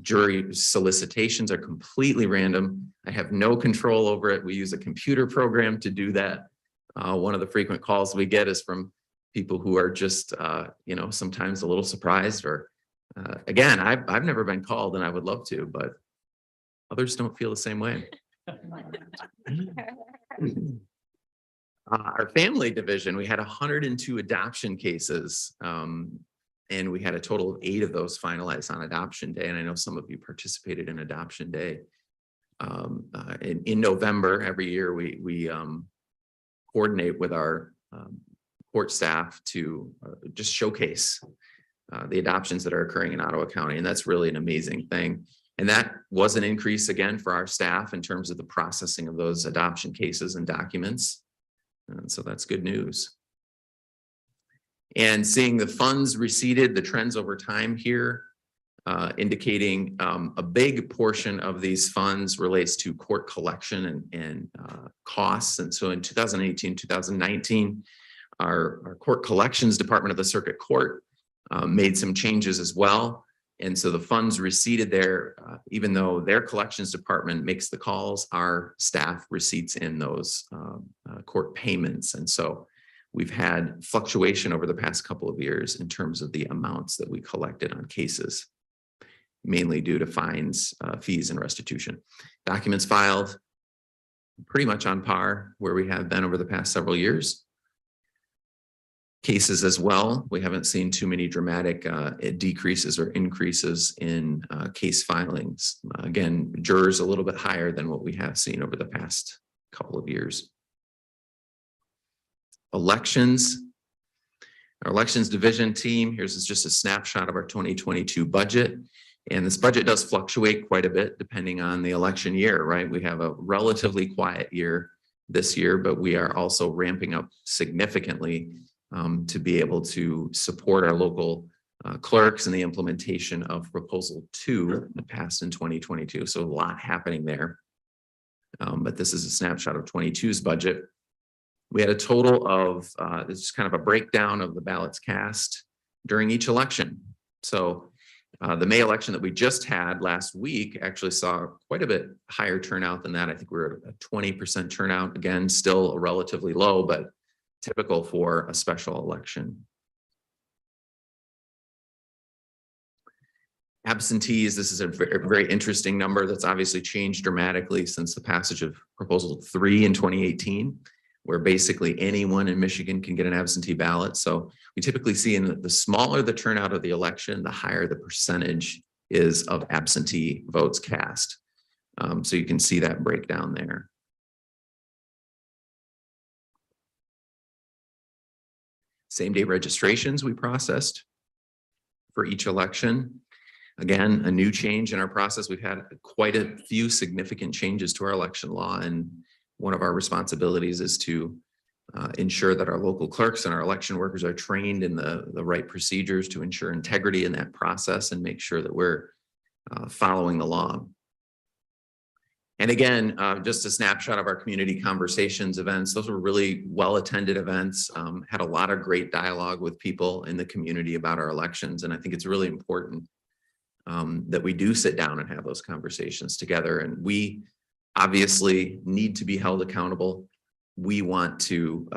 jury solicitations are completely random. I have no control over it. We use a computer program to do that. One of the frequent calls we get is from people who are just, sometimes a little surprised or, again, I've never been called and I would love to, but others don't feel the same way. Our family division, we had 102 adoption cases, and we had a total of 8 of those finalized on adoption day. And I know some of you participated in adoption day. In November, every year, we coordinate with our court staff to just showcase the adoptions that are occurring in Ottawa County. And that's really an amazing thing. And that was an increase again for our staff in terms of the processing of those adoption cases and documents. And so that's good news. And seeing the funds receded, the trends over time here, indicating a big portion of these funds relates to court collection and costs. And so in 2018, 2019, our court collections department of the circuit court made some changes as well. And so the funds receded there, even though their collections department makes the calls, our staff receipts in those court payments. And so we've had fluctuation over the past couple of years in terms of the amounts that we collected on cases, mainly due to fines, fees, and restitution. Documents filed pretty much on par where we have been over the past several years. Cases as well, we haven't seen too many dramatic decreases or increases in case filings. Again, jurors a little bit higher than what we have seen over the past couple of years. Elections. Our elections division team, here's just a snapshot of our 2022 budget. And this budget does fluctuate quite a bit depending on the election year, right? We have a relatively quiet year this year, but we are also ramping up significantly to be able to support our local clerks in the implementation of Proposal 2 that passed in 2022. So a lot happening there. But this is a snapshot of 22's budget. We had a total of, this is kind of a breakdown of the ballots cast during each election. So the May election that we just had last week actually saw quite a bit higher turnout than that. I think we were at a 20% turnout. Again, still relatively low, but typical for a special election. Absentees, this is a very interesting number that's obviously changed dramatically since the passage of Proposal 3 in 2018, where basically anyone in Michigan can get an absentee ballot. So we typically see in the smaller the turnout of the election, the higher the percentage is of absentee votes cast. So you can see that breakdown there. Same day registrations we processed for each election. Again, a new change in our process. We've had quite a few significant changes to our election law, and one of our responsibilities is to ensure that our local clerks and our election workers are trained in the right procedures to ensure integrity in that process and make sure that we're following the law. And again, just a snapshot of our community conversations events. Those were really well-attended events, had a lot of great dialogue with people in the community about our elections. And I think it's really important that we do sit down and have those conversations together. And we obviously need to be held accountable. We want to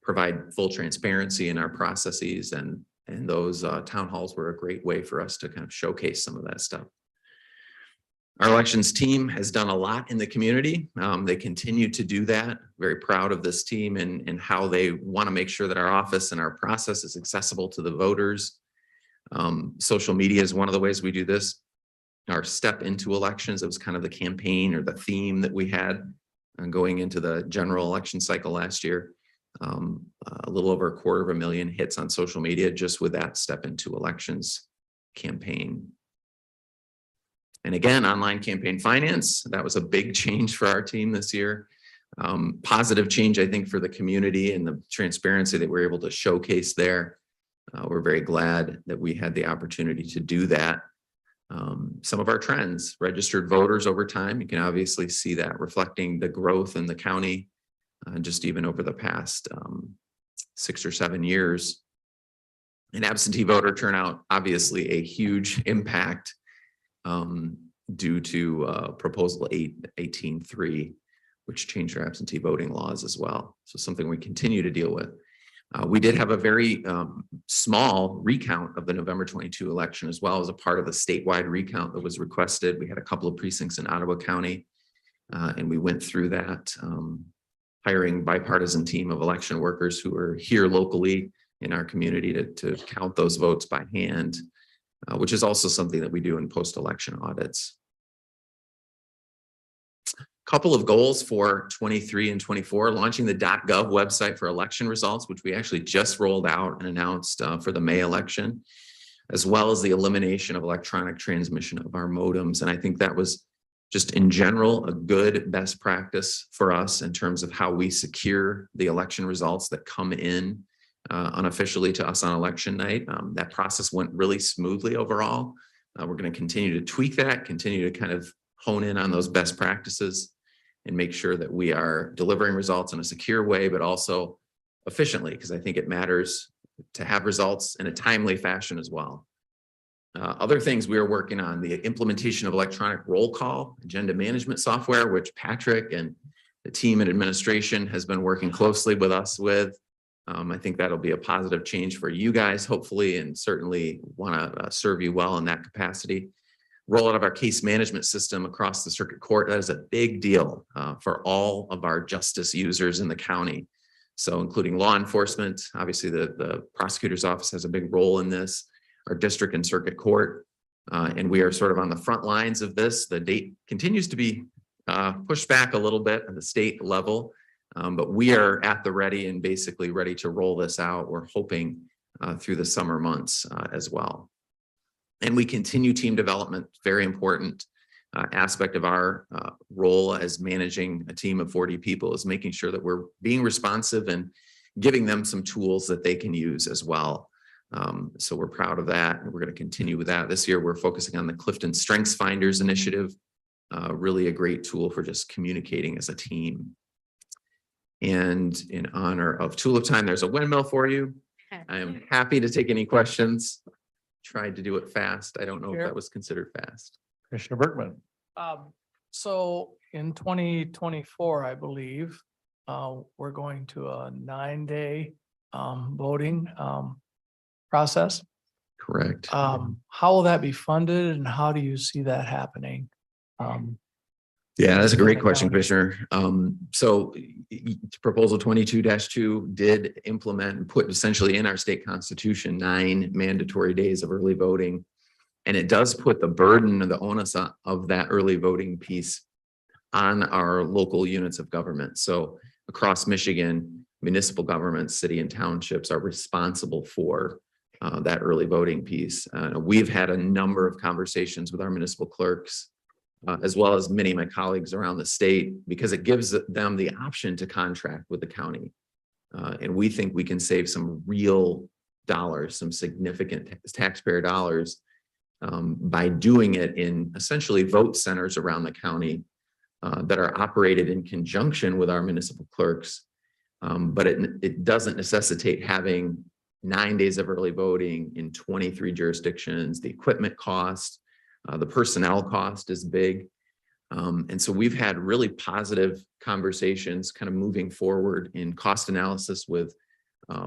provide full transparency in our processes, and those town halls were a great way for us to kind of showcase some of that stuff. Our elections team has done a lot in the community. They continue to do that. Very proud of this team and how they want to make sure that our office and our process is accessible to the voters. Social media is one of the ways we do this. Our step into elections, it was kind of the campaign or the theme that we had going into the general election cycle last year. A little over 250,000 hits on social media just with that step into elections campaign. And again, online campaign finance, that was a big change for our team this year. Positive change, I think, for the community and the transparency that we're able to showcase there. We're very glad that we had the opportunity to do that. Some of our trends, registered voters over time, you can obviously see that reflecting the growth in the county, just even over the past 6 or 7 years. And absentee voter turnout, obviously a huge impact due to Proposal 18.3, which changed our absentee voting laws as well. So something we continue to deal with. We did have a very small recount of the November 22 election as well as a part of the statewide recount that was requested. We had a couple of precincts in Ottawa County, and we went through that, hiring bipartisan team of election workers who are here locally in our community to count those votes by hand, which is also something that we do in post-election audits. Couple of goals for 23 and 24, launching the .gov website for election results, which we actually just rolled out and announced for the May election, as well as the elimination of electronic transmission of our modems. And I think that was just in general a good best practice for us in terms of how we secure the election results that come in unofficially to us on election night. That process went really smoothly overall. We're going to continue to tweak that, continue to kind of hone in on those best practices and make sure that we are delivering results in a secure way, but also efficiently, because I think it matters to have results in a timely fashion as well. Other things we are working on, the implementation of electronic roll call, agenda management software, which Patrick and the team and administration has been working closely with us with. I think that'll be a positive change for you guys, hopefully, and certainly want to serve you well in that capacity. Rollout of our case management system across the circuit court, that is a big deal for all of our justice users in the county. So including law enforcement, obviously the prosecutor's office has a big role in this, our district and circuit court, and we are sort of on the front lines of this. The date continues to be pushed back a little bit at the state level, but we are at the ready and basically ready to roll this out. We're hoping through the summer months as well. And we continue team development, very important aspect of our role as managing a team of 40 people is making sure that we're being responsive and giving them some tools that they can use as well. So we're proud of that, and we're going to continue with that. This year, we're focusing on the Clifton Strengths Finders initiative, really a great tool for just communicating as a team. And in honor of Tulip Time, there's a windmill for you. I am happy to take any questions. Tried to do it fast. I don't know if that was considered fast. Commissioner Bergman. So in 2024, I believe, we're going to a 9-day voting process. Correct. How will that be funded and how do you see that happening? Yeah, that's a great question, Commissioner. So Proposal 22-2 did implement and put essentially in our state constitution 9 mandatory days of early voting. And it does put the burden of the onus of that early voting piece on our local units of government. So across Michigan, municipal governments, city and townships are responsible for that early voting piece. We've had a number of conversations with our municipal clerks, as well as many of my colleagues around the state, because it gives them the option to contract with the county. And we think we can save some real dollars, some significant taxpayer dollars by doing it in essentially vote centers around the county that are operated in conjunction with our municipal clerks. But it doesn't necessitate having 9 days of early voting in 23 jurisdictions. The equipment cost, the personnel cost is big. And so we've had really positive conversations kind of moving forward in cost analysis with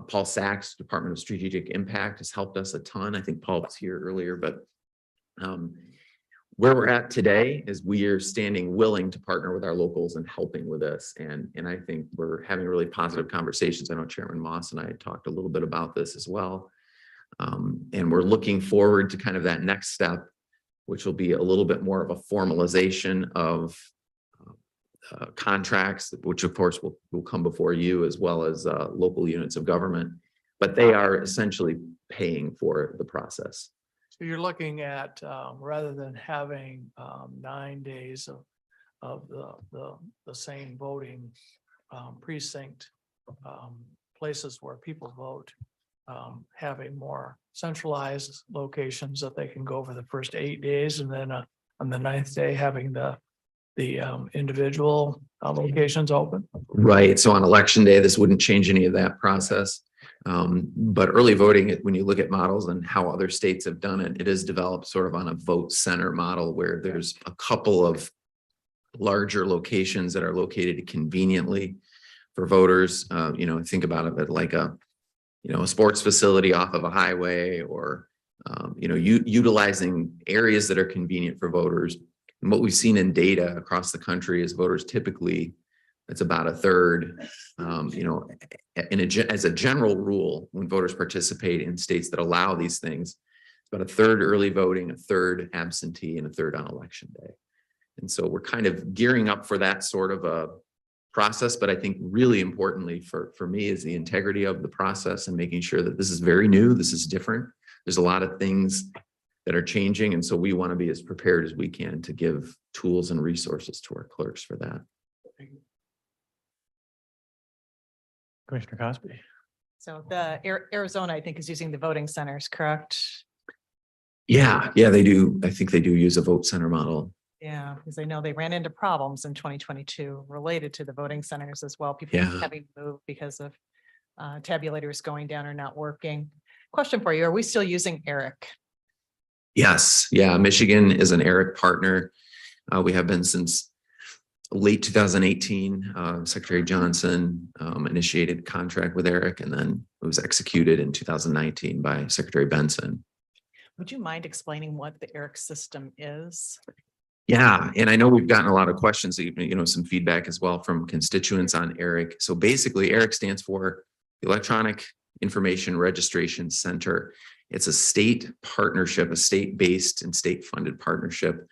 Paul Sachs, Department of Strategic Impact has helped us a ton. I think Paul was here earlier, but where we're at today is we are standing willing to partner with our locals and helping with this. And I think we're having really positive conversations. I know Chairman Moss and I had talked a little bit about this as well. And we're looking forward to kind of that next step, which will be a little bit more of a formalization of contracts, which of course will come before you as well as local units of government, but they are essentially paying for the process. So you're looking at, rather than having 9 days of the same voting precinct, places where people vote, having more centralized locations that they can go for the first 8 days, and then on the 9th day, having the individual locations open. Right. So on election day, this wouldn't change any of that process. But early voting, when you look at models and how other states have done it, it is developed sort of on a vote center model where there's a couple of larger locations that are located conveniently for voters. Think about it like a sports facility off of a highway, or utilizing areas that are convenient for voters. And what we've seen in data across the country is voters typically, it's about a third, as a general rule, when voters participate in states that allow these things, it's about a third early voting, a third absentee, and a third on election day. And so we're kind of gearing up for that sort of a process. But I think really importantly for me is the integrity of the process and making sure that this is very new, this is different. There's a lot of things that are changing. And so we want to be as prepared as we can to give tools and resources to our clerks for that. Commissioner Cosby. So the Arizona, I think, is using the voting centers, correct? Yeah, they do. I think they do use a vote center model. Yeah, because I know they ran into problems in 2022 related to the voting centers as well. People Yeah. having moved because of tabulators going down or not working. Question for you, are we still using ERIC? Yes. Yeah. Michigan is an ERIC partner. We have been since late 2018. Secretary Johnson initiated a contract with ERIC, and then it was executed in 2019 by Secretary Benson. Would you mind explaining what the ERIC system is? Yeah, and I know we've gotten a lot of questions, some feedback as well from constituents on ERIC. So basically, ERIC stands for Electronic Information Registration Center. It's a state partnership, a state-based and state-funded partnership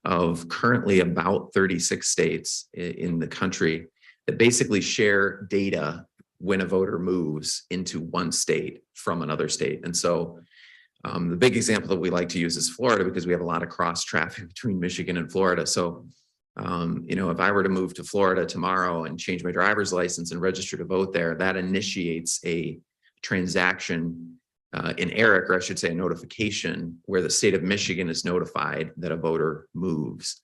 of currently about 36 states in the country that basically share data when a voter moves into one state from another state. And so the big example that we like to use is Florida, because we have a lot of cross traffic between Michigan and Florida. So, if I were to move to Florida tomorrow and change my driver's license and register to vote there, that initiates a transaction in ERIC, or I should say a notification, where the state of Michigan is notified that a voter moves.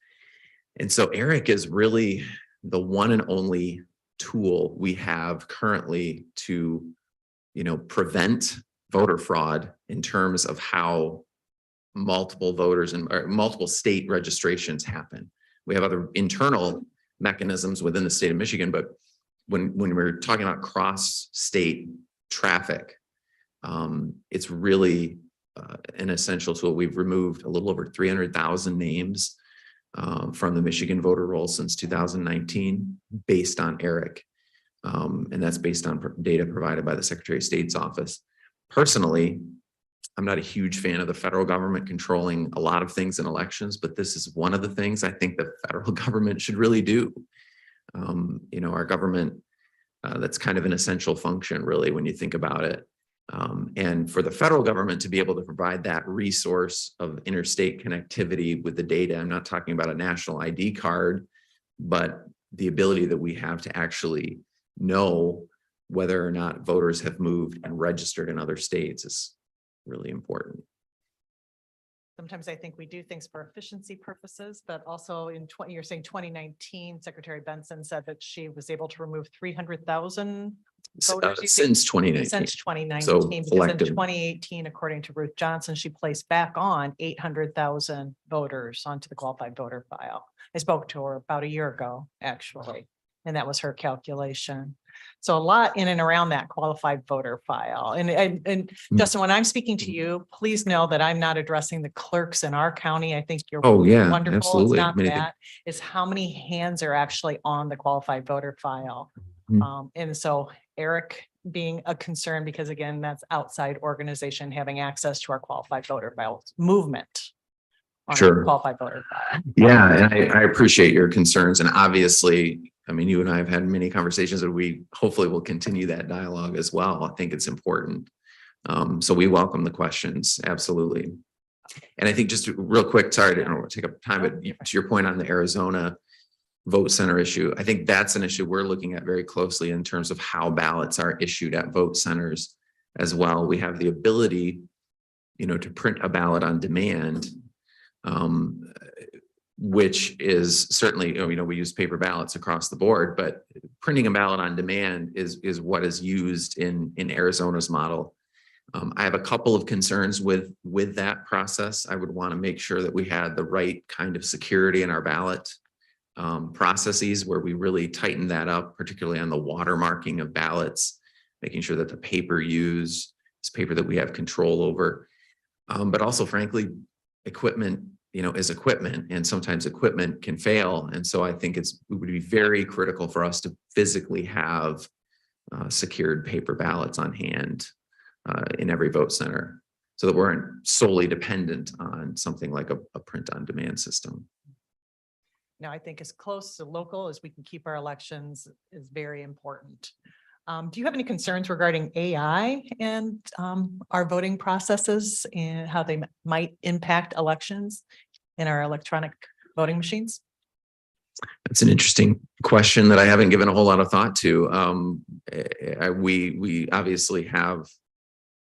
And so ERIC is really the one and only tool we have currently to, prevent voter fraud in terms of how multiple voters and multiple state registrations happen. We have other internal mechanisms within the state of Michigan, but when we're talking about cross-state traffic, it's really an essential tool. We've removed a little over 300,000 names from the Michigan voter roll since 2019 based on ERIC. And that's based on data provided by the Secretary of State's office. Personally, I'm not a huge fan of the federal government controlling a lot of things in elections, but this is one of the things I think the federal government should really do. Our government, that's kind of an essential function, really, when you think about it. And for the federal government to be able to provide that resource of interstate connectivity with the data, I'm not talking about a national ID card, but the ability that we have to actually know whether or not voters have moved and registered in other states is really important. Sometimes I think we do things for efficiency purposes, but also you're saying 2019, Secretary Benson said that she was able to remove 300,000 voters using- Since 2019. Since 2019, So because in collective. 2018, according to Ruth Johnson, she placed back on 800,000 voters onto the qualified voter file. I spoke to her about a year ago, actually, and that was her calculation. So a lot in and around that qualified voter file. And Justin, when I'm speaking to you, please know that I'm not addressing the clerks in our county. I think you're Oh, yeah, wonderful. It's absolutely. not Many that. It's how many hands are actually on the qualified voter file. And so Eric being a concern, because again, that's outside organization having access to our qualified voter files movement. On our Sure. Qualified voter file. Yeah, and I appreciate your concerns. And obviously, I mean, you and I have had many conversations and we hopefully will continue that dialogue as well. I think it's important. So we welcome the questions. Absolutely. And I think just real quick, sorry, I don't want to take up time, but to your point on the Arizona vote center issue, I think that's an issue we're looking at very closely in terms of how ballots are issued at vote centers as well. We have the ability, to print a ballot on demand, which is certainly, we use paper ballots across the board, but printing a ballot on demand is what is used in Arizona's model. I have a couple of concerns with that process. I would want to make sure that we had the right kind of security in our ballot processes where we really tighten that up, particularly on the watermarking of ballots, making sure that the paper used is paper that we have control over. But also, frankly, equipment, is equipment, and sometimes equipment can fail. And so I think it would be very critical for us to physically have secured paper ballots on hand in every vote center so that we aren't solely dependent on something like a print on demand system. Now, I think as close to local as we can keep our elections is very important. Do you have any concerns regarding AI and our voting processes and how they might impact elections in our electronic voting machines? That's an interesting question that I haven't given a whole lot of thought to. We obviously have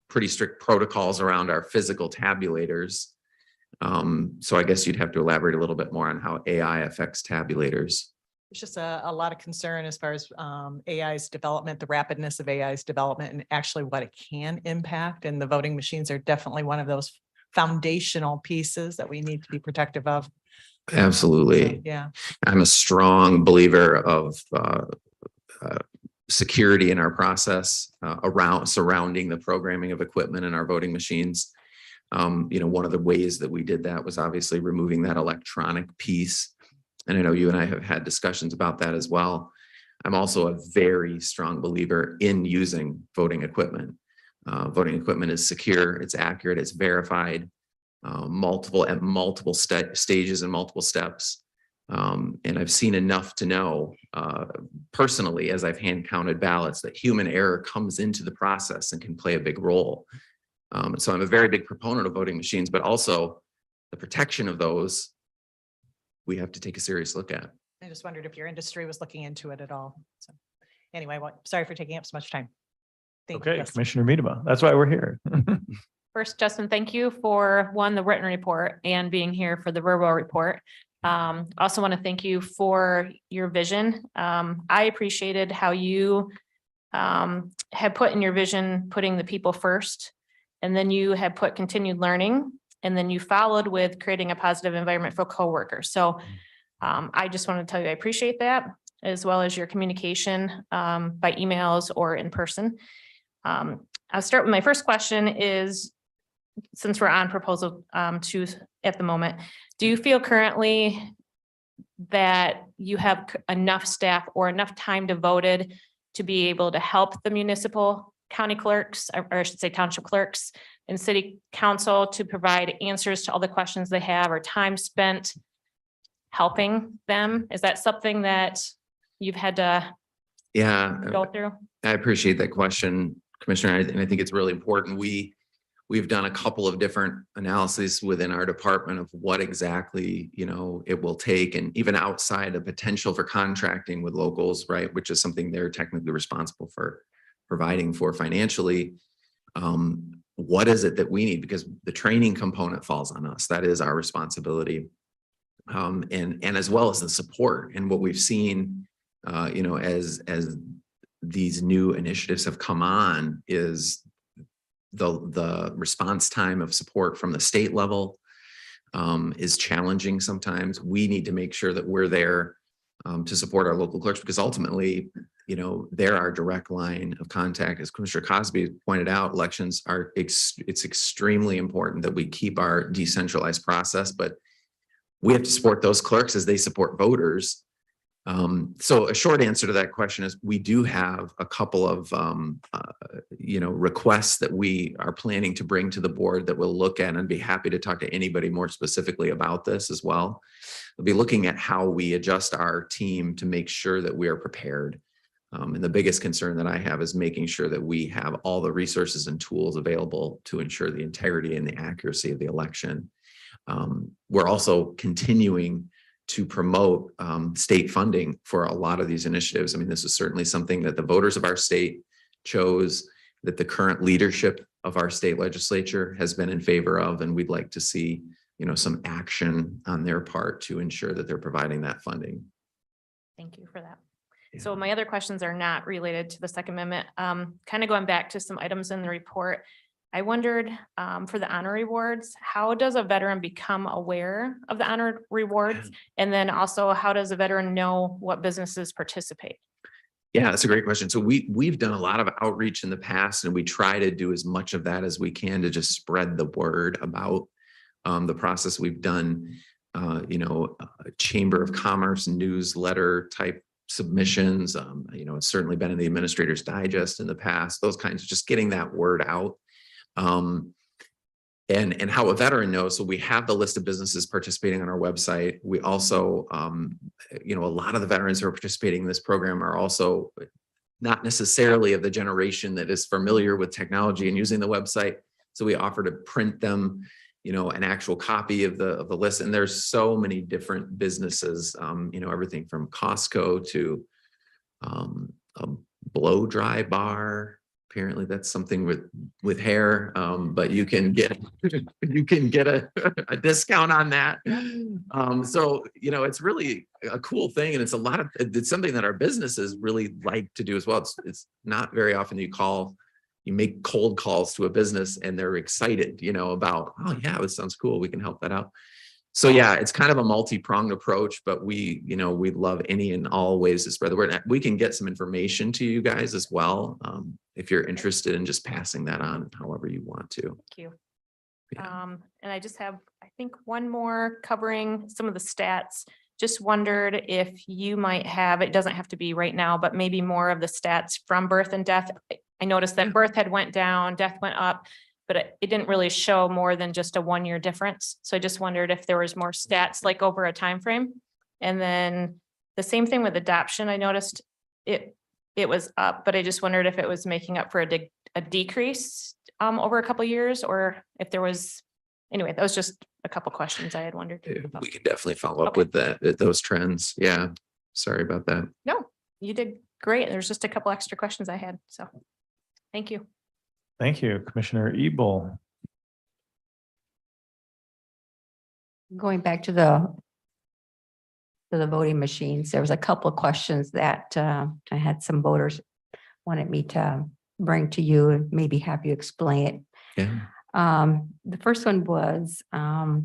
pretty strict protocols around our physical tabulators. So I guess you'd have to elaborate a little bit more on how AI affects tabulators. It's just a lot of concern as far as AI's development, the rapidness of AI's development, and actually what it can impact. And the voting machines are definitely one of those foundational pieces that we need to be protective of. Absolutely. So, yeah. I'm a strong believer of security in our process surrounding the programming of equipment in our voting machines. One of the ways that we did that was obviously removing that electronic piece. And I know you and I have had discussions about that as well. I'm also a very strong believer in using voting equipment. Voting equipment is secure, it's accurate, it's verified, at multiple stages and multiple steps. And I've seen enough to know personally, as I've hand counted ballots, that human error comes into the process and can play a big role. So I'm a very big proponent of voting machines, but also the protection of those, we have to take a serious look at. I just wondered if your industry was looking into it at all. So anyway, sorry for taking up so much time. Thank you, Okay, Justin. Commissioner Miedema, that's why we're here. First, Justin, thank you for the written report and being here for the verbal report. Also want to thank you for your vision. I appreciated how you had put in your vision, putting the people first, and then you had put continued learning, and then you followed with creating a positive environment for coworkers. So I just want to tell you, I appreciate that, as well as your communication by emails or in person. I'll start with my first question is, since we're on proposal 2 at the moment, do you feel currently that you have enough staff or enough time devoted to be able to help the municipal county clerks, or I should say township clerks and city council, to provide answers to all the questions they have, or time spent helping them? Is that something that you've had to go through? I appreciate that question, Commissioner, and I think it's really important. We've done a couple of different analyses within our department of what exactly, it will take, and even outside the potential for contracting with locals, right, which is something they're technically responsible for providing for financially. What is it that we need? Because the training component falls on us. That is our responsibility. And as well as the support, and what we've seen, as these new initiatives have come on is the response time of support from the state level is challenging sometimes. We need to make sure that we're there to support our local clerks, because ultimately, you know, they're our direct line of contact. As Commissioner Cosby pointed out, elections are, it's extremely important that we keep our decentralized process, but we have to support those clerks as they support voters. So a short answer to that question is we do have a couple of, you know, requests that we are planning to bring to the board that we'll look at, and be happy to talk to anybody more specifically about this as well. We'll be looking at how we adjust our team to make sure that we are prepared. And the biggest concern that I have is making sure that we have all the resources and tools available to ensure the integrity and the accuracy of the election. We're also continuing to promote state funding for a lot of these initiatives. I mean, this is certainly something that the voters of our state chose, that the current leadership of our state legislature has been in favor of, and we'd like to see, you know, some action on their part to ensure that they're providing that funding. Thank you for that. So my other questions are not related to the Second Amendment. Kind of going back to some items in the report. I wondered for the honor rewards, how does a veteran become aware of the honor rewards? And then also, how does a veteran know what businesses participate? Yeah, that's a great question. So we've done a lot of outreach in the past, and we try to do as much of that as we can to just spread the word about the process. We've done, you know, a Chamber of Commerce newsletter type submissions. You know, it's certainly been in the Administrator's Digest in the past, those kinds of just getting that word out. And how a veteran knows. So we have the list of businesses participating on our website. We also, you know, a lot of the veterans who are participating in this program are also not necessarily of the generation that is familiar with technology and using the website. So we offer to print them, you know, an actual copy of the list. And there's so many different businesses, you know, everything from Costco to a blow dry bar. Apparently that's something with hair, but you can get a discount on that. So, you know, it's really a cool thing, and it's something that our businesses really like to do as well. It's not very often you make cold calls to a business and they're excited, you know, about, oh yeah, this sounds cool, we can help that out. So yeah, it's kind of a multi-pronged approach, but we'd love any and all ways to spread the word. We can get some information to you guys as well, if you're interested in just passing that on however you want to. Thank you. And I just have, I think, one more covering some of the stats. Just wondered if you might have, it doesn't have to be right now, but maybe more of the stats from birth and death. I noticed that birth had went down, death went up, but it didn't really show more than just a 1-year difference. So I just wondered if there was more stats like over a time frame. And then the same thing with adoption. I noticed it was up, but I just wondered if it was making up for a decrease over a couple of years, or if there was, anyway, that was just a couple questions I had wondered. We can definitely follow up with those trends. Yeah. Sorry about that. No, you did great. There's just a couple extra questions I had. So thank you. Thank you, Commissioner Ebel. Going back to the voting machines, there was a couple of questions that I had some voters wanted me to bring to you and maybe have you explain it. Yeah. The first one was, I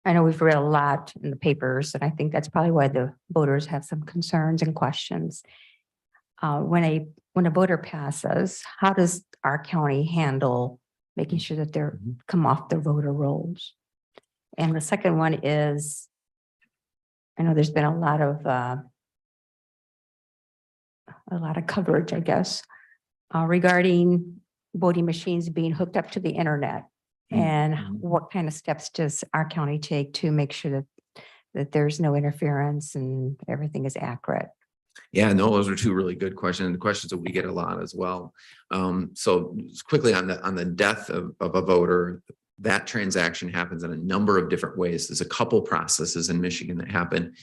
know we've read a lot in the papers, and I think that's probably why the voters have some concerns and questions. When a voter passes, how does our county handle making sure that they're come off their voter rolls? And the second one is, I know there's been a lot of coverage, I guess, regarding voting machines being hooked up to the internet. And what kind of steps does our county take to make sure that there's no interference and everything is accurate? Yeah, no, those are two really good questions, and questions that we get a lot as well. So quickly on the death of a voter, that transaction happens in a number of different ways. There's a couple processes in Michigan that happen.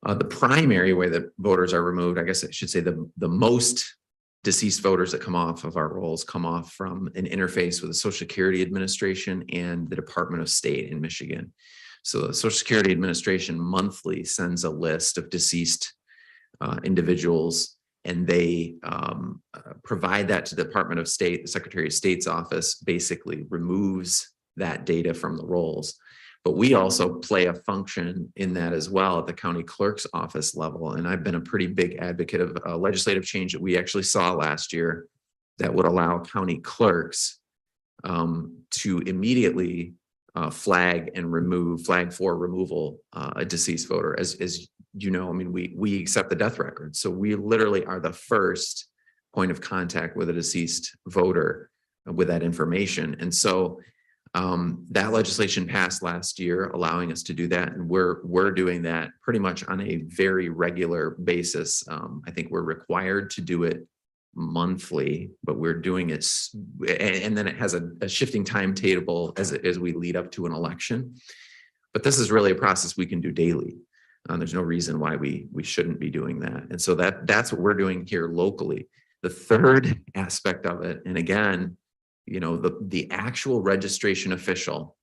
The primary way that voters are removed, I guess I should say the most deceased voters that come off of our rolls come off from an interface with the Social Security Administration and the Department of State in Michigan. So the Social Security Administration monthly sends a list of deceased individuals, and they provide that to the Department of State. The Secretary of State's office basically removes that data from the rolls. But we also play a function in that as well at the county clerk's office level. And I've been a pretty big advocate of a legislative change that we actually saw last year that would allow county clerks to immediately flag for removal a deceased voter. As you know, I mean, we accept the death record. So we literally are the first point of contact with a deceased voter with that information. And so that legislation passed last year, allowing us to do that. And we're doing that pretty much on a very regular basis. I think we're required to do it monthly, but we're doing it. And then it has a shifting timetable as we lead up to an election. But this is really a process we can do daily. There's no reason why we shouldn't be doing that. And so that's what we're doing here locally. The third aspect of it, and again, you know, the actual registration official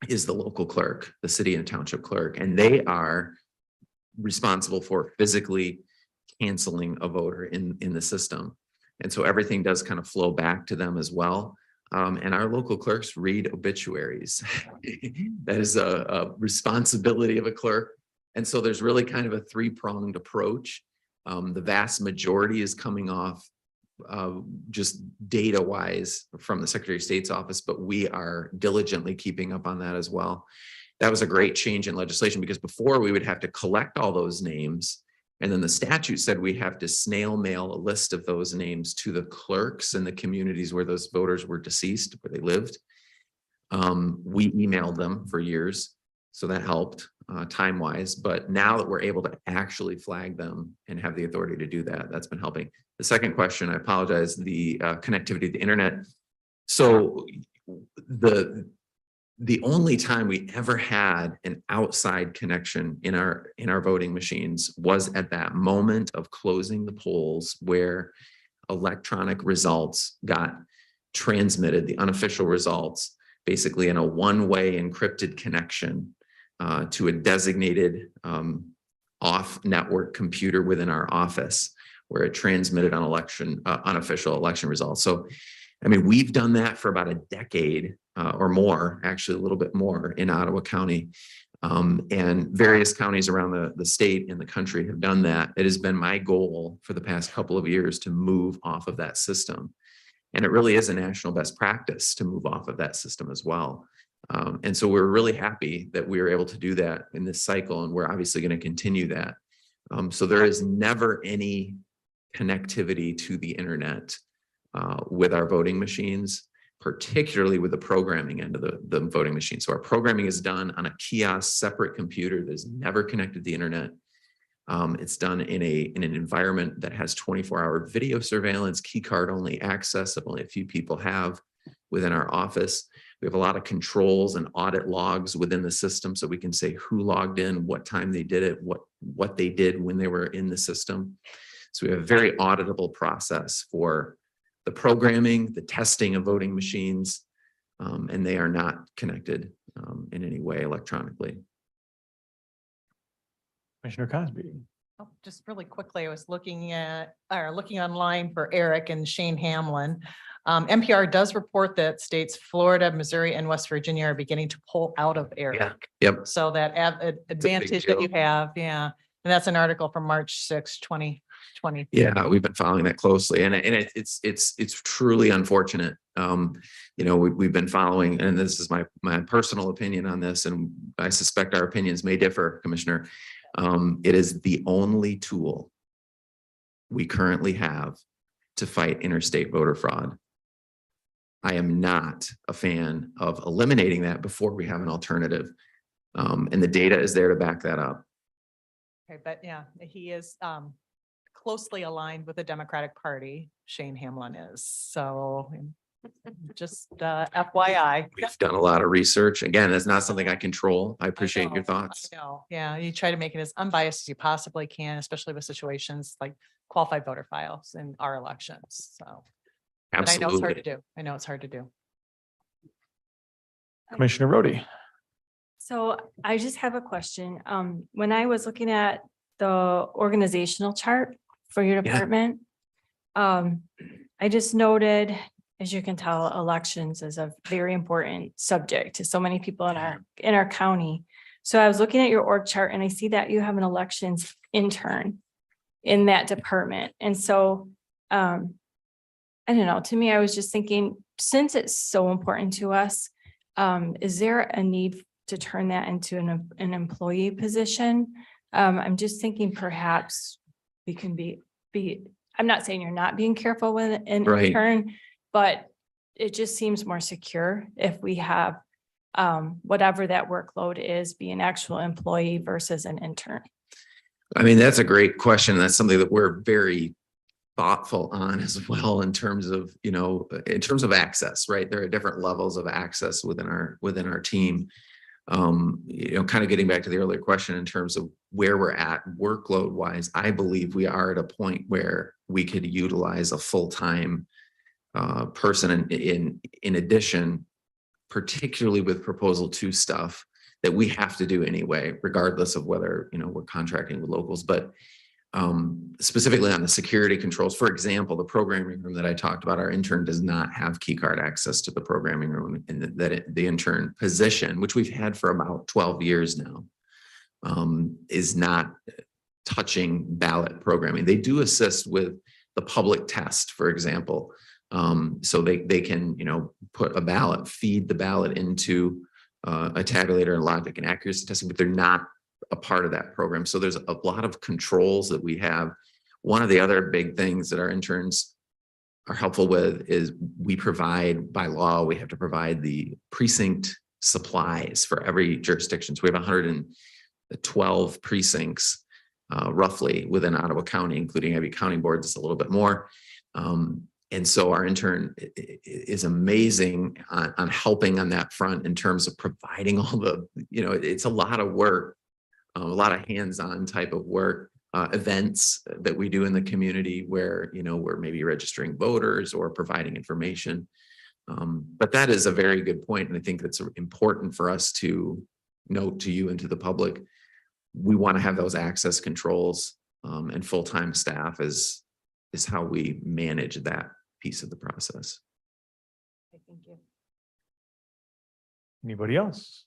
is the local clerk, the city and township clerk, and they are responsible for physically canceling a voter in the system. And so everything does kind of flow back to them as well. And our local clerks read obituaries. That is a responsibility of a clerk. And so there's really kind of a three-pronged approach. The vast majority is coming off just data wise from the Secretary of State's office, but we are diligently keeping up on that as well. That was a great change in legislation because before we would have to collect all those names. And then the statute said we have to snail mail a list of those names to the clerks in the communities where those voters were deceased, where they lived. We emailed them for years. So that helped time wise, but now that we're able to actually flag them and have the authority to do that, that's been helping. The second question, I apologize, the connectivity to the internet. So the only time we ever had an outside connection in our voting machines was at that moment of closing the polls where electronic results got transmitted, the unofficial results, basically in a one-way encrypted connection to a designated off-network computer within our office where it transmitted on unofficial election results. So, I mean, we've done that for about a decade or more, actually a little bit more in Ottawa County. And various counties around the state and the country have done that. It has been my goal for the past couple of years to move off of that system. And it really is a national best practice to move off of that system as well. And so we're really happy that we were able to do that in this cycle, and we're obviously going to continue that. So there is never any connectivity to the internet with our voting machines, particularly with the programming end of the voting machine. So our programming is done on a kiosk, separate computer that is never connected to the internet. It's done in an environment that has 24-hour video surveillance, key card only access that only a few people have within our office. We have a lot of controls and audit logs within the system so we can say who logged in, what time they did it, what they did when they were in the system. So we have a very auditable process for the programming, the testing of voting machines, and they are not connected in any way electronically. Commissioner Cosby. Oh, just really quickly, I was looking online for Eric and Shane Hamlin. NPR does report that states Florida, Missouri, and West Virginia are beginning to pull out of Eric. Yeah. Yep. So that advantage that you have, yeah. And that's an article from March 6, 2020. Yeah, we've been following that closely, and it's truly unfortunate. You know, we've been following, and this is my personal opinion on this, and I suspect our opinions may differ, Commissioner. It is the only tool we currently have to fight interstate voter fraud. I am not a fan of eliminating that before we have an alternative. And the data is there to back that up. Okay, but yeah, he is closely aligned with the Democratic Party. Shane Hamlin is. So just FYI. We've done a lot of research. Again, that's not something I control. I appreciate your thoughts. I know. Yeah, you try to make it as unbiased as you possibly can, especially with situations like qualified voter files in our elections. So but I know it's hard to do. I know it's hard to do. Commissioner Rhodey. So I just have a question. When I was looking at the organizational chart for your Yeah. department. I just noted, as you can tell, elections is a very important subject to so many people in our county. So I was looking at your org chart and I see that you have an elections intern in that department. And so, I don't know, to me, I was just thinking, since it's so important to us, is there a need to turn that into an employee position? I'm just thinking perhaps we can be, I'm not saying you're not being careful with an Right. intern, but it just seems more secure if we have whatever that workload is, be an actual employee versus an intern. I mean, that's a great question. That's something that we're very thoughtful on as well in terms of, in terms of access, right? There are different levels of access within our team. Kind of getting back to the earlier question in terms of where we're at workload wise, I believe we are at a point where we could utilize a full-time person in addition, particularly with proposal 2 stuff that we have to do anyway, regardless of whether, we're contracting with locals, but specifically on the security controls. For example, the programming room that I talked about, our intern does not have key card access to the programming room, and the intern position, which we've had for about 12 years now, is not touching ballot programming. They do assist with the public test, for example. So they can, put a ballot, feed the ballot into a tabulator and logic and accuracy testing, but they're not a part of that program. So there's a lot of controls that we have. One of the other big things that our interns are helpful with is we provide, by law, we have to provide the precinct supplies for every jurisdiction. So we have 112 precincts roughly within Ottawa County, including every county board, just a little bit more. And so our intern is amazing on helping on that front in terms of providing all the, it's a lot of work, a lot of hands-on type of work, events that we do in the community where, we're maybe registering voters or providing information. But that is a very good point. And I think that's important for us to note to you and to the public. We want to have those access controls and full-time staff is how we manage that piece of the process. Thank you. Anybody else?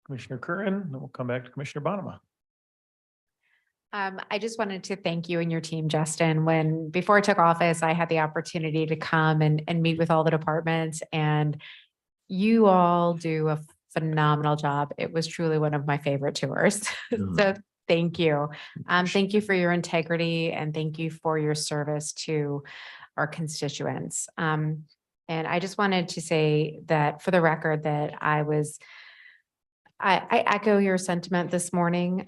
Commissioner Curran, then we'll come back to Commissioner Bonema. I just wanted to thank you and your team, Justin. Before I took office, I had the opportunity to come and meet with all the departments, and you all do a phenomenal job. It was truly one of my favorite tours. So thank you. Thank you for your integrity, and thank you for your service to our constituents. And I just wanted to say that for the record that I echo your sentiment this morning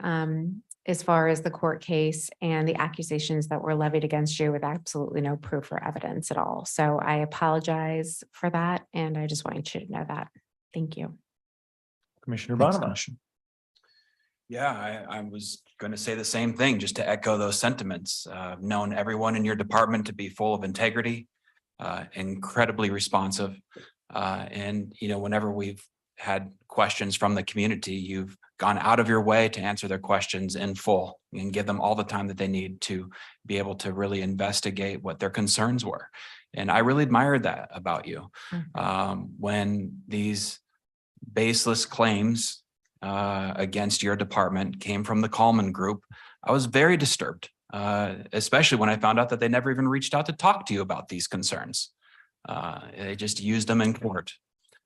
as far as the court case and the accusations that were levied against you with absolutely no proof or evidence at all. So I apologize for that, and I just want you to know that. Thank you. Commissioner Thanks, Bonema. Yeah, I was going to say the same thing, just to echo those sentiments. I've known everyone in your department to be full of integrity, incredibly responsive. And, whenever we've had questions from the community, you've gone out of your way to answer their questions in full and give them all the time that they need to be able to really investigate what their concerns were. And I really admired that about you. When these baseless claims against your department came from the Coleman Group, I was very disturbed, especially when I found out that they never even reached out to talk to you about these concerns. They just used them in court.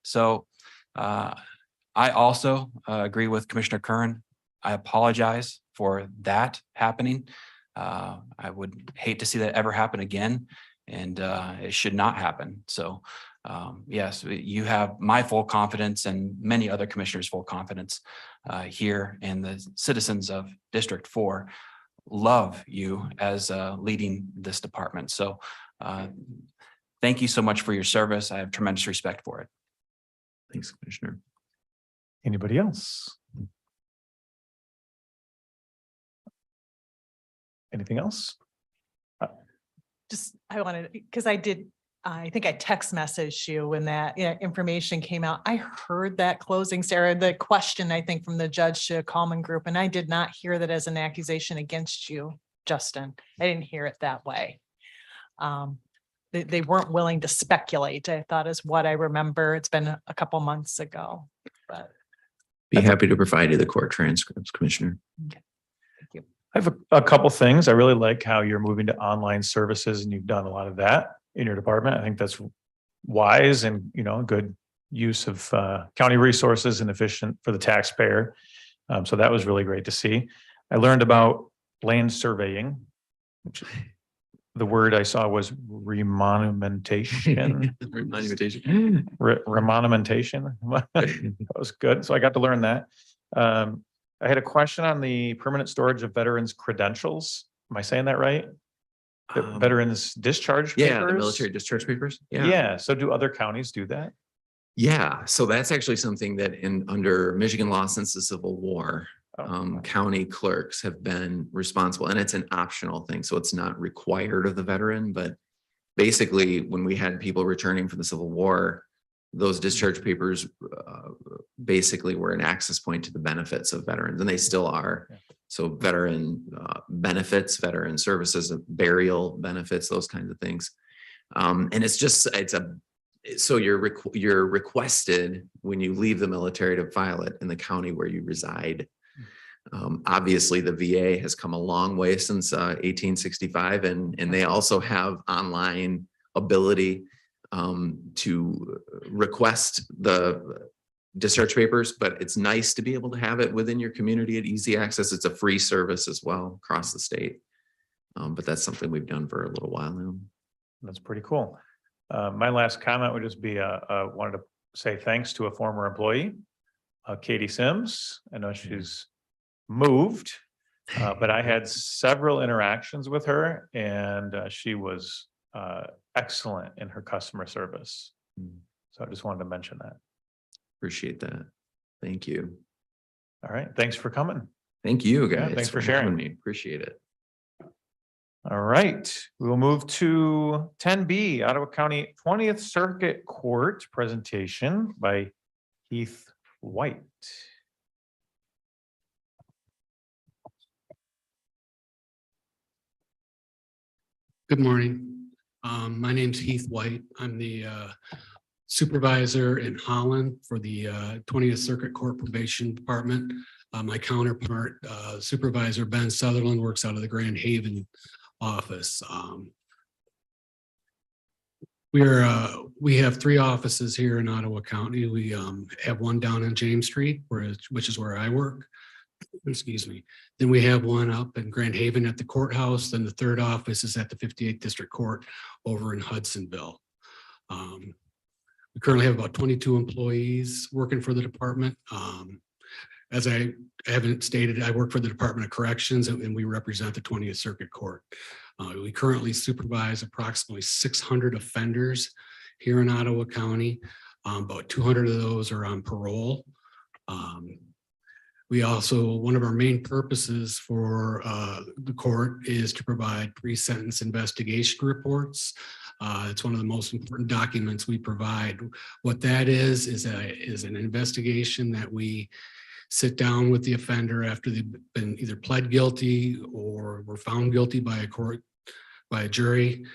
So I also agree with Commissioner Curran. I apologize for that happening. I would hate to see that ever happen again, and it should not happen. So yes, you have my full confidence and many other commissioners' full confidence here, and the citizens of District 4 love you as leading this department. So thank you so much for your service. I have tremendous respect for it. Thanks, Commissioner. Anybody else? Anything else? Just, I wanted, because I did I think I text messaged you when that information came out. I heard that closing, Sarah, the question, I think, from the judge to Common Group, and I did not hear that as an accusation against you, Justin. I didn't hear it that way. They weren't willing to speculate, I thought is what I remember. It's been a couple months ago, but. Be happy to provide you the court transcripts, Commissioner. I have a couple things. I really like how you're moving to online services and you've done a lot of that in your department. I think that's wise and, good use of county resources and efficient for the taxpayer. So that was really great to see. I learned about land surveying, which the word I saw was remonumentation. Remonumentation. That was good. So I got to learn that. I had a question on the permanent storage of veterans' credentials. Am I saying that right? The veterans' discharge papers? Yeah, the military discharge papers. Yeah. So do other counties do that? Yeah, so that's actually something that under Michigan law since the Civil War, county clerks have been responsible, and it's an optional thing. So it's not required of the veteran, but basically when we had people returning from the Civil War, those discharge papers basically were an access point to the benefits of veterans, and they still are. So veteran benefits, veteran services, burial benefits, those kinds of things. And so you're requested when you leave the military to file it in the county where you reside. Obviously, the VA has come a long way since 1865, and they also have online ability to request the discharge papers, but it's nice to be able to have it within your community at easy access. It's a free service as well across the state. But that's something we've done for a little while now. That's pretty cool. My last comment would just be, wanted to say thanks to a former employee, Katie Sims. I know she's moved, but I had several interactions with her, and she was excellent in her customer service. So I just wanted to mention that. Appreciate that. Thank you. All right. Thanks for coming. Thank you, guys. Yeah, thanks for having sharing. me. Appreciate it. All right, we will move to 10B, Ottawa County 20th Circuit Court presentation by Heath White. Good morning. My name's Heath White. I'm the supervisor in Holland for the 20th Circuit Court Probation Department. My counterpart, Supervisor Ben Sutherland, works out of the Grand Haven office. We have 3 offices here in Ottawa County. We have one down on James Street, which is where I work. Excuse me. Then we have one up in Grand Haven at the courthouse. Then the 3rd office is at the 58th District Court over in Hudsonville. We currently have about 22 employees working for the department. As I haven't stated, I work for the Department of Corrections, and we represent the 20th Circuit Court. We currently supervise approximately 600 offenders here in Ottawa County. About 200 of those are on parole. We also, one of our main purposes for the court is to provide pre-sentence investigation reports. It's one of the most important documents we provide. What that is an investigation that we sit down with the offender after they've been either pled guilty or were found guilty by a court, by a jury.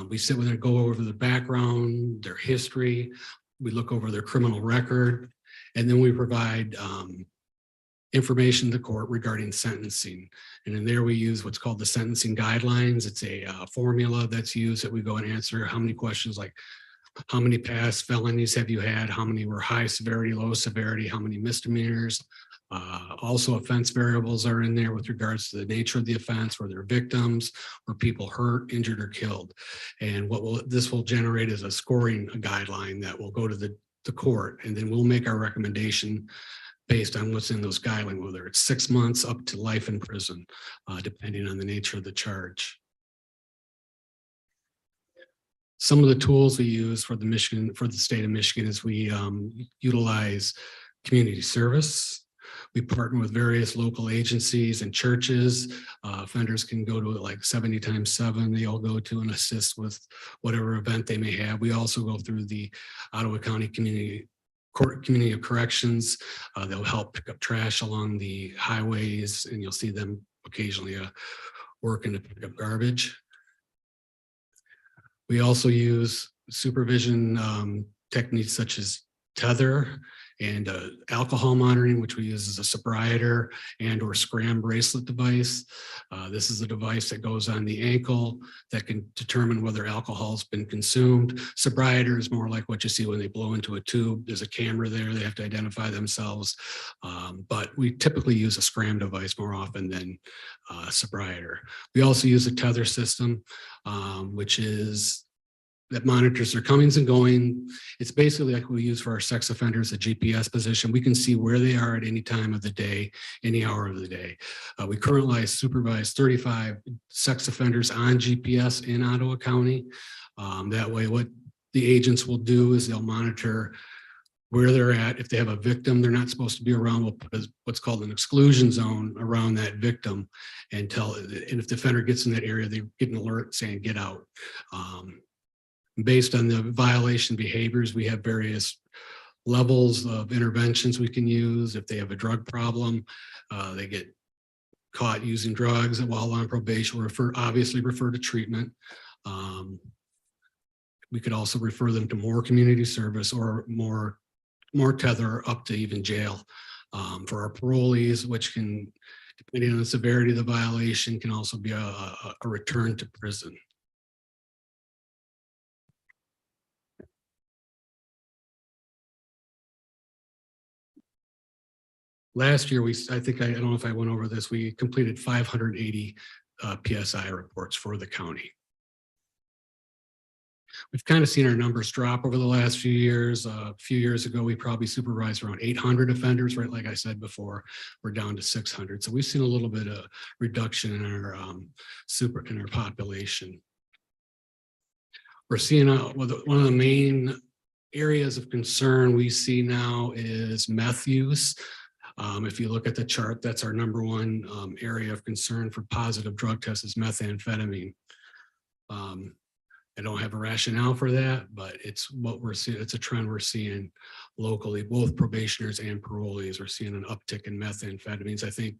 We sit with them, go over the background, their history. We look over their criminal record, and then we provide information to the court regarding sentencing. And in there we use what's called the sentencing guidelines. It's a formula that's used that we go and answer how many questions like, how many past felonies have you had? How many were high severity, low severity? How many misdemeanors? Also offense variables are in there with regards to the nature of the offense, were there victims, were people hurt, injured, or killed? And this will generate is a scoring guideline that will go to the court, and then we'll make our recommendation based on what's in those guidelines, whether it's 6 months up to life in prison, depending on the nature of the charge. Some of the tools we use for the state of Michigan is we utilize community service. We partner with various local agencies and churches. Offenders can go to it like 70 times 7. They all go to and assist with whatever event they may have. We also go through the Ottawa County Community of Corrections. They'll help pick up trash along the highways, and you'll see them occasionally working to pick up garbage. We also use supervision techniques such as tether and alcohol monitoring, which we use as a sobriety and/or scram bracelet device. This is a device that goes on the ankle that can determine whether alcohol has been consumed. Sobriety is more like what you see when they blow into a tube. There's a camera there. They have to identify themselves. But we typically use a scram device more often than sobriety. We also use a tether system, which is that monitors their comings and going. It's basically like we use for our sex offenders, a GPS position. We can see where they are at any time of the day, any hour of the day. We currently supervise 35 sex offenders on GPS in Ottawa County. That way, what the agents will do is they'll monitor where they're at. If they have a victim they're not supposed to be around, we'll put what's called an exclusion zone around that victim and if the offender gets in that area, they get an alert saying, get out. Based on the violation behaviors, we have various levels of interventions we can use. If they have a drug problem, they get caught using drugs while on probation, obviously refer to treatment. We could also refer them to more community service or more tether up to even jail. For our parolees, which can, depending on the severity of the violation, can also be a return to prison. Last year, I don't know if I went over this, we completed 580 PSI reports for the county. We've kind of seen our numbers drop over the last few years. A few years ago, we probably supervised around 800 offenders, right? Like I said before, we're down to 600. So we've seen a little bit of reduction in our population. We're seeing one of the main areas of concern we see now is meth use. If you look at the chart, that's our number one area of concern for positive drug tests is methamphetamine. I don't have a rationale for that, but it's what we're seeing. It's a trend we're seeing locally. Both probationers and parolees are seeing an uptick in methamphetamines. I think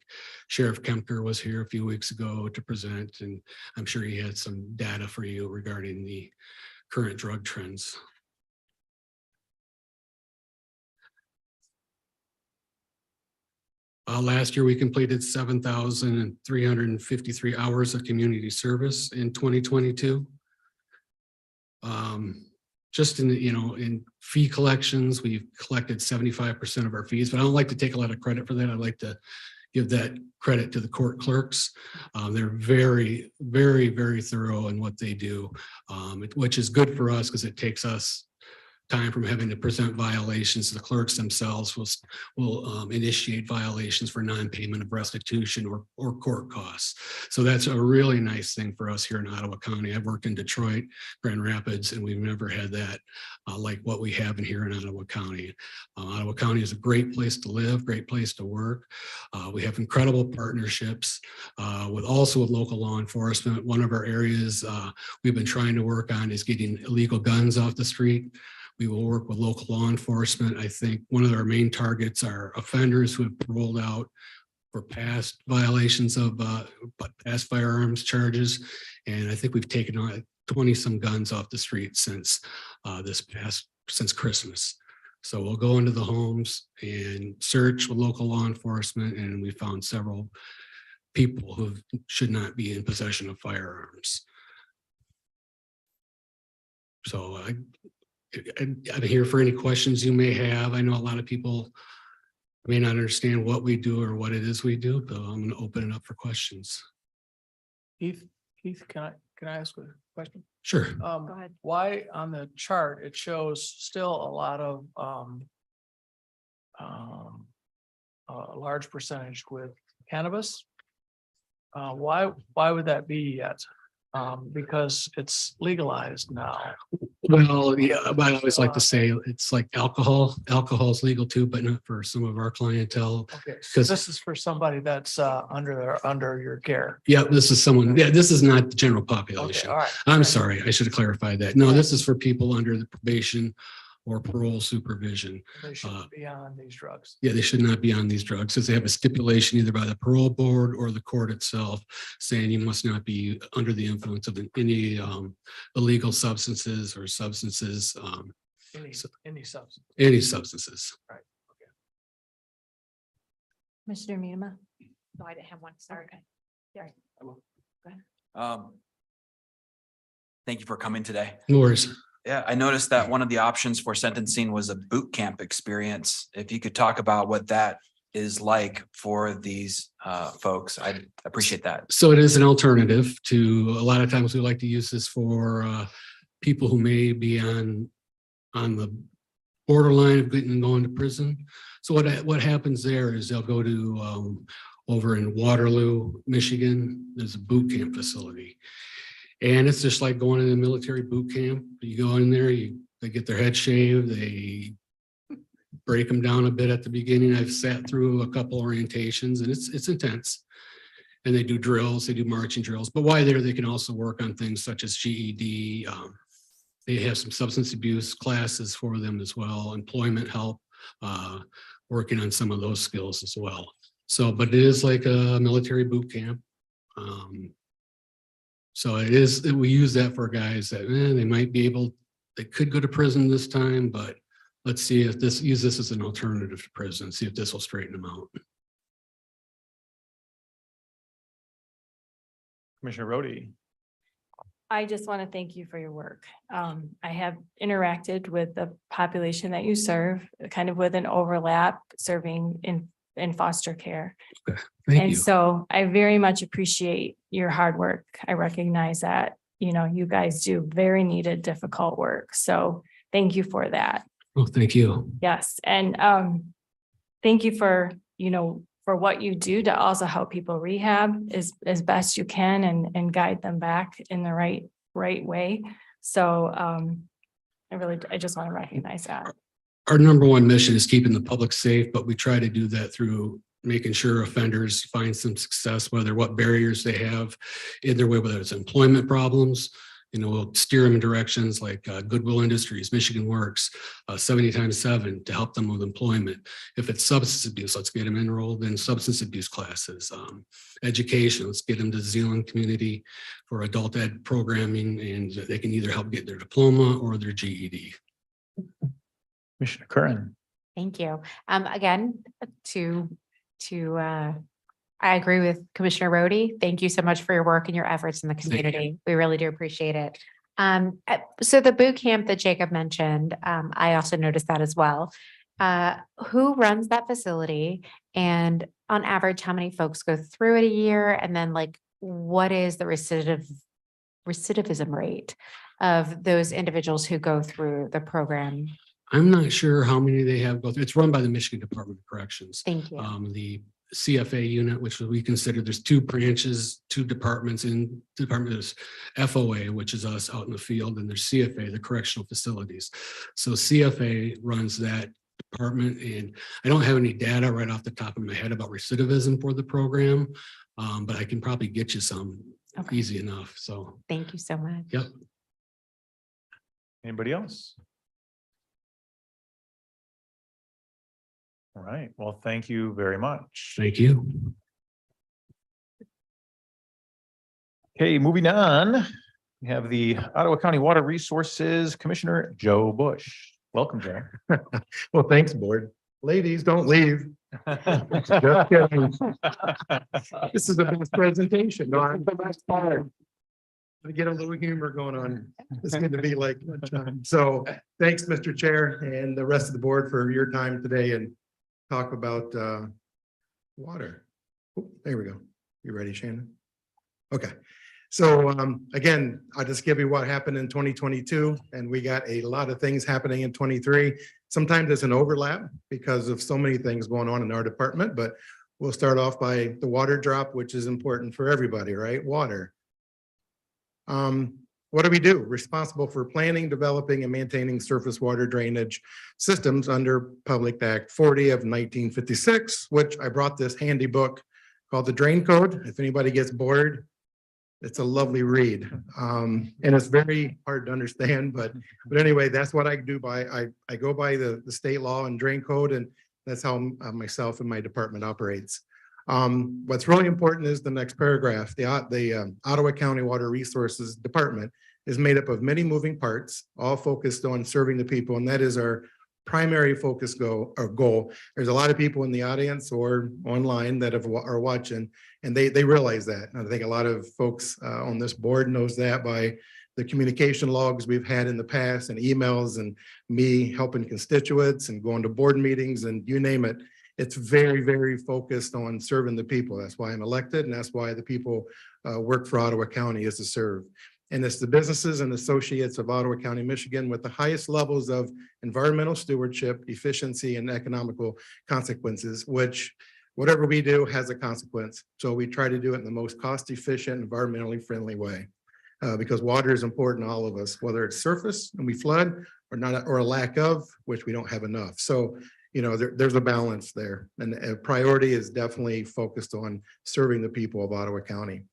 Sheriff Kemper was here a few weeks ago to present, and I'm sure he had some data for you regarding the current drug trends. Last year, we completed 7,353 hours of community service in 2022. Just in fee collections, we've collected 75% of our fees, but I don't like to take a lot of credit for that. I'd like to give that credit to the court clerks. They're very, very, very thorough in what they do, which is good for us because it takes us time from having to present violations. The clerks themselves will initiate violations for non-payment of restitution or court costs. So that's a really nice thing for us here in Ottawa County. I've worked in Detroit, Grand Rapids, and we've never had that like what we have in here in Ottawa County. Ottawa County is a great place to live, great place to work. We have incredible partnerships with local law enforcement. One of our areas we've been trying to work on is getting illegal guns off the street. We will work with local law enforcement. I think one of our main targets are offenders who have paroled out for past violations of past firearms charges. And I think we've taken on 20 some guns off the street since since Christmas. So we'll go into the homes and search with local law enforcement, and we found several people who should not be in possession of firearms. So I'm here for any questions you may have. I know a lot of people may not understand what we do or what it is we do, but I'm going to open it up for questions. Keith, can I ask a question? Sure. Go ahead. Why on the chart, it shows still a lot of a large percentage with cannabis? Why would that be yet? Because it's legalized now. Well, yeah, but I always like to say it's like alcohol. Alcohol is legal too, but not for some of our clientele. Okay, so 'Cause- this is for somebody that's under your care. Yeah, this is someone, yeah, this is not the general Okay, population. all right. I'm sorry, I should have clarified that. No, this is for people under the probation or parole supervision. They shouldn't be on these drugs. Yeah, they should not be on these drugs since they have a stipulation either by the parole board or the court itself saying you must not be under the influence of any illegal substances or substances, Any substance. any substances. Commissioner Miedema? No, I didn't have one. Sorry. Sorry. Thank you for coming today. No worries. Yeah, I noticed that one of the options for sentencing was a boot camp experience. If you could talk about what that is like for these folks, I'd appreciate that. So it is an alternative to, a lot of times we like to use this for people who may be on the borderline of going to prison. So what happens there is they'll go to over in Waterloo, Michigan, there's a boot camp facility. And it's just like going in a military boot camp. You go in there, they get their head shaved, they break them down a bit at the beginning. I've sat through a couple orientations and it's intense. And they do drills, they do marching drills, but while they're there, they can also work on things such as GED. They have some substance abuse classes for them as well, employment help, working on some of those skills as well. So, but it is like a military boot camp. So it is, we use that for guys that they might be able, they could go to prison this time, but let's see if use this as an alternative to prison, see if this will straighten them out. Commissioner Rhodey. I just want to thank you for your work. I have interacted with the population that you serve, kind of with an overlap serving in foster care. Thank And you. so I very much appreciate your hard work. I recognize that, you guys do very needed, difficult work. So thank you for that. Oh, thank you. Yes. And thank you for, for what you do to also help people rehab as best you can and guide them back in the right way. So I just want to recognize that. Our number one mission is keeping the public safe, but we try to do that through making sure offenders find some success, whether what barriers they have in their way, whether it's employment problems. We'll steer them in directions like Goodwill Industries, Michigan Works, 70x7 to help them with employment. If it's substance abuse, let's get them enrolled in substance abuse classes. Education, let's get them to Zealand Community for adult ed programming, and they can either help get their diploma or their GED. Commissioner Curran. Thank you. Again, I agree with Commissioner Rhodey. Thank you so much for your work and your efforts in the community. We really do appreciate it. So the boot camp that Jacob mentioned, I also noticed that as well. Who runs that facility? And on average, how many folks go through it a year? And then what is the recidivism rate of those individuals who go through the program? I'm not sure how many they have go through. It's run by the Michigan Department of Corrections. Thank you. The CFA unit, which we consider, there's two branches, two departments in the department. There's FOA, which is us out in the field, and there's CFA, the correctional facilities. So CFA runs that department, and I don't have any data right off the top of my head about recidivism for the program, but I can probably get you some easy enough. So thank you so much. Yep. Anybody else? All right. Well, thank you very much. Thank you. Okay, moving on. We have the Ottawa County Water Resources Commissioner Joe Bush. Welcome, Joe. Well, thanks, board. Ladies, don't leave. Just kidding. This is the best presentation. No, I'm the best part. To get a little humor going on. It's good to be like lunchtime. So thanks, Mr. Chair, and the rest of the board for your time today and talk about water. Oh, there we go. You ready, Shannon? Okay. So again, I'll just give you what happened in 2022, and we got a lot of things happening in 23. Sometimes there's an overlap because of so many things going on in our department, but we'll start off by the water drop, which is important for everybody, right? Water. what do we do? Responsible for planning, developing, and maintaining surface water drainage systems under Public Act 40 of 1956, which I brought this handy book called the Drain Code. If anybody gets bored, it's a lovely read. And it's very hard to understand, but anyway, that's what I do by, I go by the state law and drain code, and that's how myself and my department operates. What's really important is the next paragraph. The Ottawa County Water Resources Department is made up of many moving parts, all focused on serving the people, and that is our primary focus goal. There's a lot of people in the audience or online that are watching, and they realize that. And I think a lot of folks on this board knows that by the communication logs we've had in the past and emails and me helping constituents and going to board meetings and you name it. It's very, very focused on serving the people. That's why I'm elected, and that's why the people work for Ottawa County, is to serve. And it's the businesses and associates of Ottawa County, Michigan, with the highest levels of environmental stewardship, efficiency, and economical consequences, which whatever we do has a consequence. So we try to do it in the most cost-efficient, environmentally friendly way, because water is important to all of us, whether it's surface and we flood or not, or a lack of, which we don't have enough. So, you know, there's a balance there, and a priority is definitely focused on serving the people of Ottawa County.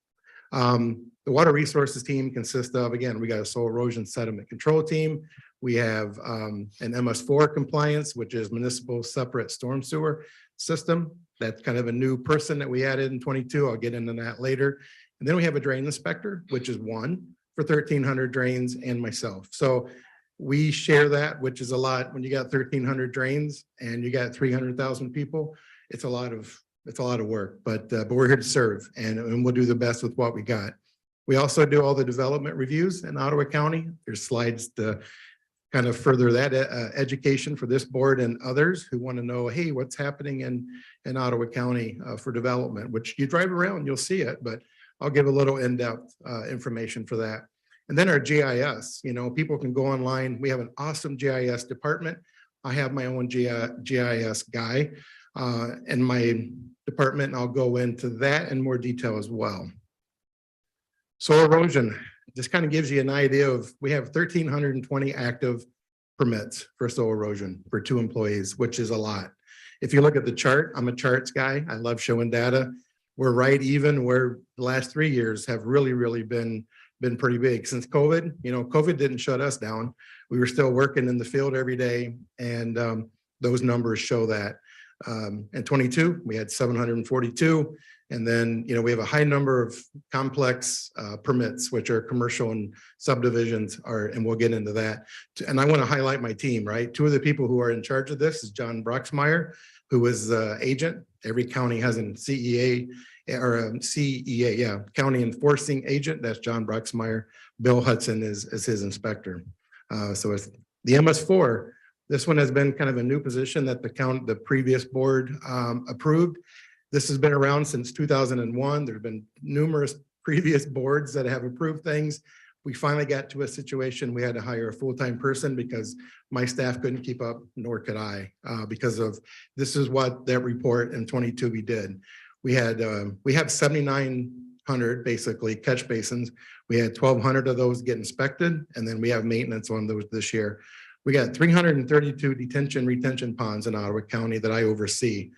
The water resources team consists of, again, we got a soil erosion sediment control team. We have an MS4 compliance, which is municipal separate storm sewer system. That's kind of a new person that we added in 22. I'll get into that later. And then we have a drain inspector, which is one for 1,300 drains, and myself. So we share that, which is a lot. When you got 1,300 drains and you got 300,000 people, it's a lot of work, but we're here to serve, and we'll do the best with what we got. We also do all the development reviews in Ottawa County. There's slides to kind of further that education for this board and others who want to know, hey, what's happening in Ottawa County for development, which you drive around, you'll see it, but I'll give a little in-depth information for that. And then our GIS, you know, people can go online. We have an awesome GIS department. I have my own GIS guy in my department, and I'll go into that in more detail as well. Soil erosion, just kind of gives you an idea of, we have 1,320 active permits for soil erosion for 2 employees, which is a lot. If you look at the chart, I'm a charts guy. I love showing data. We're right even where the last 3 years have really been pretty big. Since COVID, you know, COVID didn't shut us down. We were still working in the field every day, and those numbers show that. In 22, we had 742. And then, you know, we have a high number of complex permits, which are commercial and subdivisions and we'll get into that. And I want to highlight my team, right? 2 of the people who are in charge of this is John Broxmeyer, who is the agent. Every county has a CEA or a CEA, yeah, county enforcing agent. That's John Broxmeyer. Bill Hudson is his inspector. So it's the MS4. This one has been kind of a new position that the previous board approved. This has been around since 2001. There have been numerous previous boards that have approved things. We finally got to a situation we had to hire a full-time person because my staff couldn't keep up, nor could I, because of this is what that report in 22 we did. We have 7,900 basically catch basins. We had 1,200 of those get inspected, and then we have maintenance on those this year. We got 332 retention ponds in Ottawa County that I oversee.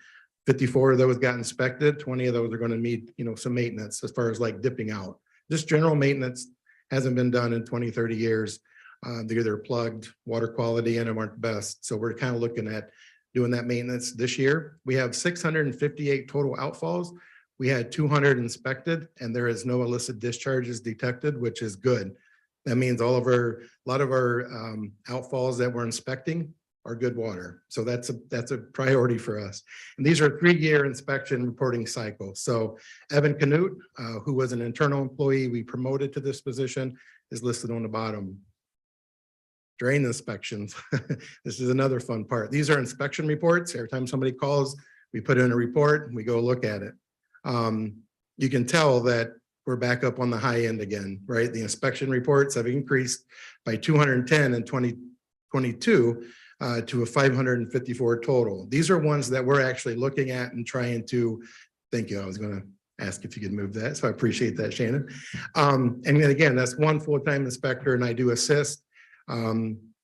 54 of those got inspected. 20 of those are going to need, you know, some maintenance as far as like dipping out. Just general maintenance hasn't been done in 20, 30 years. They're either plugged, water quality in them aren't best. So we're kind of looking at doing that maintenance this year. We have 658 total outfalls. We had 200 inspected, and there is no illicit discharges detected, which is good. That means a lot of our outfalls that we're inspecting are good water. So that's a priority for us. And these are 3-year inspection reporting cycles. So Evan Canute, who was an internal employee we promoted to this position, is listed on the bottom. Drain inspections. This is another fun part. These are inspection reports. Every time somebody calls, we put in a report and we go look at it. You can tell that we're back up on the high end again, right? The inspection reports have increased by 210 in 2022 to a 554 total. These are ones that we're actually looking at and trying to, thank you, I was going to ask if you could move that. So I appreciate that, Shannon. And then again, that's one full-time inspector and I do assist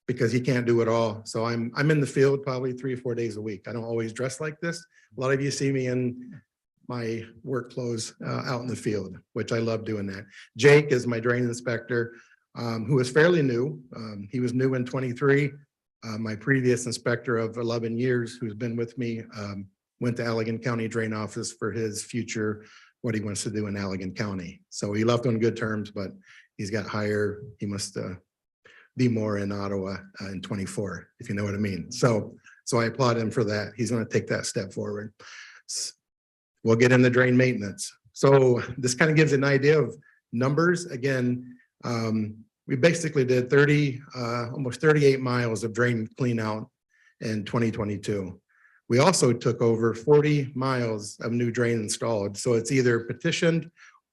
because he can't do it all. So I'm in the field probably 3 or 4 days a week. I don't always dress like this. A lot of you see me in my work clothes out in the field, which I love doing that. Jake is my drain inspector, who is fairly new. He was new in 23. My previous inspector of 11 years, who's been with me, went to Allegan County Drain Office for his future, what he wants to do in Allegan County. So he left on good terms, but he's got higher, he must be more in Ottawa in 24, if you know what I mean. So I applaud him for that. He's going to take that step forward. We'll get in the drain maintenance. So this kind of gives an idea of numbers. Again, we basically did almost 38 miles of drain clean out in 2022. We also took over 40 miles of new drain installed. So it's either petitioned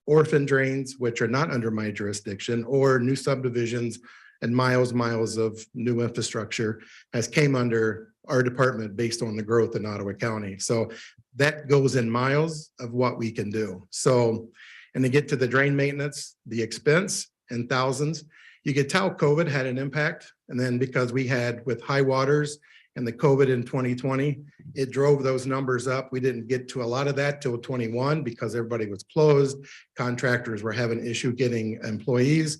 orphan drains, which are not under my jurisdiction, or new subdivisions and miles of new infrastructure has came under our department based on the growth in Ottawa County. So that goes in miles of what we can do. So, and to get to the drain maintenance, the expense in thousands, you could tell COVID had an impact. And then because we had with high waters and the COVID in 2020, it drove those numbers up. We didn't get to a lot of that till 21 because everybody was closed. Contractors were having issue getting employees.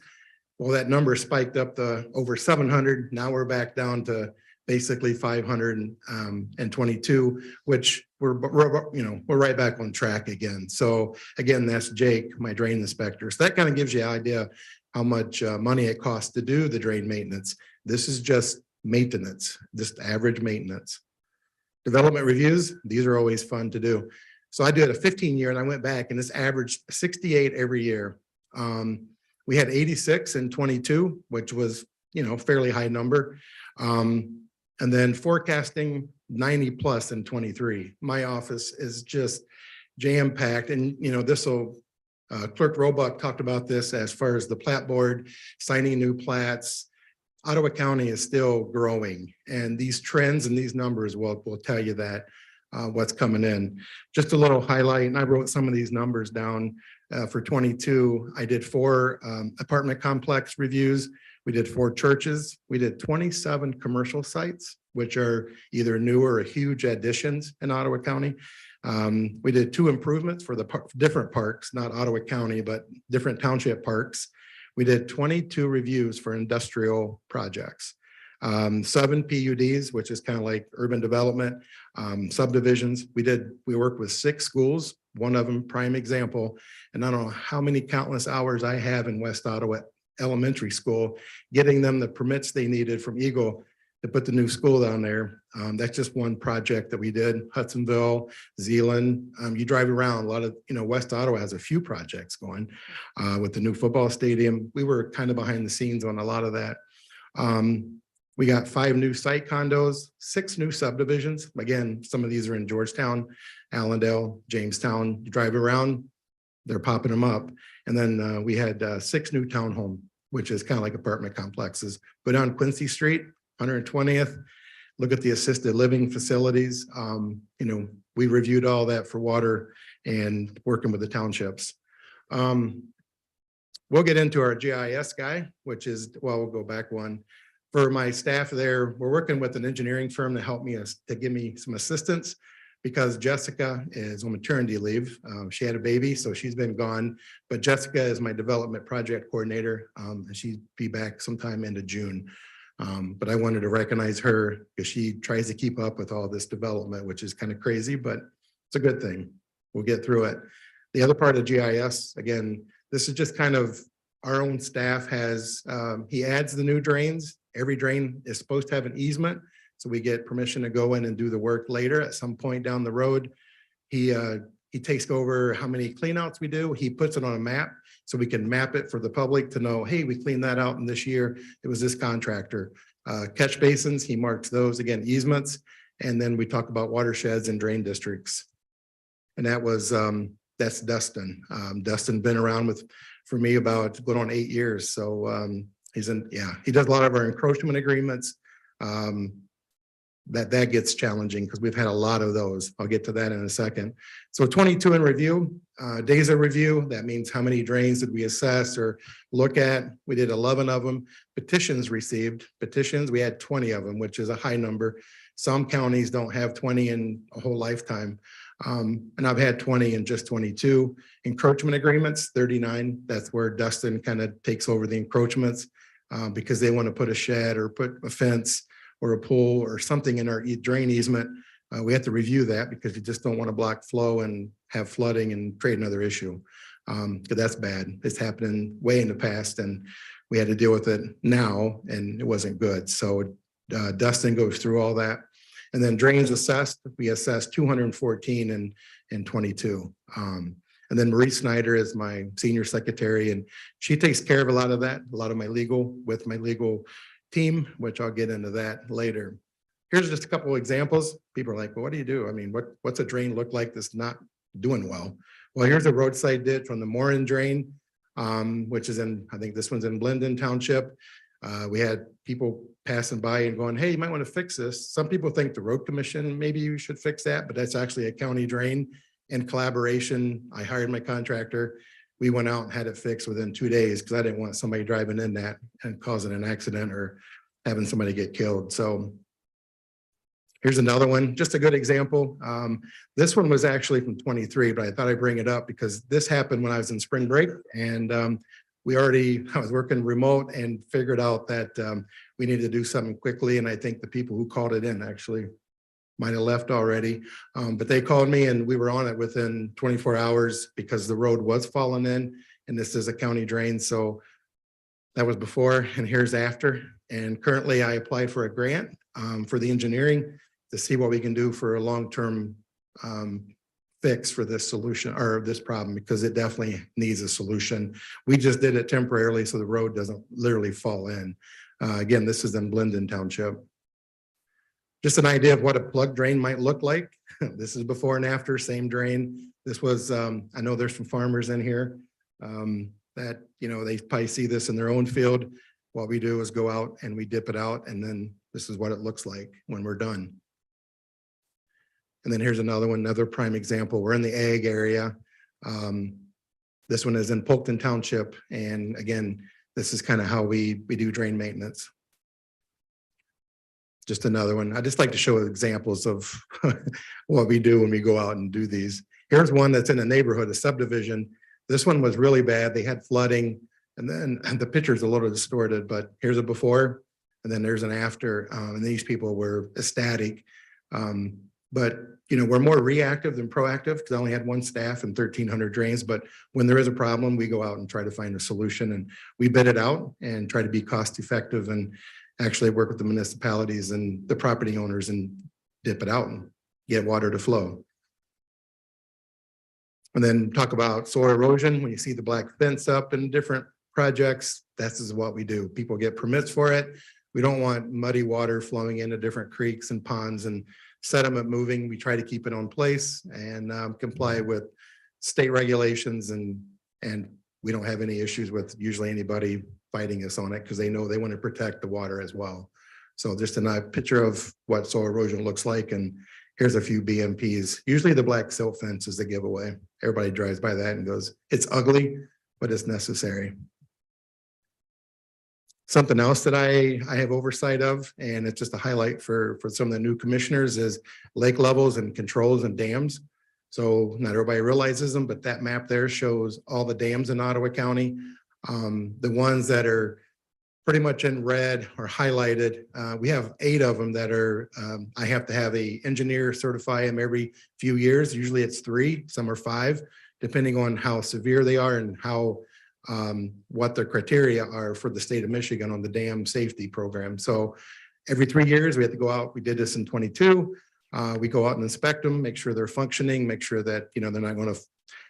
Well, that number spiked up to over 700. Now we're back down to basically 522, which we're right back on track again. So again, that's Jake, my drain inspector. So that kind of gives you an idea how much money it costs to do the drain maintenance. This is just maintenance, just average maintenance. Development reviews, these are always fun to do. So I did a 15-year and I went back and this averaged 68 every year. We had 86 in 22, which was, fairly high number. And then forecasting 90 plus in 23. My office is just jam-packed. And, Clerk Roebuck talked about this as far as the plat board, signing new plats. Ottawa County is still growing. And these trends and these numbers will tell you that what's coming in. Just a little highlight, and I wrote some of these numbers down. For 22, I did 4 apartment complex reviews. We did 4 churches. We did 27 commercial sites, which are either new or huge additions in Ottawa County. We did 2 improvements for the different parks, not Ottawa County, but different township parks. We did 22 reviews for industrial projects. 7 PUDs, which is kind of like urban development, subdivisions. We worked with 6 schools, one of them prime example. And I don't know how many countless hours I have in West Ottawa Elementary School, getting them the permits they needed from Eagle to put the new school down there. That's just one project that we did. Hudsonville, Zeeland. You drive around a lot of, West Ottawa has a few projects going with the new football stadium. We were kind of behind the scenes on a lot of that. We got 5 new site condos, 6 new subdivisions. Again, some of these are in Georgetown, Allendale, Jamestown. You drive around, they're popping them up. And then we had 6 new townhome, which is kind of like apartment complexes. Go down Quincy Street, 120th, look at the assisted living facilities. We reviewed all that for water and working with the townships. We'll get into our GIS guy, which is, we'll go back one. For my staff there, we're working with an engineering firm to help me to give me some assistance because Jessica is on maternity leave. She had a baby, so she's been gone. But Jessica is my development project coordinator, and she'd be back sometime into June. But I wanted to recognize her because she tries to keep up with all this development, which is kind of crazy, but it's a good thing. We'll get through it. The other part of GIS, again, this is just kind of our own staff has, he adds the new drains. Every drain is supposed to have an easement. So we get permission to go in and do the work later at some point down the road. He takes over how many cleanouts we do. He puts it on a map so we can map it for the public to know, hey, we cleaned that out in this year. It was this contractor. Catch basins, he marks those, again, easements. And then we talk about watersheds and drain districts. And that was, that's Dustin. Dustin been around for me about going on 8 years. So he does a lot of our encroachment agreements. that gets challenging because we've had a lot of those. I'll get to that in a second. So 22 in review, days of review, that means how many drains did we assess or look at? We did 11 of them. Petitions received. Petitions, we had 20 of them, which is a high number. Some counties don't have 20 in a whole lifetime. And I've had 20 in just 22. Encroachment agreements, 39. That's where Dustin kind of takes over the encroachments because they want to put a shed or put a fence or a pool or something in our drain easement. We have to review that because you just don't want to block flow and have flooding and create another issue. Because that's bad. It's happening way in the past and we had to deal with it now and it wasn't good. So Dustin goes through all that. And then drains assessed, we assessed 214 and 22. And then Marie Snyder is my senior secretary and she takes care of a lot of that, a lot of my legal with my legal team, which I'll get into that later. Here's just a couple of examples. People are like, well, what do you do? I mean, what's a drain look like that's not doing well? Well, here's a roadside ditch from the Morin drain, which is in, I think this one's in Blendon Township. We had people passing by and going, hey, you might want to fix this. Some people think the road commission, maybe you should fix that, but that's actually a county drain. In collaboration, I hired my contractor. We went out and had it fixed within 2 days because I didn't want somebody driving in that and causing an accident or having somebody get killed. So here's another one, just a good example. This one was actually from 23, but I thought I'd bring it up because this happened when I was in spring break and I was working remote and figured out that we needed to do something quickly. And I think the people who called it in actually might have left already, but they called me and we were on it within 24 hours because the road was falling in and this is a county drain. So that was before and here's after. And currently I applied for a grant for the engineering to see what we can do for a long-term fix for this solution or this problem because it definitely needs a solution. We just did it temporarily so the road doesn't literally fall in. Again, this is in Blendon Township. Just an idea of what a plug drain might look like. This is before and after, same drain. This was, I know there's some farmers in here that, you know, they probably see this in their own field. What we do is go out and we dip it out and then this is what it looks like when we're done. And then here's another one, another prime example. We're in the ag area. This one is in Polkton Township. And again, this is kind of how we do drain maintenance. Just another one. I just like to show examples of what we do when we go out and do these. Here's one that's in a neighborhood, a subdivision. This one was really bad. They had flooding and then the picture's a little distorted, but here's a before and then there's an after. And these people were ecstatic. But you know, we're more reactive than proactive because I only had one staff and 1,300 drains. But when there is a problem, we go out and try to find a solution and we bid it out and try to be cost effective and actually work with the municipalities and the property owners and dip it out and get water to flow. And then talk about soil erosion. When you see the black fence up in different projects, this is what we do. People get permits for it. We don't want muddy water flowing into different creeks and ponds and sediment moving. We try to keep it on place and comply with state regulations and we don't have any issues with usually anybody fighting us on it because they know they want to protect the water as well. So just a nice picture of what soil erosion looks like. And here's a few BMPs. Usually the black silt fence is the giveaway. Everybody drives by that and goes, it's ugly, but it's necessary. Something else that I have oversight of, and it's just a highlight for some of the new commissioners, is lake levels and controls and dams. So not everybody realizes them, but that map there shows all the dams in Ottawa County. The ones that are pretty much in red or highlighted, we have 8 of them that are, I have to have an engineer certify them every few years. Usually it's 3, some are 5, depending on how severe they are and how what their criteria are for the state of Michigan on the dam safety program. So every 3 years we have to go out. We did this in 22. We go out and inspect them, make sure they're functioning, make sure that, you know, they're not going to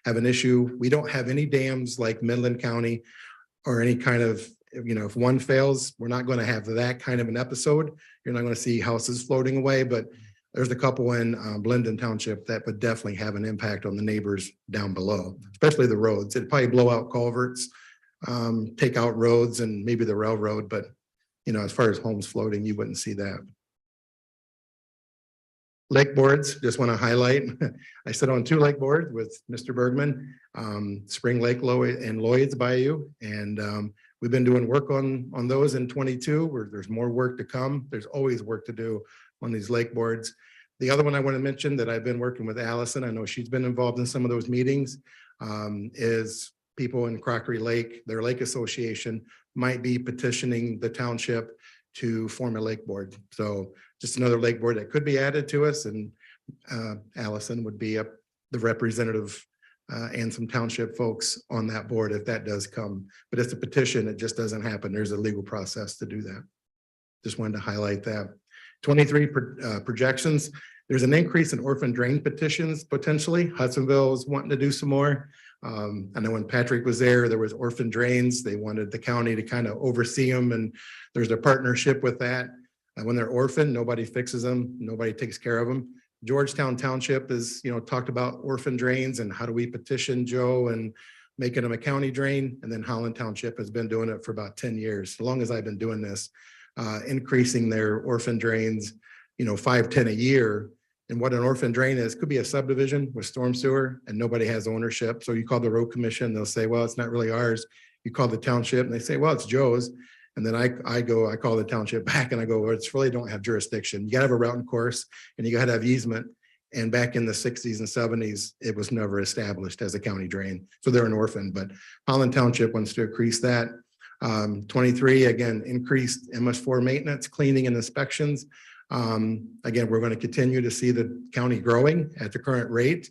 have an issue. We don't have any dams like Midland County or any kind of, you know, if one fails, we're not going to have that kind of an episode. You're not going to see houses floating away, but there's a couple in Blendon Township that would definitely have an impact on the neighbors down below, especially the roads. It'd probably blow out culverts, take out roads and maybe the railroad, but you know, as far as homes floating, you wouldn't see that. Lake boards, just want to highlight, I sit on 2 lake boards with Mr. Bergman, Spring Lake and Lloyd's Bayou. And we've been doing work on those in 22, where there's more work to come. There's always work to do on these lake boards. The other one I want to mention that I've been working with Allison, I know she's been involved in some of those meetings, is people in Crockery Lake, their lake association might be petitioning the township to form a lake board. So just another lake board that could be added to us, and Allison would be the representative and some township folks on that board if that does come. But it's a petition, it just doesn't happen. There's a legal process to do that. Just wanted to highlight that. 23 projections. There's an increase in orphan drain petitions potentially. Hudsonville is wanting to do some more. I know when Patrick was there was orphan drains. They wanted the county to kind of oversee them, and there's a partnership with that. And when they're orphaned, nobody fixes them, nobody takes care of them. Georgetown Township is, talked about orphan drains and how do we petition Joe and making them a county drain. And then Holland Township has been doing it for about 10 years, as long as I've been doing this, increasing their orphan drains, 5, 10 a year. And what an orphan drain is, could be a subdivision with storm sewer and nobody has ownership. So you call the road commission, they'll say, well, it's not really ours. You call the township and they say, well, it's Joe's. And then I call the township back and I go, well, it's really don't have jurisdiction. You gotta have a route and course and you gotta have easement. And back in the 60s and 70s, it was never established as a county drain. So they're an orphan, but Holland Township wants to increase that. 23, again, increased MS4 maintenance, cleaning and inspections. Again, we're going to continue to see the county growing at the current rate,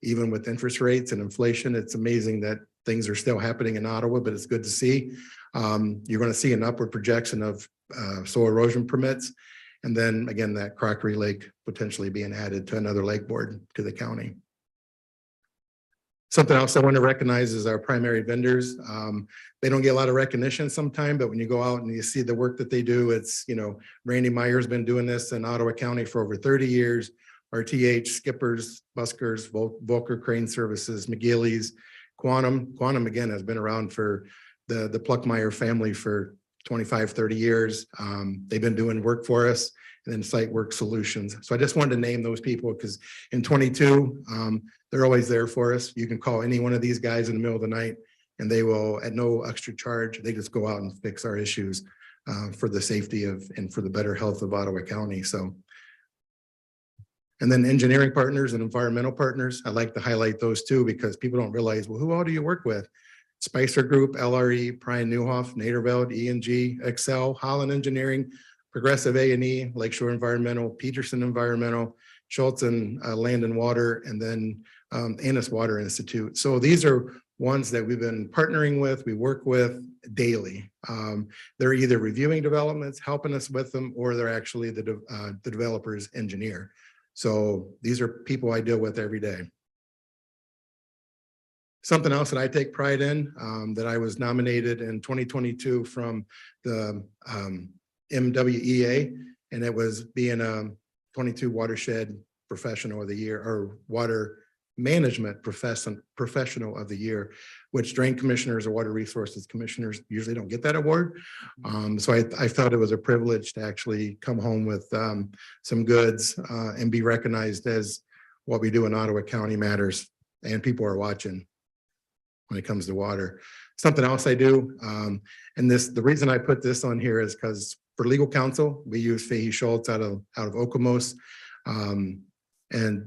even with interest rates and inflation. It's amazing that things are still happening in Ottawa, but it's good to see. You're going to see an upward projection of soil erosion permits. And then again, that Crockery Lake potentially being added to another lake board to the county. Something else I want to recognize is our primary vendors. They don't get a lot of recognition sometimes, but when you go out and you see the work that they do, it's, Randy Meyer's been doing this in Ottawa County for over 30 years. RTH, Skippers, Buskers, Volker Crane Services, McGillie's, Quantum. Quantum, again, has been around for the Pluckmeyer family for 25, 30 years. They've been doing work for us, and then Site Work Solutions. So I just wanted to name those people because in 22, they're always there for us. You can call any one of these guys in the middle of the night and they will, at no extra charge, they just go out and fix our issues for the safety of and for the better health of Ottawa County. So, and then engineering partners and environmental partners, I like to highlight those too because people don't realize, well, who all do you work with? Spicer Group, LRE, Brian Newhoff, Naderveld, E&G, Excel, Holland Engineering, Progressive A&E, Lakeshore Environmental, Peterson Environmental, Schultz and Land and Water, and then Annis Water Institute. So these are ones that we've been partnering with, we work with daily. They're either reviewing developments, helping us with them, or they're actually the developer's engineer. So these are people I deal with every day. Something else that I take pride in, that I was nominated in 2022 from the MWEA, and it was being a 22 Watershed Professional of the Year, or Water Management Professional of the Year, which drain commissioners or water resources commissioners usually don't get that award. So I thought it was a privilege to actually come home with some goods and be recognized as what we do in Ottawa County matters, and people are watching when it comes to water. Something else I do, and the reason I put this on here is because for legal counsel, we use Fahey Schultz out of Okemos, and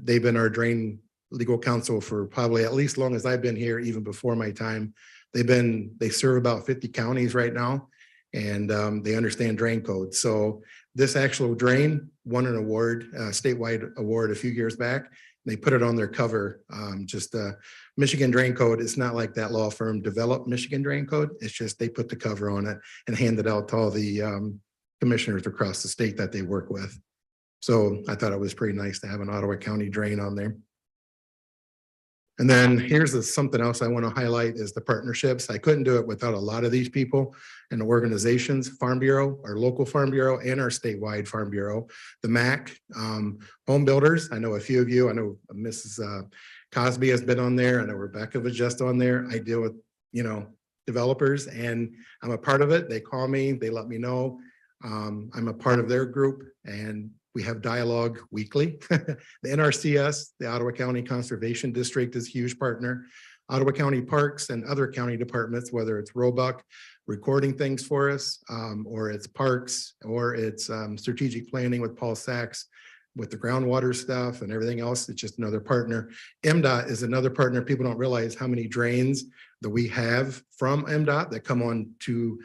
they've been our drain legal counsel for probably at least long as I've been here, even before my time. They serve about 50 counties right now, and they understand drain codes. So this actual drain won an award, statewide award a few years back. They put it on their cover, Michigan Drain Code. It's not like that law firm developed Michigan Drain Code. It's just they put the cover on it and handed out to all the commissioners across the state that they work with. So I thought it was pretty nice to have an Ottawa County drain on there. And then here's something else I want to highlight is the partnerships. I couldn't do it without a lot of these people and the organizations, Farm Bureau, our local Farm Bureau, and our statewide Farm Bureau, the MAC, home builders. I know a few of you, I know Mrs. Cosby has been on there. I know Rebecca was just on there. I deal with, developers, and I'm a part of it. They call me, they let me know. I'm a part of their group, and We have dialogue weekly. The NRCS, the Ottawa County Conservation District, is a huge partner. Ottawa County Parks and other county departments, whether it's Roebuck recording things for us, or it's parks, or it's strategic planning with Paul Sachs with the groundwater stuff and everything else. It's just another partner. MDOT is another partner. People don't realize how many drains that we have from MDOT that come on to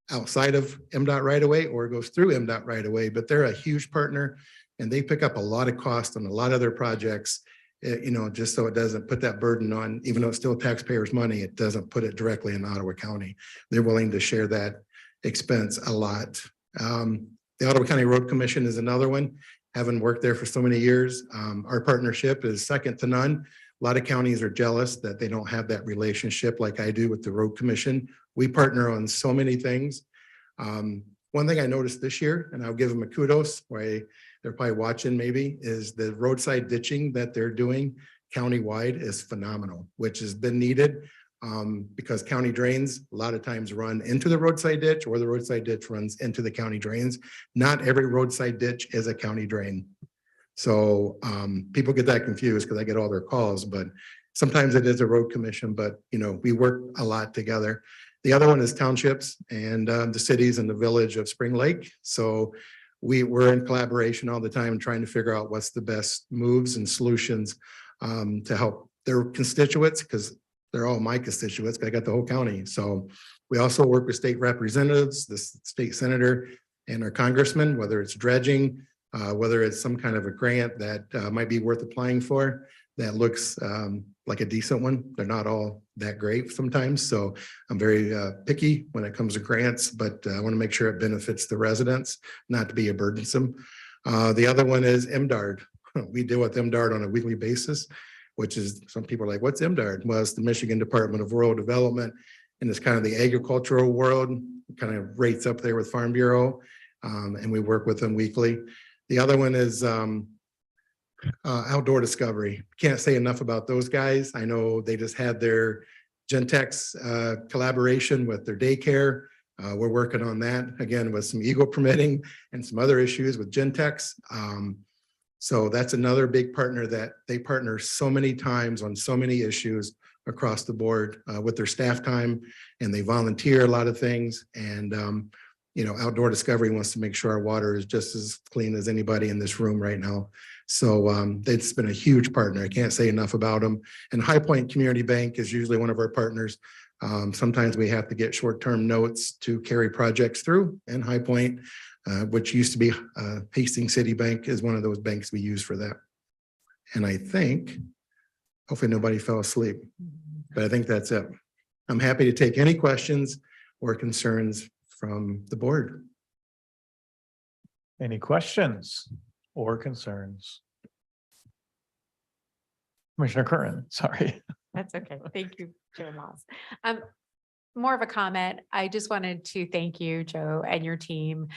outside of MDOT right away, or it goes through MDOT right away, but they're a huge partner and they pick up a lot of cost on a lot of their projects, just so it doesn't put that burden on, even though it's still taxpayers' money, it doesn't put it directly in Ottawa County. They're willing to share that expense a lot. The Ottawa County Road Commission is another one. Having worked there for so many years, our partnership is second to none. A lot of counties are jealous that they don't have that relationship like I do with the Road Commission. We partner on so many things. One thing I noticed this year, and I'll give them a kudos, why they're probably watching maybe, is the roadside ditching that they're doing countywide is phenomenal, which has been needed because county drains a lot of times run into the roadside ditch, or the roadside ditch runs into the county drains. Not every roadside ditch is a county drain. So people get that confused because I get all their calls, but sometimes it is a road commission, but we work a lot together. The other one is townships and the cities and the village of Spring Lake. So we're in collaboration all the time trying to figure out what's the best moves and solutions to help their constituents, because they're all my constituents. I got the whole county. So we also work with state representatives, the state senator and our congressman, whether it's dredging, whether it's some kind of a grant that might be worth applying for that looks like a decent one. They're not all that great sometimes. So I'm very picky when it comes to grants, but I want to make sure it benefits the residents, not to be a burdensome. The other one is MDARD. We deal with MDARD on a weekly basis, which is, some people are like, what's MDARD? Well, it's the Michigan Department of Rural Development, and it's kind of the agricultural world, kind of rates up there with Farm Bureau, and we work with them weekly. The other one is Outdoor Discovery. Can't say enough about those guys. I know they just had their Gentex collaboration with their daycare. We're working on that again with some eagle permitting and some other issues with Gentex. So that's another big partner that they partner so many times on so many issues across the board with their staff time, and they volunteer a lot of things. And Outdoor Discovery wants to make sure our water is just as clean as anybody in this room right now. So it's been a huge partner. I can't say enough about them. And High Point Community Bank is usually one of our partners. Sometimes we have to get short-term notes to carry projects through, and High Point, which used to be Hastings City Bank, is one of those banks we use for that. And I think, hopefully nobody fell asleep, but I think that's it. I'm happy to take any questions or concerns from the board. Any questions or concerns? Commissioner Curran, sorry. That's okay. Thank you, Joe Moss. More of a comment. I just wanted to thank you, Joe, and your team.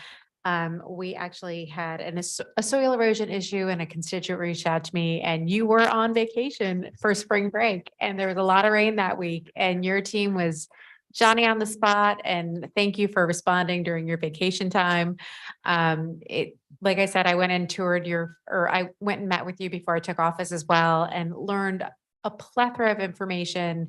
We actually had a soil erosion issue, and a constituent reached out to me, and you were on vacation for spring break, and there was a lot of rain that week, and your team was Johnny on the spot, and thank you for responding during your vacation time. Like I said, I went and toured I went and met with you before I took office as well, and learned a plethora of information.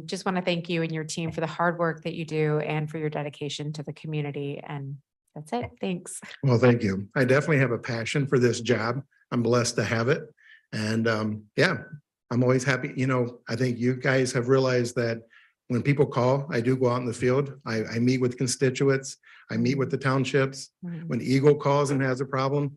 Just want to thank you and your team for the hard work that you do and for your dedication to the community. And that's it. Thanks. Well, thank you. I definitely have a passion for this job. I'm blessed to have it. And yeah, I'm always happy. I think you guys have realized that when people call, I do go out in the field. I meet with constituents. I meet with the townships. When Eagle calls and has a problem,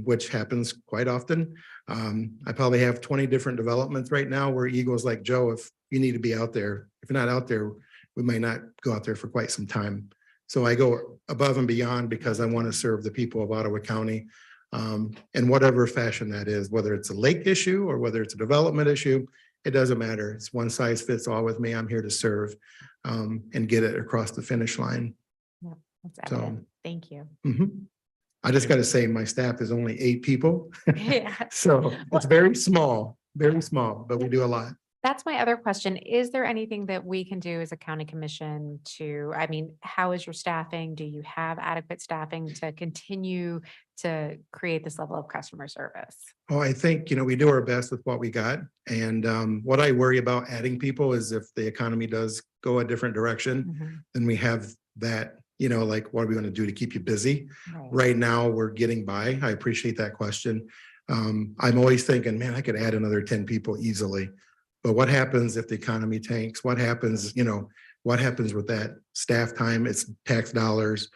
which happens quite often, I probably have 20 different developments right now where Eagle's like, Joe, if you need to be out there, if you're not out there, we might not go out there for quite some time. So I go above and beyond because I want to serve the people of Ottawa County in whatever fashion that is, whether it's a lake issue or whether it's a development issue. It doesn't matter. It's one size fits all with me. I'm here to serve and get it across the finish line. Yeah, that's evident. Thank you. I just got to say, my staff is only 8 people. Yeah. So it's very small, but we do a lot. That's my other question. Is there anything that we can do as a county commission to, I mean, how is your staffing? Do you have adequate staffing to continue to create this level of customer service? Oh, I think, we do our best with what we got. And what I worry about adding people is if the economy does go a different direction, then we have that, like, what are we going to do to keep you busy? Right now, we're getting by. I appreciate that question. I'm always thinking, man, I could add another 10 people easily. But what happens if the economy tanks? What happens, what happens with that staff time? It's tax dollars.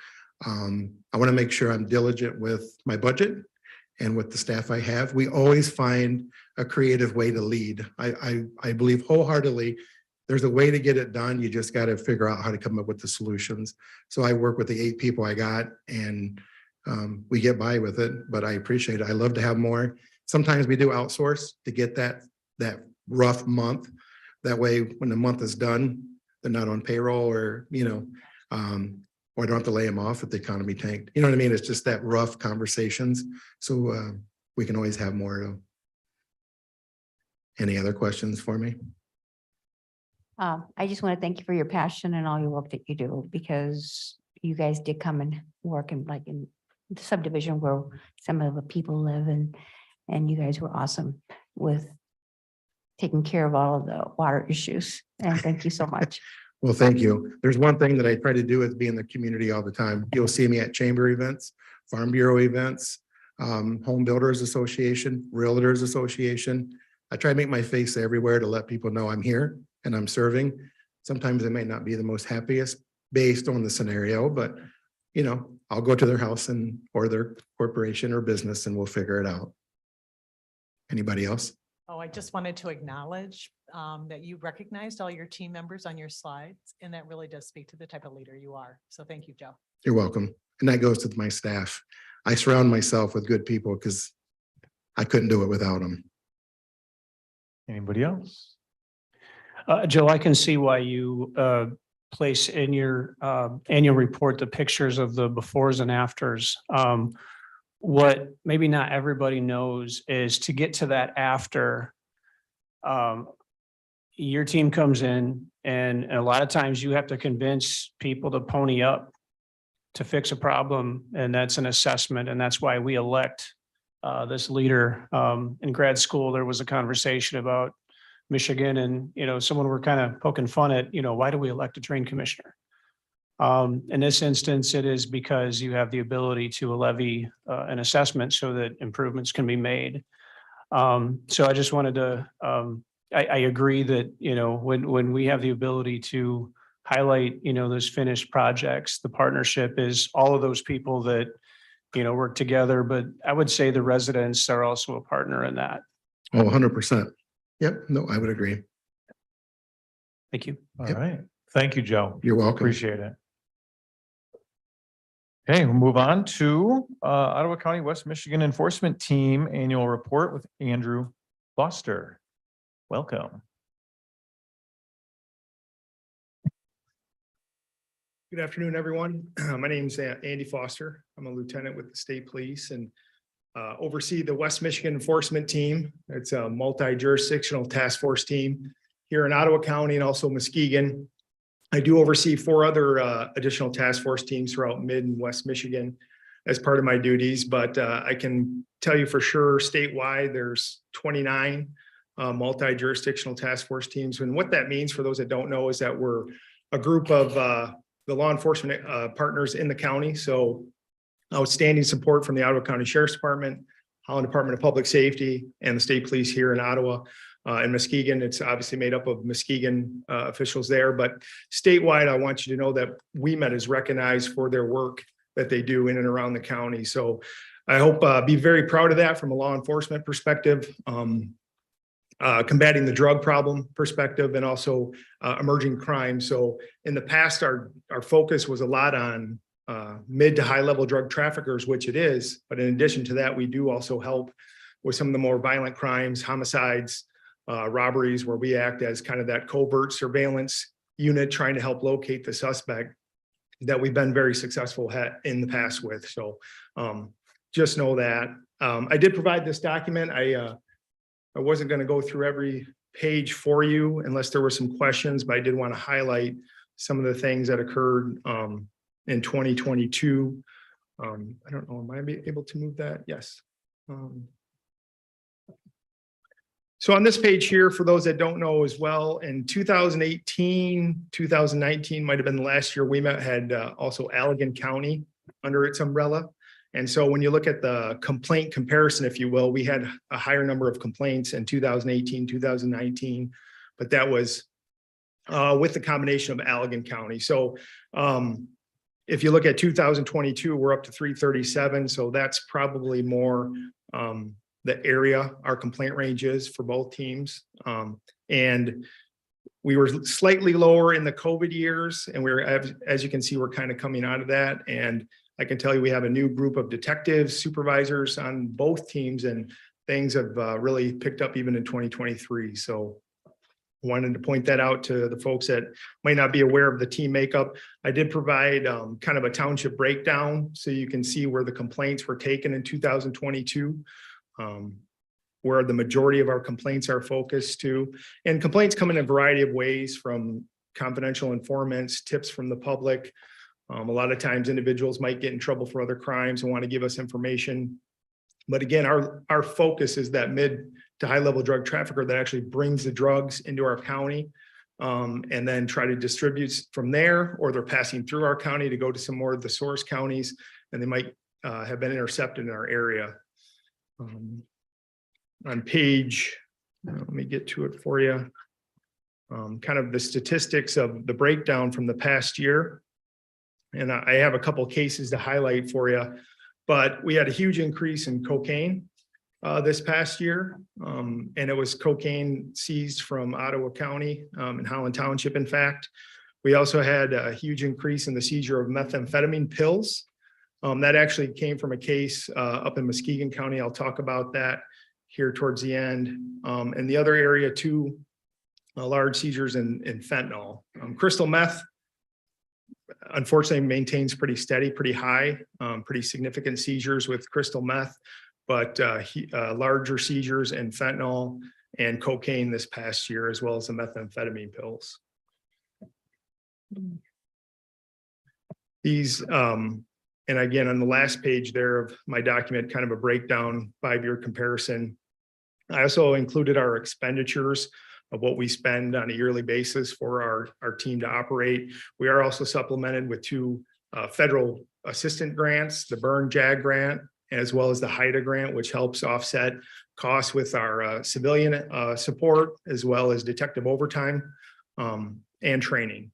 I want to make sure I'm diligent with my budget and with the staff I have. We always find a creative way to lead. I believe wholeheartedly there's a way to get it done. You just got to figure out how to come up with the solutions. So I work with the 8 people I got, and we get by with it, but I appreciate it. I love to have more. Sometimes we do outsource to get that rough month. That way, when the month is done, they're not on payroll, or, or I don't have to lay them off if the economy tanked. You know what I mean? It's just that rough conversations. So we can always have more. Any other questions for me? I just want to thank you for your passion and all your work that you do, because you guys did come and work in the subdivision where some of the people live, and you guys were awesome with taking care of all of the water issues. And thank you so much. Well, thank you. There's one thing that I try to do is be in the community all the time. You'll see me at chamber events, Farm Bureau events, Home Builders Association, Realtors Association. I try to make my face everywhere to let people know I'm here and I'm serving. Sometimes I may not be the most happiest based on the scenario, but I'll go to their house or their corporation or business, and we'll figure it out. Anybody else? Oh, I just wanted to acknowledge that you recognized all your team members on your slides, and that really does speak to the type of leader you are. So thank you, Joe. You're welcome. And that goes to my staff. I surround myself with good people because I couldn't do it without them. Anybody else? Joe, I can see why you place in your annual report the pictures of the befores and afters. What maybe not everybody knows is to get to that after, your team comes in, and a lot of times you have to convince people to pony up to fix a problem, and that's an assessment, and that's why we elect this leader. In grad school, there was a conversation about Michigan, and someone were kind of poking fun at, why do we elect a trained commissioner? In this instance, it is because you have the ability to levy an assessment so that improvements can be made. So I just wanted to, I agree that, when we have the ability to highlight, those finished projects, the partnership is all of those people that, work together. But I would say the residents are also a partner in that. Oh, 100%. Yep. No, I would agree. Thank you. All right. Thank you, Joe. You're welcome. Appreciate it. Okay, we'll move on to Ottawa County, West Michigan Enforcement Team Annual Report with Andrew Foster. Welcome. Good afternoon, everyone. My name is Andy Foster. I'm a lieutenant with the state police and oversee the West Michigan Enforcement Team. It's a multi-jurisdictional task force team here in Ottawa County and also Muskegon. I do oversee 4 other additional task force teams throughout Mid and West Michigan as part of my duties, but I can tell you for sure statewide, there's 29 multi-jurisdictional task force teams. And what that means for those that don't know is that we're a group of the law enforcement partners in the county. So outstanding support from the Ottawa County Sheriff's Department, Holland Department of Public Safety, and the state police here in Ottawa. In Muskegon, it's obviously made up of Muskegon officials there, but statewide, I want you to know that WeMet is recognized for their work that they do in and around the county. So I hope be very proud of that from a law enforcement perspective, combating the drug problem perspective, and also emerging crime. So in the past, our focus was a lot on mid to high level drug traffickers, which it is. But in addition to that, we do also help with some of the more violent crimes, homicides, robberies, where we act as kind of that covert surveillance unit trying to help locate the suspect that we've been very successful in the past with. So just know that. I did provide this document. I wasn't going to go through every page for you unless there were some questions, but I did want to highlight some of the things that occurred in 2022. I don't know, am I able to move that? Yes. So on this page here, for those that don't know as well, in 2018, 2019 might have been the last year we had also Allegan County under its umbrella. And so when you look at the complaint comparison, if you will, we had a higher number of complaints in 2018, 2019, but that was with the combination of Allegan County. So if you look at 2022, we're up to 337. So that's probably more the area our complaint range is for both teams. And we were slightly lower in the COVID years, and we're, as you can see, we're kind of coming out of that. And I can tell you, we have a new group of detectives, supervisors on both teams, and things have really picked up even in 2023. So wanted to point that out to the folks that might not be aware of the team makeup. I did provide kind of a township breakdown so you can see where the complaints were taken in 2022. Where the majority of our complaints are focused to. And complaints come in a variety of ways, from confidential informants, tips from the public. A lot of times individuals might get in trouble for other crimes and want to give us information. But again, our focus is that mid to high level drug trafficker that actually brings the drugs into our county and then try to distribute from there, or they're passing through our county to go to some more of the source counties, and they might have been intercepted in our area. On page, let me get to it for you. Kind of the statistics of the breakdown from the past year. And I have a couple cases to highlight for you, but we had a huge increase in cocaine this past year. And it was cocaine seized from Ottawa County and Holland Township, in fact. We also had a huge increase in the seizure of methamphetamine pills. That actually came from a case up in Muskegon County. I'll talk about that here towards the end. And the other area too, large seizures in fentanyl. Crystal meth, unfortunately, maintains pretty steady, pretty high, pretty significant seizures with crystal meth, but larger seizures in fentanyl and cocaine this past year, as well as the methamphetamine pills. These, and again, on the last page there of my document, kind of a breakdown, 5-year comparison. I also included our expenditures of what we spend on a yearly basis for our team to operate. We are also supplemented with 2 federal assistant grants, the Burn JAG grant, as well as the HIDA grant, which helps offset costs with our civilian support, as well as detective overtime and training.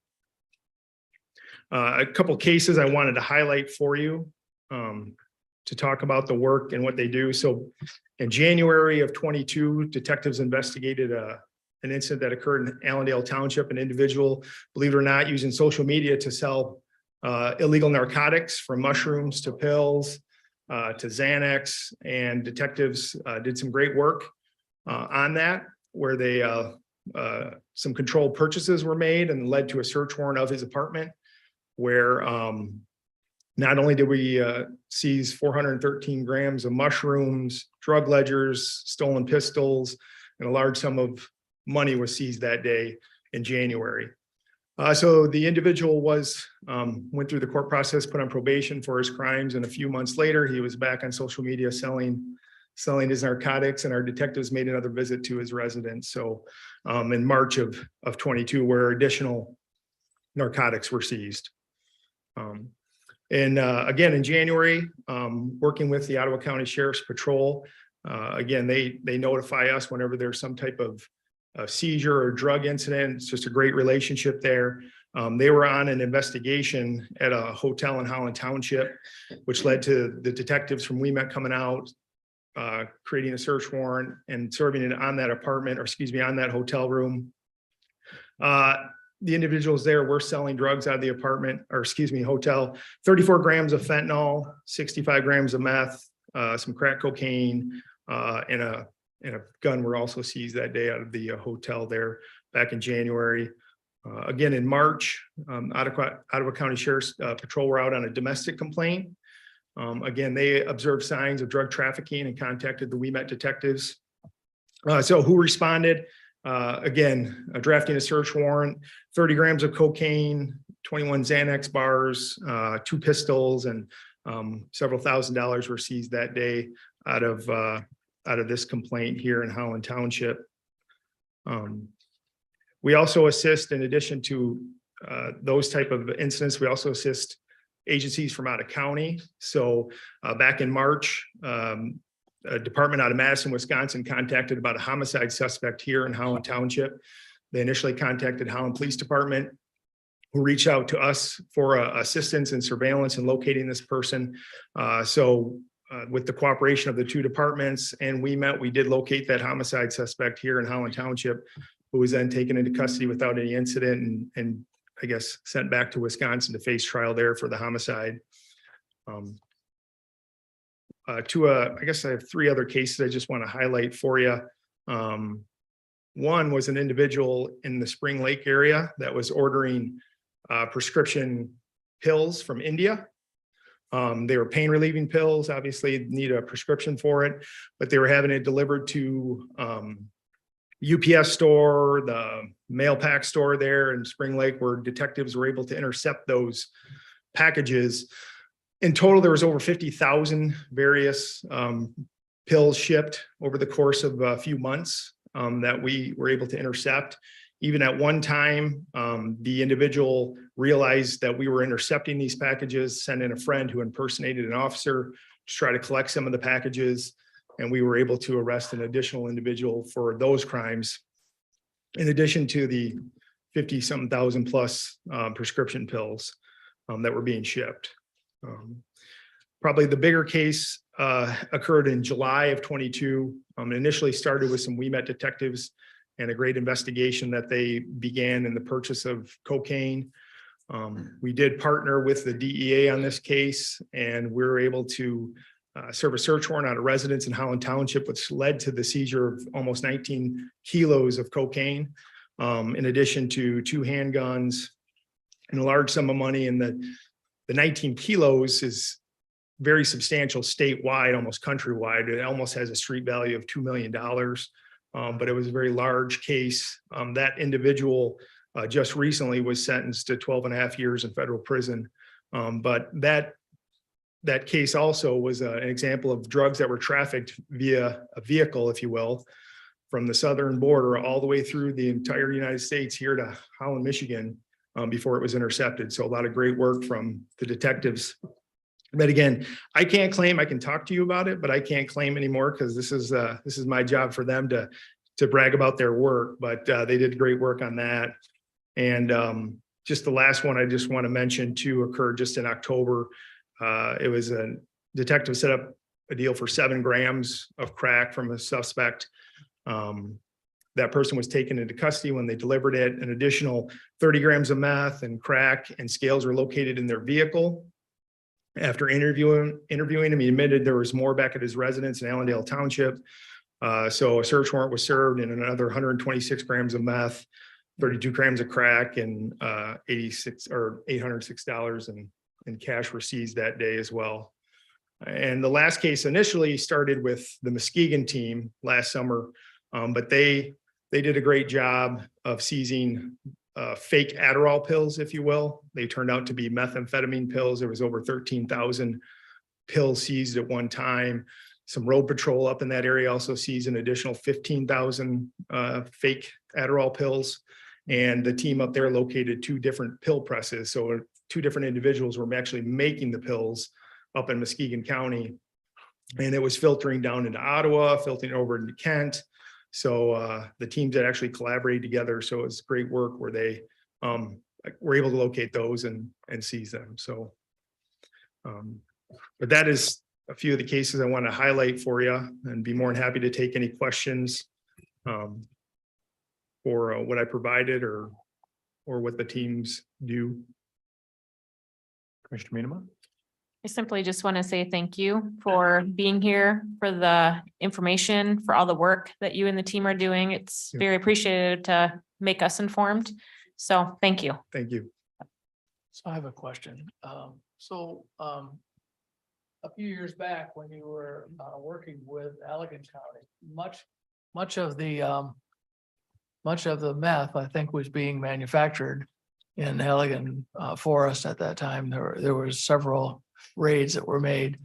A couple cases I wanted to highlight for you to talk about the work and what they do. So in January of 22, detectives investigated an incident that occurred in Allendale Township. An individual, believe it or not, using social media to sell illegal narcotics, from mushrooms to pills to Xanax, and detectives did some great work on that, where they some controlled purchases were made and led to a search warrant of his apartment, where not only did we seize 413 grams of mushrooms, drug ledgers, stolen pistols, and a large sum of money was seized that day in January. So the individual went through the court process, put on probation for his crimes, and a few months later, he was back on social media selling his narcotics, and our detectives made another visit to his residence. So in March of 22, where additional narcotics were seized. And again, in January, working with the Ottawa County Sheriff's Patrol, again, they notify us whenever there's some type of seizure or drug incident. It's just a great relationship there. They were on an investigation at a hotel in Holland Township, which led to the detectives from WEMET coming out, creating a search warrant and serving it on that apartment, or excuse me, on that hotel room. The individuals there were selling drugs out of the apartment, or excuse me, hotel. 34 grams of fentanyl, 65 grams of meth, some crack cocaine, and a gun were also seized that day out of the hotel there back in January. Again, in March, Ottawa County Sheriff's Patrol were out on a domestic complaint. Again, they observed signs of drug trafficking and contacted the WEMET detectives. So who responded? Again, drafting a search warrant, 30 grams of cocaine, 21 Xanax bars, 2 pistols, and several $1,000s were seized that day out of this complaint here in Holland Township. We also assist, in addition to those type of incidents, we also assist agencies from out of county. So back in March, a department out of Madison, Wisconsin contacted about a homicide suspect here in Holland Township. They initially contacted Holland Police Department, who reached out to us for assistance and surveillance in locating this person. With the cooperation of the 2 departments, and we did locate that homicide suspect here in Holland Township, who was then taken into custody without any incident and I guess sent back to Wisconsin to face trial there for the homicide. I guess I have 3 other cases I just want to highlight for you. One was an individual in the Spring Lake area that was ordering prescription pills from India. They were pain relieving pills, obviously need a prescription for it, but they were having it delivered to UPS store, the mail pack store there in Spring Lake, where detectives were able to intercept those packages. In total, there was over 50,000 various pills shipped over the course of a few months that we were able to intercept. Even at one time, the individual realized that we were intercepting these packages, sent in a friend who impersonated an officer to try to collect some of the packages. And we were able to arrest an additional individual for those crimes, in addition to the 50-something thousand plus prescription pills that were being shipped. Probably the bigger case occurred in July of 22. Initially started with some WeMet detectives and a great investigation that they began in the purchase of cocaine. We did partner with the DEA on this case, and we were able to serve a search warrant on a residence in Holland Township, which led to the seizure of almost 19 kilos of cocaine, in addition to 2 handguns and a large sum of money. And the 19 kilos is very substantial statewide, almost countrywide. It almost has a street value of $2 million. But it was a very large case. That individual just recently was sentenced to 12.5 years in federal prison. But that case also was an example of drugs that were trafficked via a vehicle, if you will, from the southern border all the way through the entire United States here to Holland, Michigan, before it was intercepted. So a lot of great work from the detectives. But again, I can't claim, I can talk to you about it, but I can't claim anymore because this is my job for them to brag about their work. But they did great work on that. And just the last one I just want to mention too occurred just in October. It was a detective set up a deal for 7 grams of crack from a suspect. That person was taken into custody when they delivered it. An additional 30 grams of meth and crack and scales were located in their vehicle. After interviewing him, he admitted there was more back at his residence in Allendale Township. So a search warrant was served and another 126 grams of meth, 32 grams of crack, and $806 in cash were seized that day as well. And the last case initially started with the Muskegon team last summer, but they did a great job of seizing fake Adderall pills, if you will. They turned out to be methamphetamine pills. There was over 13,000 pills seized at one time. Some road patrol up in that area also seized an additional 15,000 fake Adderall pills. And the team up there located 2 different pill presses. So 2 different individuals were actually making the pills up in Muskegon County. And it was filtering down into Ottawa, filtering over into Kent. So the teams that actually collaborated together. So it was great work where they were able to locate those and seize them. So, but that is a few of the cases I want to highlight for you, and be more than happy to take any questions for what I provided or what the teams do. Commissioner Minema? I simply just want to say thank you for being here, for the information, for all the work that you and the team are doing. It's very appreciated to make us informed. So thank you. Thank you. So I have a question. A few years back, when you were working with Allegan County, much of the much of the meth, I think, was being manufactured in Halligan Forest at that time. There were several raids that were made.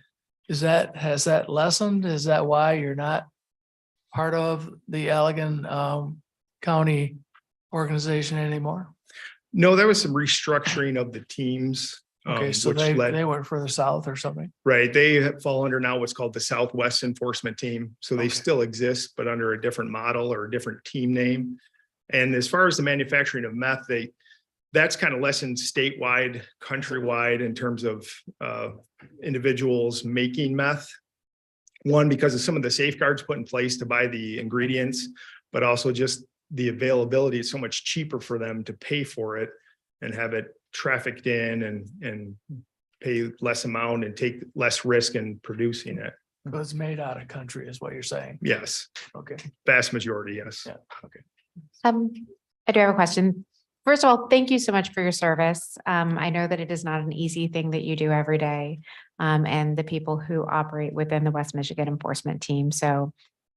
Has that lessened? Is that why you're not part of the Allegan County organization anymore? No, there was some restructuring of the teams. Okay, so which they led- went further south or something? Right, they fall under now what's called the Southwest Enforcement Team. So they still exist, but under a different model or a different team name. And as far as the manufacturing of meth, that's kind of lessened statewide, countrywide in terms of individuals making meth. One, because of some of the safeguards put in place to buy the ingredients, but also just the availability is so much cheaper for them to pay for it and have it trafficked in and pay less amount and take less risk in producing it. So it's made out of country is what you're saying? Yes, Okay. vast majority, yes. Yeah, okay. I do have a question. First of all, thank you so much for your service. I know that it is not an easy thing that you do every day. And the people who operate within the West Michigan Enforcement Team. So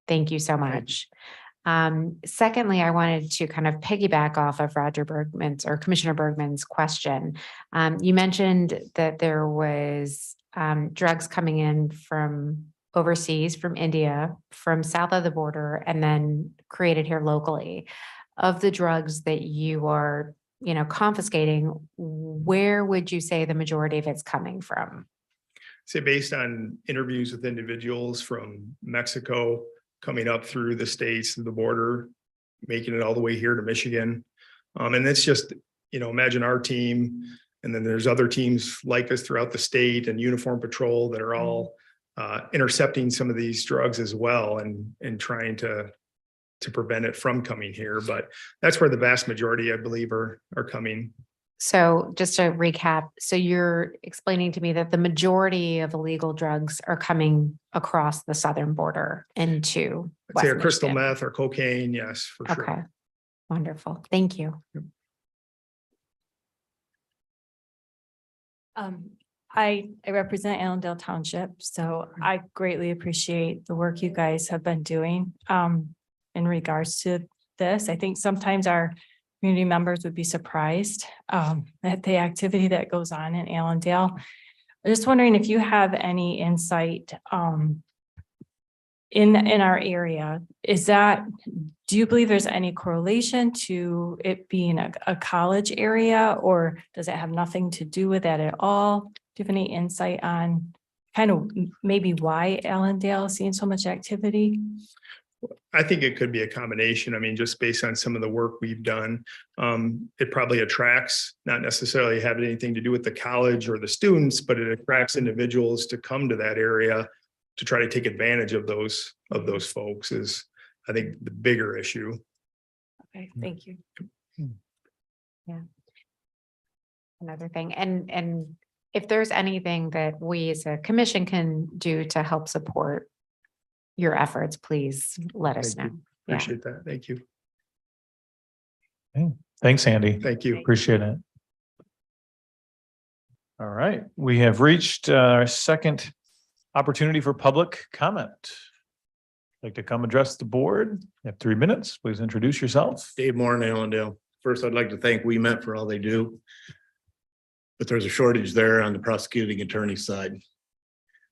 thank you so much. Secondly, I wanted to kind of piggyback off of Roger Bergman's or Commissioner Bergman's question. You mentioned that there was drugs coming in from overseas, from India, from south of the border, and then created here locally. Of the drugs that you are, confiscating, where would you say the majority of it's coming from? Say based on interviews with individuals from Mexico coming up through the states, the border, making it all the way here to Michigan. And it's just, imagine our team, and then there's other teams like us throughout the state and Uniform Patrol that are all intercepting some of these drugs as well and trying to prevent it from coming here. But that's where the vast majority, I believe, are coming. So just to recap, so you're explaining to me that the majority of illegal drugs are coming across the southern border into I'd say West a crystal Michigan. meth or cocaine, yes, for sure. Okay, wonderful. Thank you. I represent Allendale Township, so I greatly appreciate the work you guys have been doing in regards to this. I think sometimes our community members would be surprised at the activity that goes on in Allendale. I'm just wondering if you have any insight in our area. Do you believe there's any correlation to it being a college area, or does it have nothing to do with that at all? Do you have any insight on kind of maybe why Allendale is seeing so much activity? I think it could be a combination. I mean, just based on some of the work we've done, it probably attracts, not necessarily have anything to do with the college or the students, but it attracts individuals to come to that area to try to take advantage of those folks is, I think, the bigger issue. Okay, thank you. Yeah. Another thing, and if there's anything that we as a commission can do to help support your efforts, please let us know. Yeah. Appreciate that. Thank you. Thanks, Andy. Thank you. Appreciate it. All right, we have reached our second opportunity for public comment. Like to come address the board? You have 3 minutes. Please introduce yourself. Dave Moore in Allendale. First, I'd like to thank WeMet for all they do. But there's a shortage there on the prosecuting attorney side.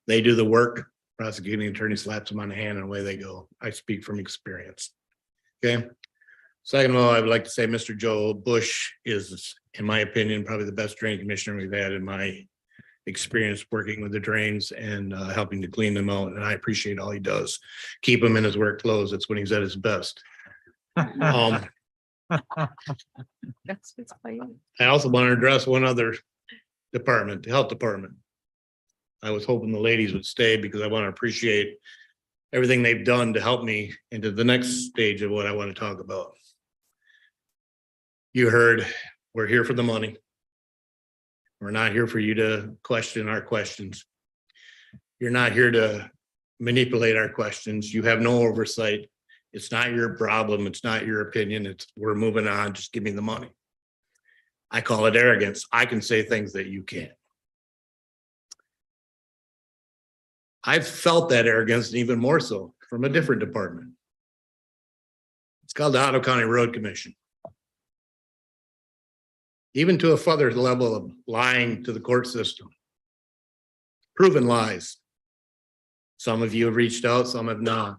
They do the work, prosecuting attorney slaps them on the hand and away they go. I speak from experience. Okay. Second of all, I would like to say Mr. Joe Bush is, in my opinion, probably the best drain commissioner we've had in my experience working with the drains and helping to clean them out. And I appreciate all he does. Keep him in his work clothes. That's when he's at his best. I also want to address one other department, the health department. I was hoping the ladies would stay because I want to appreciate everything they've done to help me into the next stage of what I want to talk about. You heard, we're here for the money. We're not here for you to question our questions. You're not here to manipulate our questions. You have no oversight. It's not your problem. It's not your opinion. It's we're moving on. Just give me the money. I call it arrogance. I can say things that you can't. I've felt that arrogance and even more so from a different department. It's called the Ottawa County Road Commission. Even to a further level of lying to the court system. Proven lies. Some of you have reached out, some have not.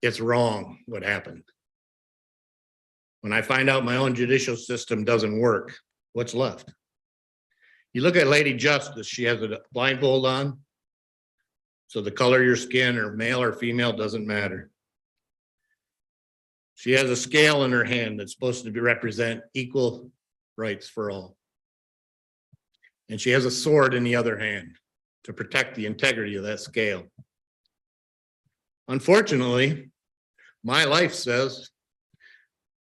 It's wrong what happened. When I find out my own judicial system doesn't work, what's left? You look at Lady Justice, she has a blindfold on. So the color of your skin, or male or female, doesn't matter. She has a scale in her hand that's supposed to represent equal rights for all. And she has a sword in the other hand to protect the integrity of that scale. Unfortunately, my life says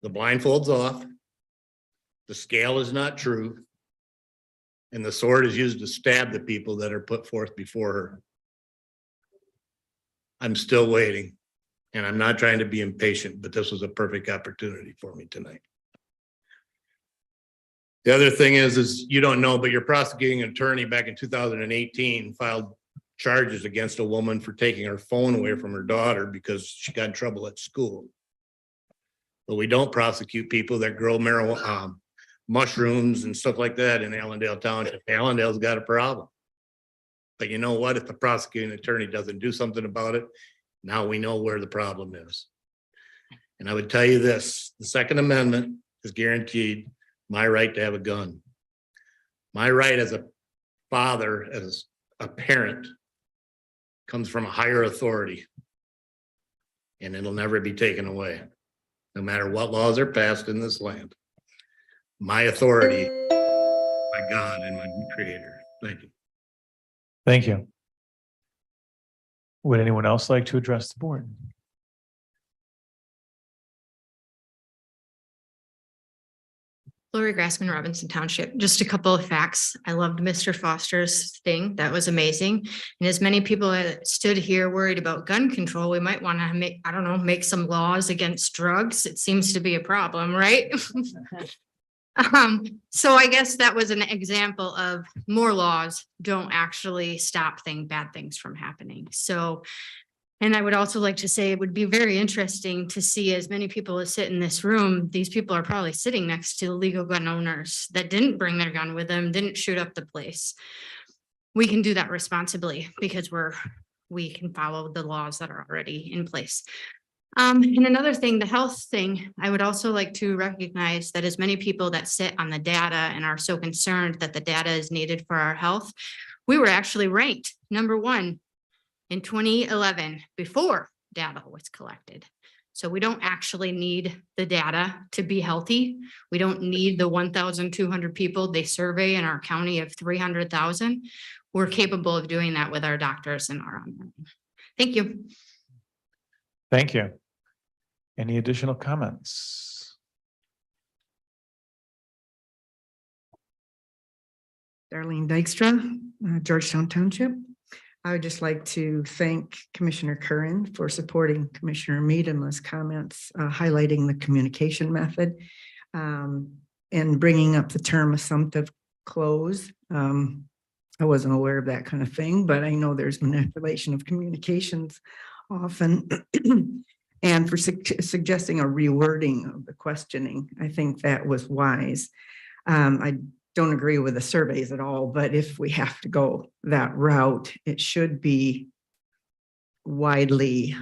the blindfold's off, the scale is not true, and the sword is used to stab the people that are put forth before her. I'm still waiting, and I'm not trying to be impatient, but this was a perfect opportunity for me tonight. The other thing is you don't know, but your prosecuting attorney back in 2018 filed charges against a woman for taking her phone away from her daughter because she got in trouble at school. But we don't prosecute people that grow marijuana, mushrooms and stuff like that in Allendale Township. Allendale's got a problem. But you know what? If the prosecuting attorney doesn't do something about it, now we know where the problem is. And I would tell you this, the Second Amendment is guaranteed my right to have a gun. My right as a father, as a parent, comes from a higher authority. And it'll never be taken away, no matter what laws are passed in this land. My authority, my God and my Creator. Thank you. Thank you. Would anyone else like to address the board? Lori Grassman, Robinson Township. Just a couple of facts. I loved Mr. Foster's thing. That was amazing. And as many people that stood here worried about gun control, we might want to make, I don't know, make some laws against drugs. It seems to be a problem, right? So I guess that was an example of more laws don't actually stop bad things from happening. So, and I would also like to say it would be very interesting to see as many people as sit in this room, these people are probably sitting next to legal gun owners that didn't bring their gun with them, didn't shoot up the place. We can do that responsibly because we can follow the laws that are already in place. And another thing, the health thing, I would also like to recognize that as many people that sit on the data and are so concerned that the data is needed for our health, we were actually ranked #1 in 2011 before data was collected. So we don't actually need the data to be healthy. We don't need the 1,200 people they survey in our county of 300,000. We're capable of doing that with our doctors and our online. Thank you. Thank you. Any additional comments? Darlene Dykstra, Georgetown Township. I would just like to thank Commissioner Curran for supporting Commissioner Meadham's comments, highlighting the communication method and bringing up the term assumptive close. I wasn't aware of that kind of thing, but I know there's manipulation of communications often. And for suggesting a rewording of the questioning, I think that was wise. I don't agree with the surveys at all, but if we have to go that route, it should be widely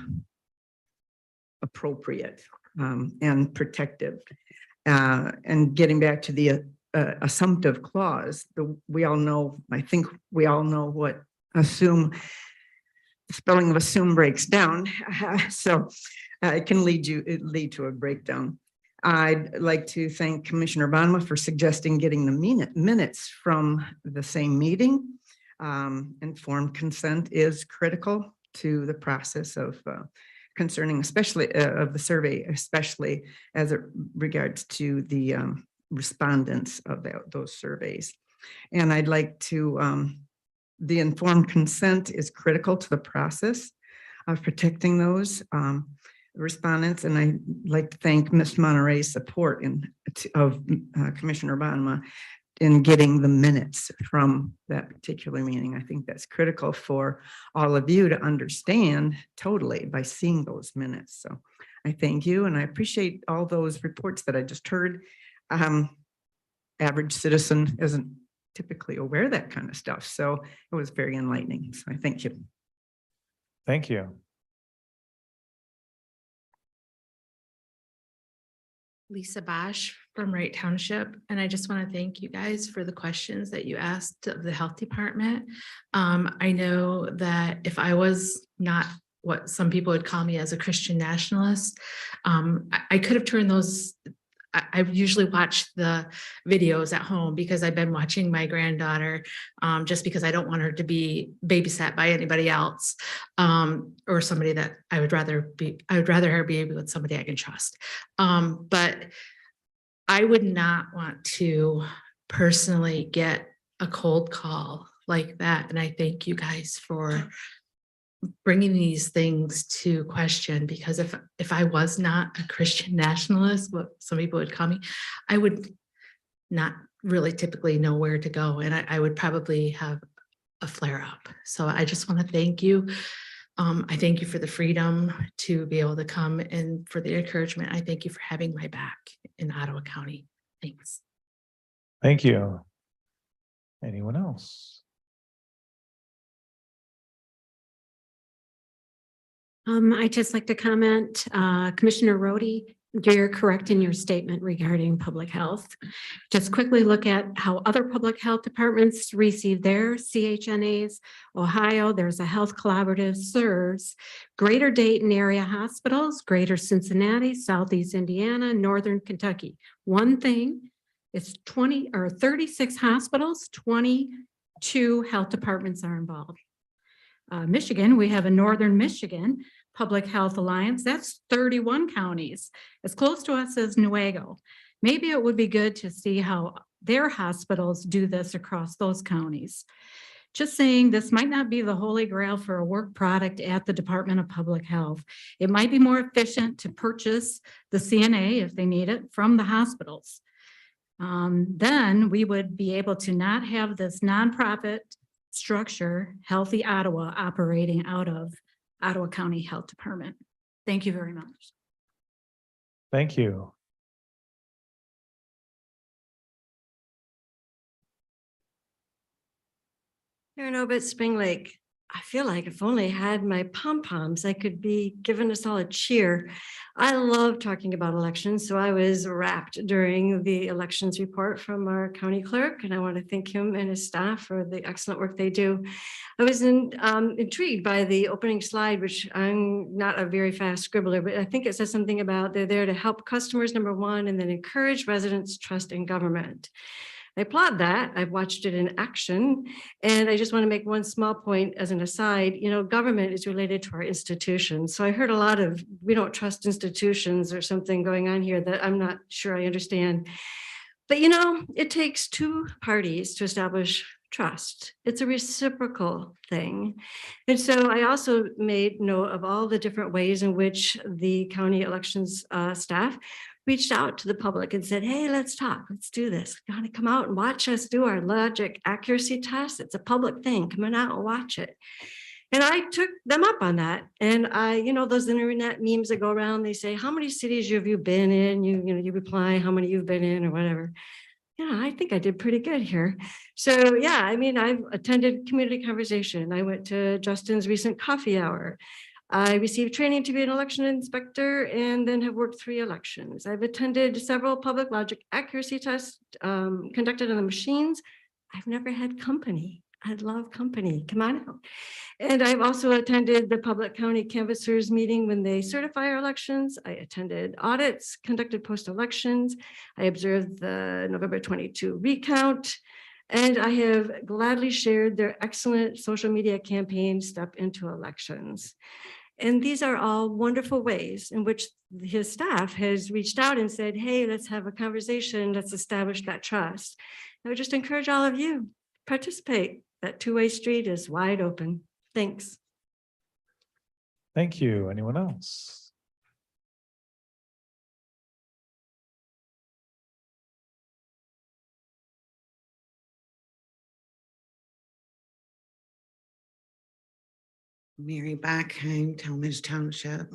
appropriate and protective. And getting back to the assumptive clause, we all know, I think we all know what assume, spelling of assume breaks down. So it can lead to a breakdown. I'd like to thank Commissioner Bonma for suggesting getting the minutes from the same meeting. Informed consent is critical to the process of concerning, especially of the survey, especially as it regards to the respondents of those surveys. And I'd like to, the informed consent is critical to the process of protecting those respondents. And I'd like to thank Ms. Monterey's support of Commissioner Bonma in getting the minutes from that particular meeting. I think that's critical for all of you to understand totally by seeing those minutes. So I thank you, and I appreciate all those reports that I just heard. Average citizen isn't typically aware of that kind of stuff, so it was very enlightening. So I thank you. Thank you. Lisa Bosch from Wright Township, and I just want to thank you guys for the questions that you asked of the health department. I know that if I was not what some people would call me as a Christian nationalist, I could have turned those. I usually watch the videos at home because I've been watching my granddaughter just because I don't want her to be babysat by anybody else or somebody that I would rather her be with somebody I can trust. But I would not want to personally get a cold call like that. And I thank you guys for bringing these things to question, because if I was not a Christian nationalist, what some people would call me, I would not really typically know where to go, and I would probably have a flare up. So I just want to thank you. I thank you for the freedom to be able to come, and for the encouragement. I thank you for having my back in Ottawa County. Thanks. Thank you. Anyone else? I'd just like to comment, Commissioner Rhodey, you're correct in your statement regarding public health. Just quickly look at how other public health departments receive their CHNAs. Ohio, there's a health collaborative serves Greater Dayton area hospitals, Greater Cincinnati, Southeast Indiana, Northern Kentucky. One thing, it's 20 or 36 hospitals, 22 health departments are involved. Michigan, we have a Northern Michigan Public Health Alliance. That's 31 counties, as close to us as Newaygo. Maybe it would be good to see how their hospitals do this across those counties. Just saying, this might not be the holy grail for a work product at the Department of Public Health. It might be more efficient to purchase the CNA if they need it from the hospitals. Then we would be able to not have this nonprofit structure, Healthy Ottawa, operating out of Ottawa County Health Department. Thank you very much. Thank you. Karen Obit, Spring Lake. I feel like if only I had my pom-poms, I could be giving us all a cheer. I love talking about elections, so I was rapt during the elections report from our county clerk, and I want to thank him and his staff for the excellent work they do. I was intrigued by the opening slide, which I'm not a very fast scribbler, but I think it says something about they're there to help customers, number one, and then encourage residents' trust in government. I applaud that. I've watched it in action. And I just want to make one small point as an aside. You know, government is related to our institutions. So I heard a lot of, we don't trust institutions or something going on here that I'm not sure I understand. But, you know, it takes two parties to establish trust. It's a reciprocal thing. And so I also made note of all the different ways in which the county elections staff reached out to the public and said, hey, let's talk, let's do this. You gotta come out and watch us do our logic accuracy test. It's a public thing. Come on out and watch it. And I took them up on that. And I, you know, those internet memes that go around, they say, how many cities have you been in? You reply how many you've been in or whatever. Yeah, I think I did pretty good here. So yeah, I mean, I've attended community conversation. I went to Justin's recent coffee hour. I received training to be an election inspector and then have worked 3 elections. I've attended several public logic accuracy tests conducted on the machines. I've never had company. I love company. Come on out. And I've also attended the public county canvassers meeting when they certify our elections. I attended audits, conducted post-elections. I observed the November 22 recount. And I have gladly shared their excellent social media campaign, Step Into Elections. And these are all wonderful ways in which his staff has reached out and said, hey, let's have a conversation, let's establish that trust. I would just encourage all of you, participate. That two-way street is wide open. Thanks. Thank you. Anyone else? Mary Backheim, Talmadge Township.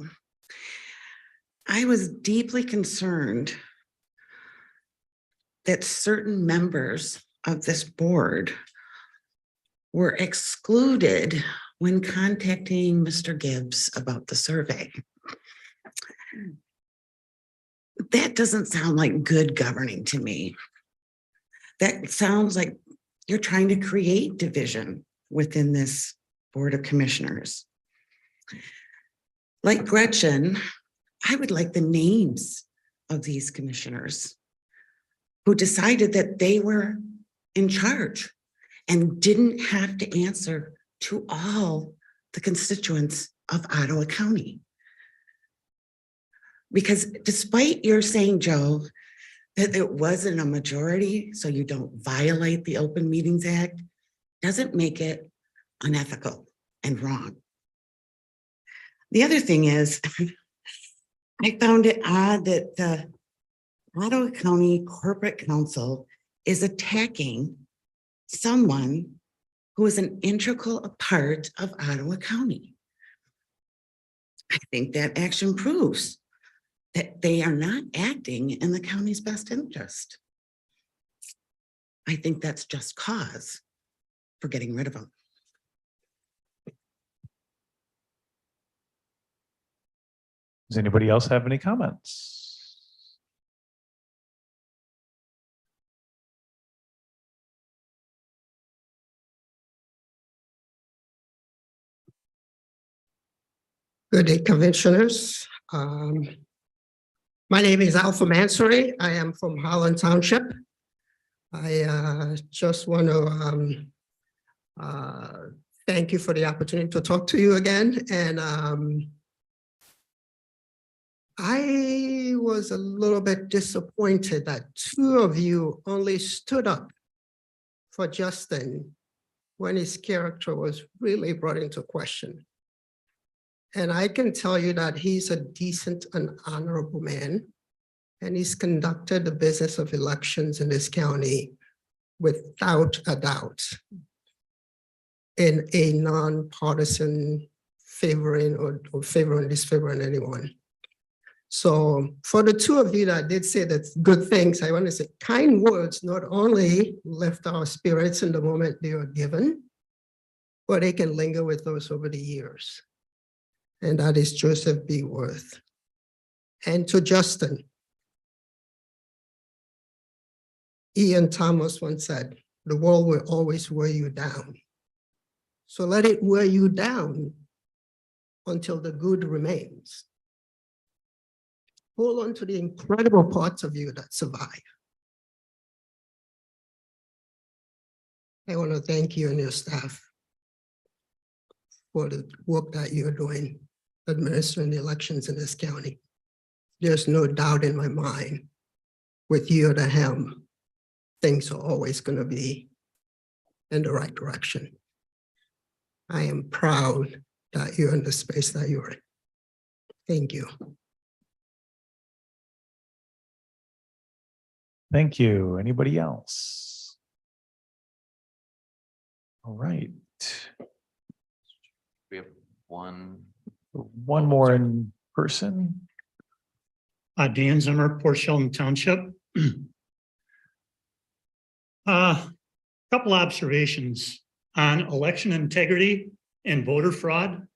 I was deeply concerned that certain members of this board were excluded when contacting Mr. Gibbs about the survey. That doesn't sound like good governing to me. That sounds like you're trying to create division within this Board of Commissioners. Like Gretchen, I would like the names of these commissioners who decided that they were in charge and didn't have to answer to all the constituents of Ottawa County. Because despite your saying, Joe, that it wasn't a majority, so you don't violate the Open Meetings Act, doesn't make it unethical and wrong. The other thing is, I found it odd that the Ottawa County Corporate Council is attacking someone who is an integral part of Ottawa County. I think that action proves that they are not acting in the county's best interest. I think that's just cause for getting rid of them. Does anybody else have any comments? Good day, Commissioners. My name is Alpha Mansouri. I am from Holland Township. I just want to thank you for the opportunity to talk to you again. And I was a little bit disappointed that two of you only stood up for Justin when his character was really brought into question. And I can tell you that he's a decent and honorable man, and he's conducted the business of elections in this county without a doubt in a nonpartisan favoring or favoring, disfavoring anyone. So for the two of you that did say that good things, I want to say kind words not only lift our spirits in the moment they are given, but they can linger with us over the years. And that is Joseph B. Worth. And to Justin, Ian Thomas once said, the world will always wear you down. So let it wear you down until the good remains. Hold on to the incredible parts of you that survive. I want to thank you and your staff for the work that you're doing, administering the elections in this county. There's no doubt in my mind, with you at the helm, things are always going to be in the right direction. I am proud that you're in the space that you're in. Thank you. Thank you. Anybody else? All right. We have one more in person. Dan Zimmer, Port Sheldon Township. Couple observations on election integrity and voter fraud.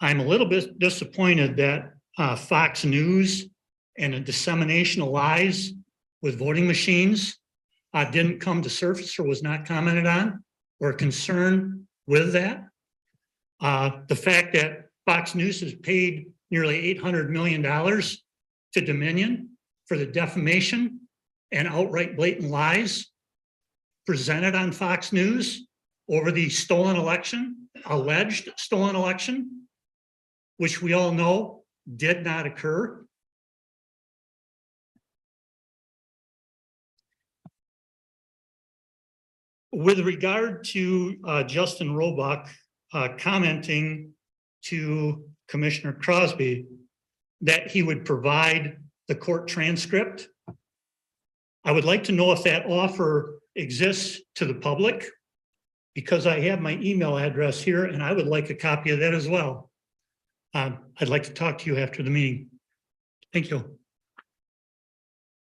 I'm a little bit disappointed that Fox News and the dissemination of lies with voting machines didn't come to surface or was not commented on or concerned with that. The fact that Fox News has paid nearly $800 million to Dominion for the defamation and outright blatant lies presented on Fox News over the stolen election, alleged stolen election, which we all know did not occur. With regard to Justin Roebuck commenting to Commissioner Crosby that he would provide the court transcript, I would like to know if that offer exists to the public, because I have my email address here and I would like a copy of that as well. I'd like to talk to you after the meeting. Thank you.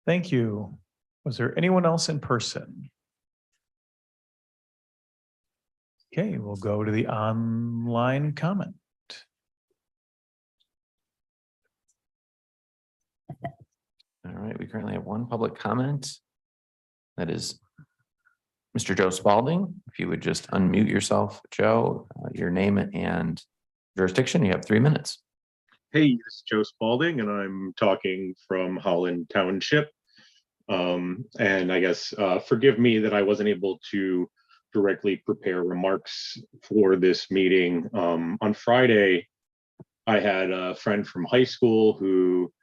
Thank you. Was there anyone else in person? Okay, we'll go to the online comment. All right, we currently have one public comment. That is Mr. Joe Spalding. If you would just unmute yourself, Joe, your name and jurisdiction, you have 3 minutes. Hey, this is Joe Spalding, and I'm talking from Holland Township. And I guess forgive me that I wasn't able to directly prepare remarks for this meeting. On Friday, I had a friend from high school who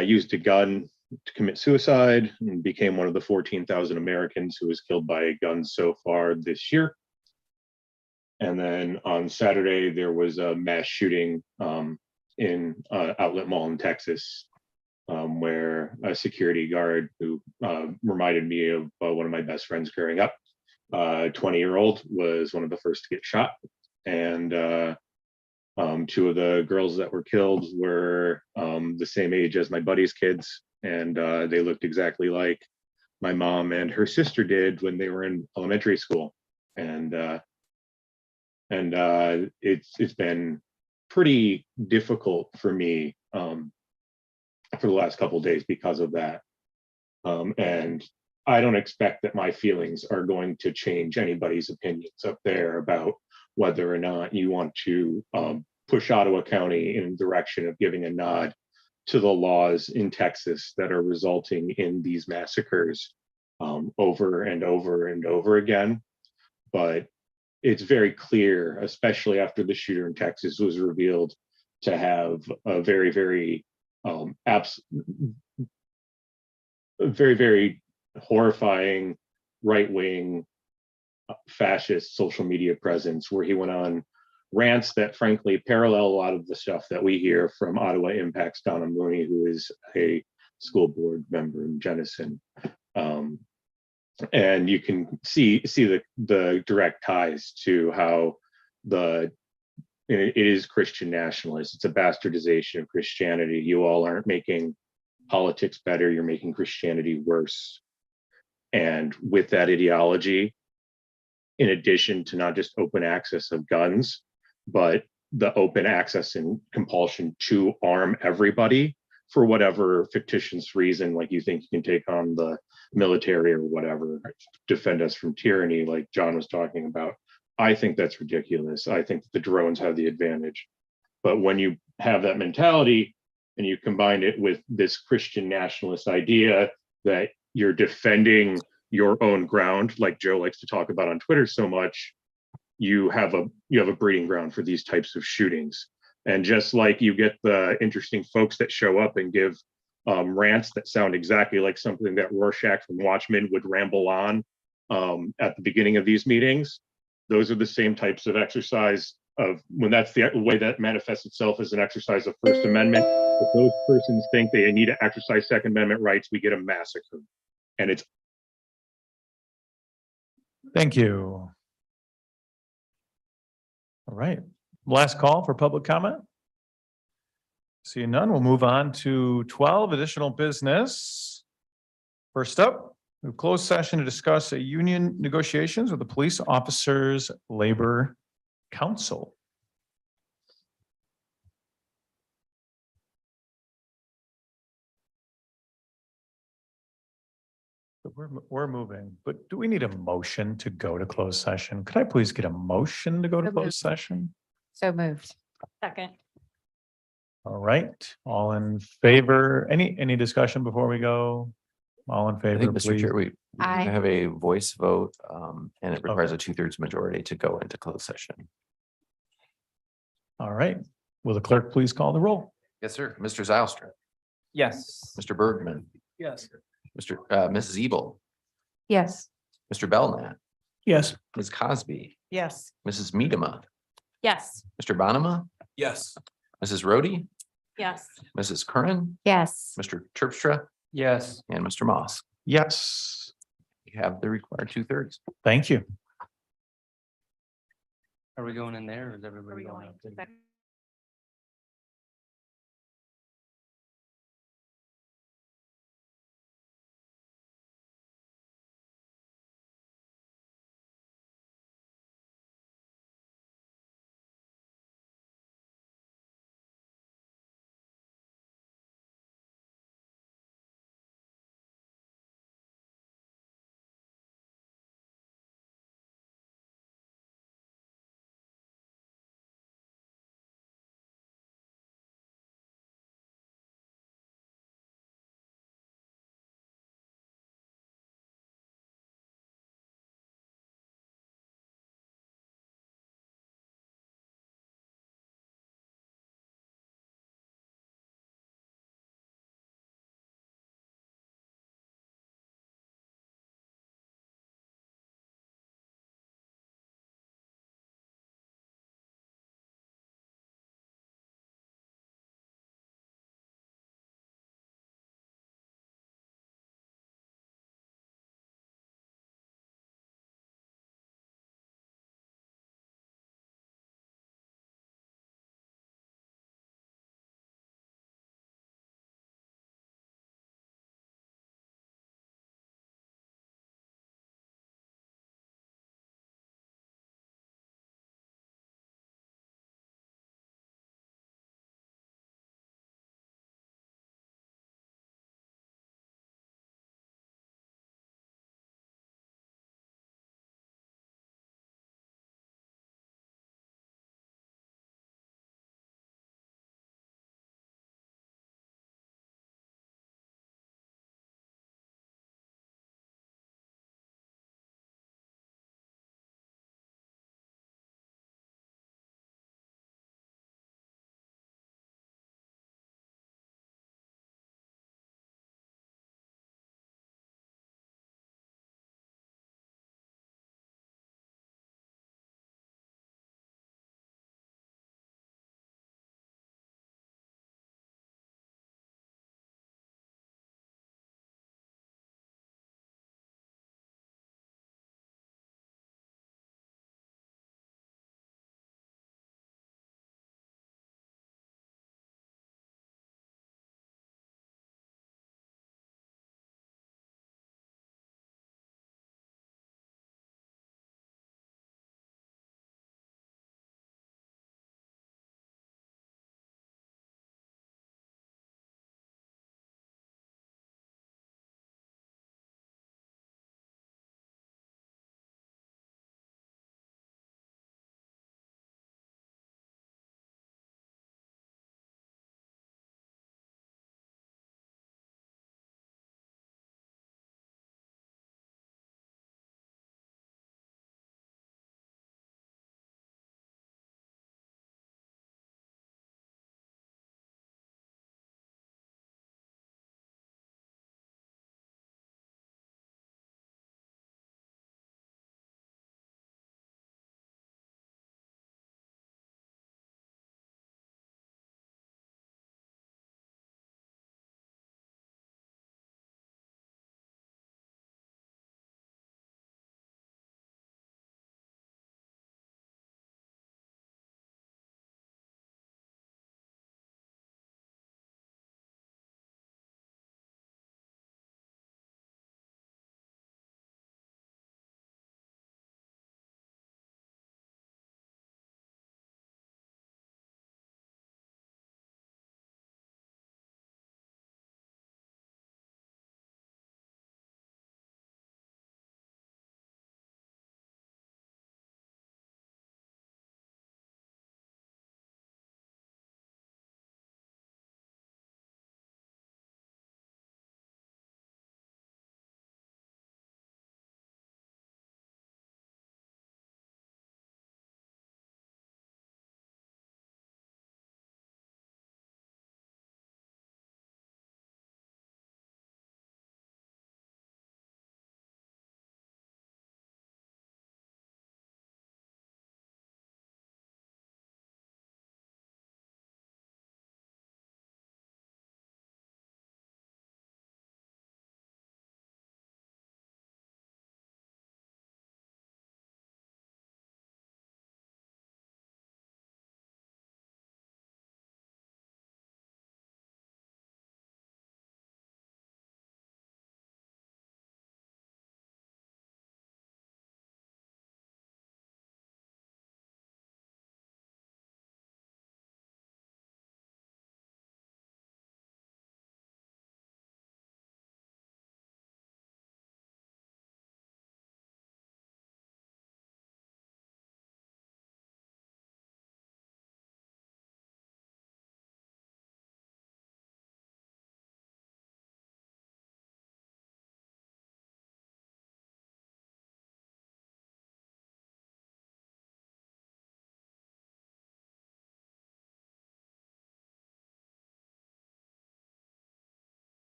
used a gun to commit suicide and became one of the 14,000 Americans who was killed by a gun so far this year. And then on Saturday, there was a mass shooting in Outlet Mall in Texas, where a security guard who reminded me of one of my best friends growing up, 20-year-old, was one of the first to get shot. And 2 of the girls that were killed were the same age as my buddy's kids. And they looked exactly like my mom and her sister did when they were in elementary school. And it's been pretty difficult for me for the last couple of days because of that. And I don't expect that my feelings are going to change anybody's opinions up there about whether or not you want to push Ottawa County in the direction of giving a nod to the laws in Texas that are resulting in these massacres over and over and over again. But it's very clear, especially after the shooter in Texas was revealed to have a very, very very horrifying right-wing fascist social media presence, where he went on rants that frankly parallel a lot of the stuff that we hear from Ottawa Impact's Donna Mooney, who is a school board member in Jenison. And you can see the direct ties to how it is Christian nationalist. It's a bastardization of Christianity. You all aren't making politics better, you're making Christianity worse. And with that ideology, in addition to not just open access of guns, but the open access and compulsion to arm everybody for whatever fictitious reason, like you think you can take on the military or whatever, defend us from tyranny, like John was talking about. I think that's ridiculous. I think the drones have the advantage. But when you have that mentality and you combine it with this Christian nationalist idea that you're defending your own ground, like Joe likes to talk about on Twitter so much, you have a breeding ground for these types of shootings. And just like you get the interesting folks that show up and give rants that sound exactly like something that Rorschach from Watchmen would ramble on at the beginning of these meetings, those are the same types of exercise of when that's the way that manifests itself as an exercise of First Amendment. If those persons think they need to exercise Second Amendment rights, we get a massacre. And it's Thank you. All right, last call for public comment. Seeing none, we'll move on to 12 additional business. First up, we have closed session to discuss a union negotiations with the Police Officers Labor Council. We're moving, but do we need a motion to go to closed session? Could I please get a motion to go to So moved. closed session? So moved. Second. All right, all in favor? Any discussion before we go? All in I favor, think, Mr. please? Chair, we Aye. have a voice vote, and it requires a 2/3 majority to go into closed session. All right, will the clerk please call the roll? Yes, sir. Mr. Zylstra, Yes. Mr. Bergman, Yes. Mrs. Ebel, Yes. Mr. Belknap, Yes. Ms. Cosby, Yes. Mrs. Miedema, Yes. Mr. Bonema, Yes. Mrs. Rhodey, Yes. Mrs. Curran, Yes. Mr. Terpstra, Yes. and Mr. Moss. Yes, You have the required 2/3. thank you. Are we going in there or is everybody going out?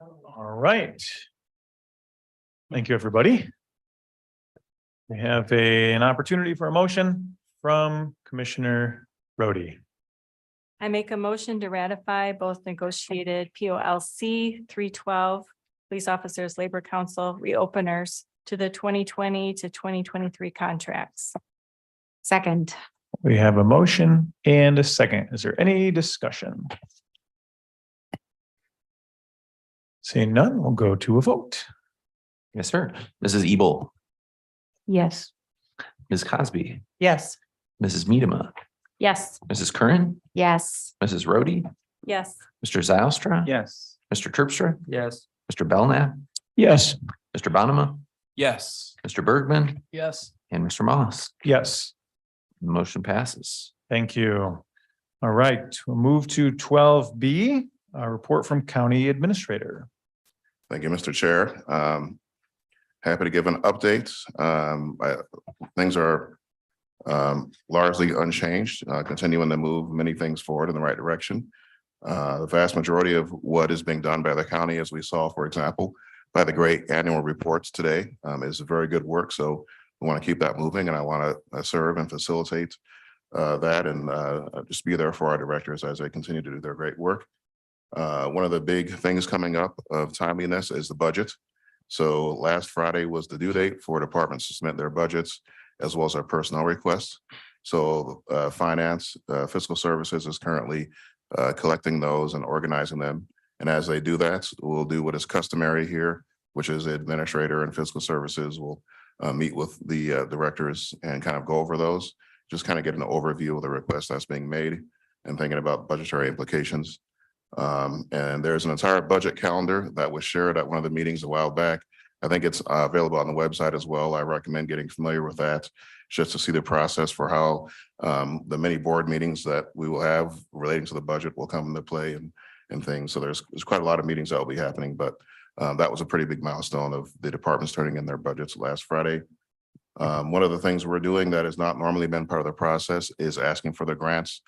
All right. Thank you, everybody. We have an opportunity for a motion from Commissioner Rhodey. I make a motion to ratify both negotiated POLC 312 Police Officers Labor Council reopeners to the 2020 to 2023 contracts. Second. We have a motion and a second. Is there any discussion? Seeing none, we'll go to a vote. Yes, sir. Mrs. Ebel, Yes. Ms. Cosby, Yes. Mrs. Medema, Yes. Mrs. Curran, Yes. Mrs. Rhodey, Yes. Mr. Zylstra. Yes. Mr. Terpstra, Yes. Mr. Belknap, Yes. Mr. Bonema, Yes. Mr. Bergman, Yes. and Mr. Moss. Yes. Motion passes. Thank you. All right, we'll move to 12B, a report from County Administrator. Thank you, Mr. Chair. Happy to give an update. Things are largely unchanged, continuing to move many things forward in the right direction. The vast majority of what is being done by the county, as we saw, for example, by the great annual reports today, is very good work. So we want to keep that moving, and I want to serve and facilitate that and just be there for our directors as they continue to do their great work. One of the big things coming up of timeliness is the budget. So last Friday was the due date for departments to submit their budgets as well as our personnel requests. So finance, fiscal services is currently collecting those and organizing them. And as they do that, we'll do what is customary here, which is the administrator and fiscal services will meet with the directors and kind of go over those, just kind of get an overview of the request that's being made and thinking about budgetary implications. And there's an entire budget calendar that was shared at one of the meetings a while back. I think it's available on the website as well. I recommend getting familiar with that just to see the process for how the many board meetings that we will have relating to the budget will come into play and things. So there's quite a lot of meetings that will be happening, but that was a pretty big milestone of the departments turning in their budgets last Friday. One of the things we're doing that has not normally been part of the process is asking for the grants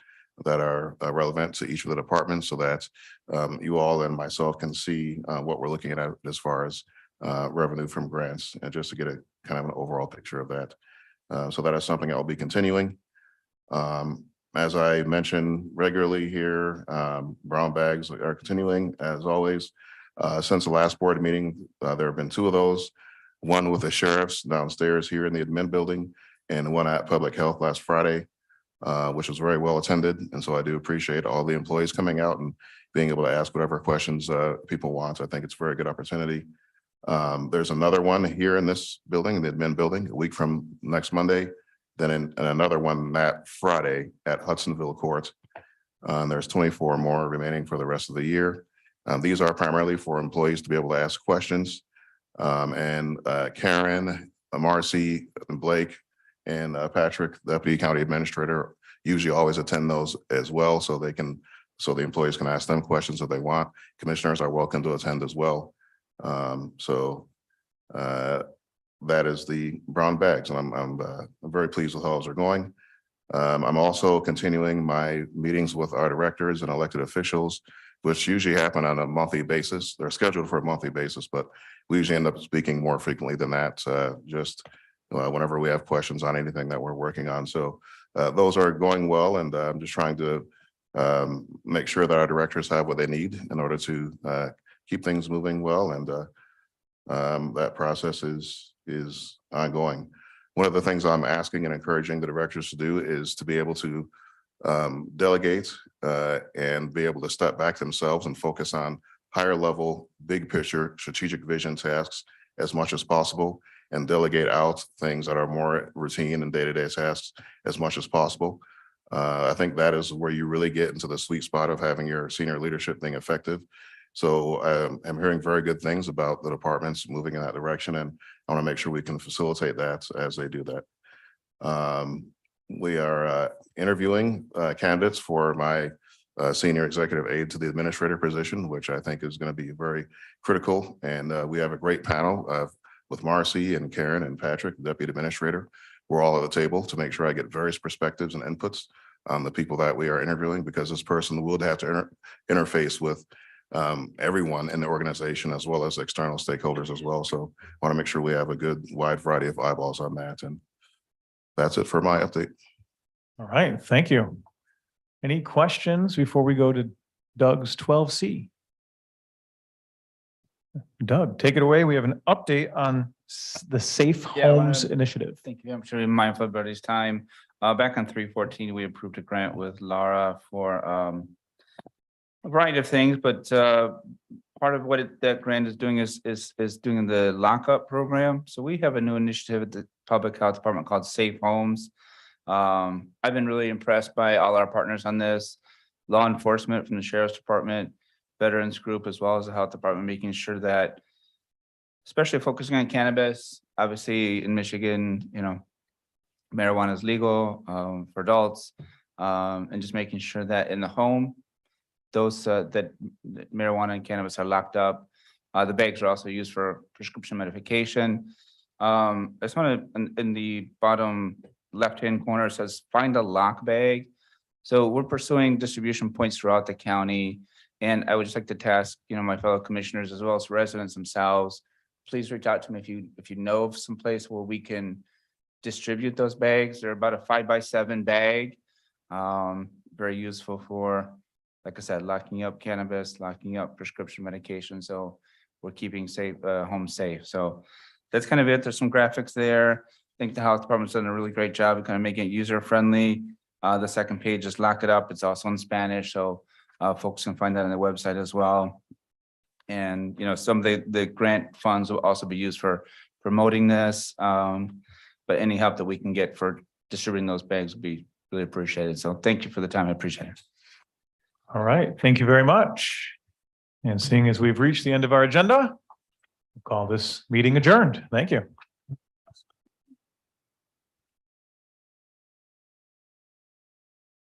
that are relevant to each of the departments so that you all and myself can see what we're looking at as far as revenue from grants and just to get a kind of an overall picture of that. So that is something I'll be continuing. As I mentioned regularly here, brown bags are continuing as always. Since the last board meeting, there have been two of those, one with the sheriffs downstairs here in the admin building and one at Public Health last Friday, which was very well attended. And so I do appreciate all the employees coming out and being able to ask whatever questions people want. I think it's a very good opportunity. There's another one here in this building, in the admin building, a week from next Monday, then and another one that Friday at Hudsonville Court. There's 24 more remaining for the rest of the year. These are primarily for employees to be able to ask questions. And Karen, Marcy, and Blake, and Patrick, Deputy County Administrator, usually always attend those as well, so the employees can ask them questions if they want. Commissioners are welcome to attend as well. That is the brown bags, and I'm very pleased with how those are going. I'm also continuing my meetings with our directors and elected officials, which usually happen on a monthly basis. They're scheduled for a monthly basis, but we usually end up speaking more frequently than that, just whenever we have questions on anything that we're working on. So those are going well, and I'm just trying to make sure that our directors have what they need in order to keep things moving well, and that process is ongoing. One of the things I'm asking and encouraging the directors to do is to be able to delegate and be able to step back themselves and focus on higher level, big picture, strategic vision tasks as much as possible, and delegate out things that are more routine and day-to-day tasks as much as possible. I think that is where you really get into the sweet spot of having your senior leadership being effective. So I'm hearing very good things about the departments moving in that direction, and I want to make sure we can facilitate that as they do that. We are interviewing candidates for my senior executive aide to the administrator position, which I think is going to be very critical. And we have a great panel with Marcy and Karen and Patrick, the deputy administrator. We're all at the table to make sure I get various perspectives and inputs on the people that we are interviewing, because this person would have to interface with everyone in the organization as well as external stakeholders as well. So I want to make sure we have a good wide variety of eyeballs on that. And that's it for my update. All right, thank you. Any questions before we go to Doug's 12C? Doug, take it away. We have an update on the Safe Homes Initiative. Thank you. I'm sure you're mindful of everybody's time. Back on 3/14, we approved a grant with Laura for a variety of things, but part of what that grant is doing is doing the lockup program. So we have a new initiative at the Public Health Department called Safe Homes. I've been really impressed by all our partners on this, law enforcement from the Sheriff's Department, Veterans Group, as well as the Health Department, making sure that, especially focusing on cannabis, obviously in Michigan, marijuana is legal for adults, and just making sure that in the home, those that marijuana and cannabis are locked up. The bags are also used for prescription medication. I just want to, in the bottom left-hand corner, it says find a lock bag. So we're pursuing distribution points throughout the county. And I would just like to task, my fellow commissioners as well as residents themselves, please reach out to me if you know of some place where we can distribute those bags. They're about a 5x7 bag. Very useful for, like I said, locking up cannabis, locking up prescription medication. So we're keeping home safe. So that's kind of it. There's some graphics there. I think the health department's done a really great job of kind of making it user friendly. The second page is lock it up. It's also in Spanish. So folks can find that on the website as well. And, some of the grant funds will also be used for promoting this. But any help that we can get for distributing those bags would be really appreciated. So thank you for the time. I appreciate it. All right, thank you very much. And seeing as we've reached the end of our agenda, we'll call this meeting adjourned. Thank you.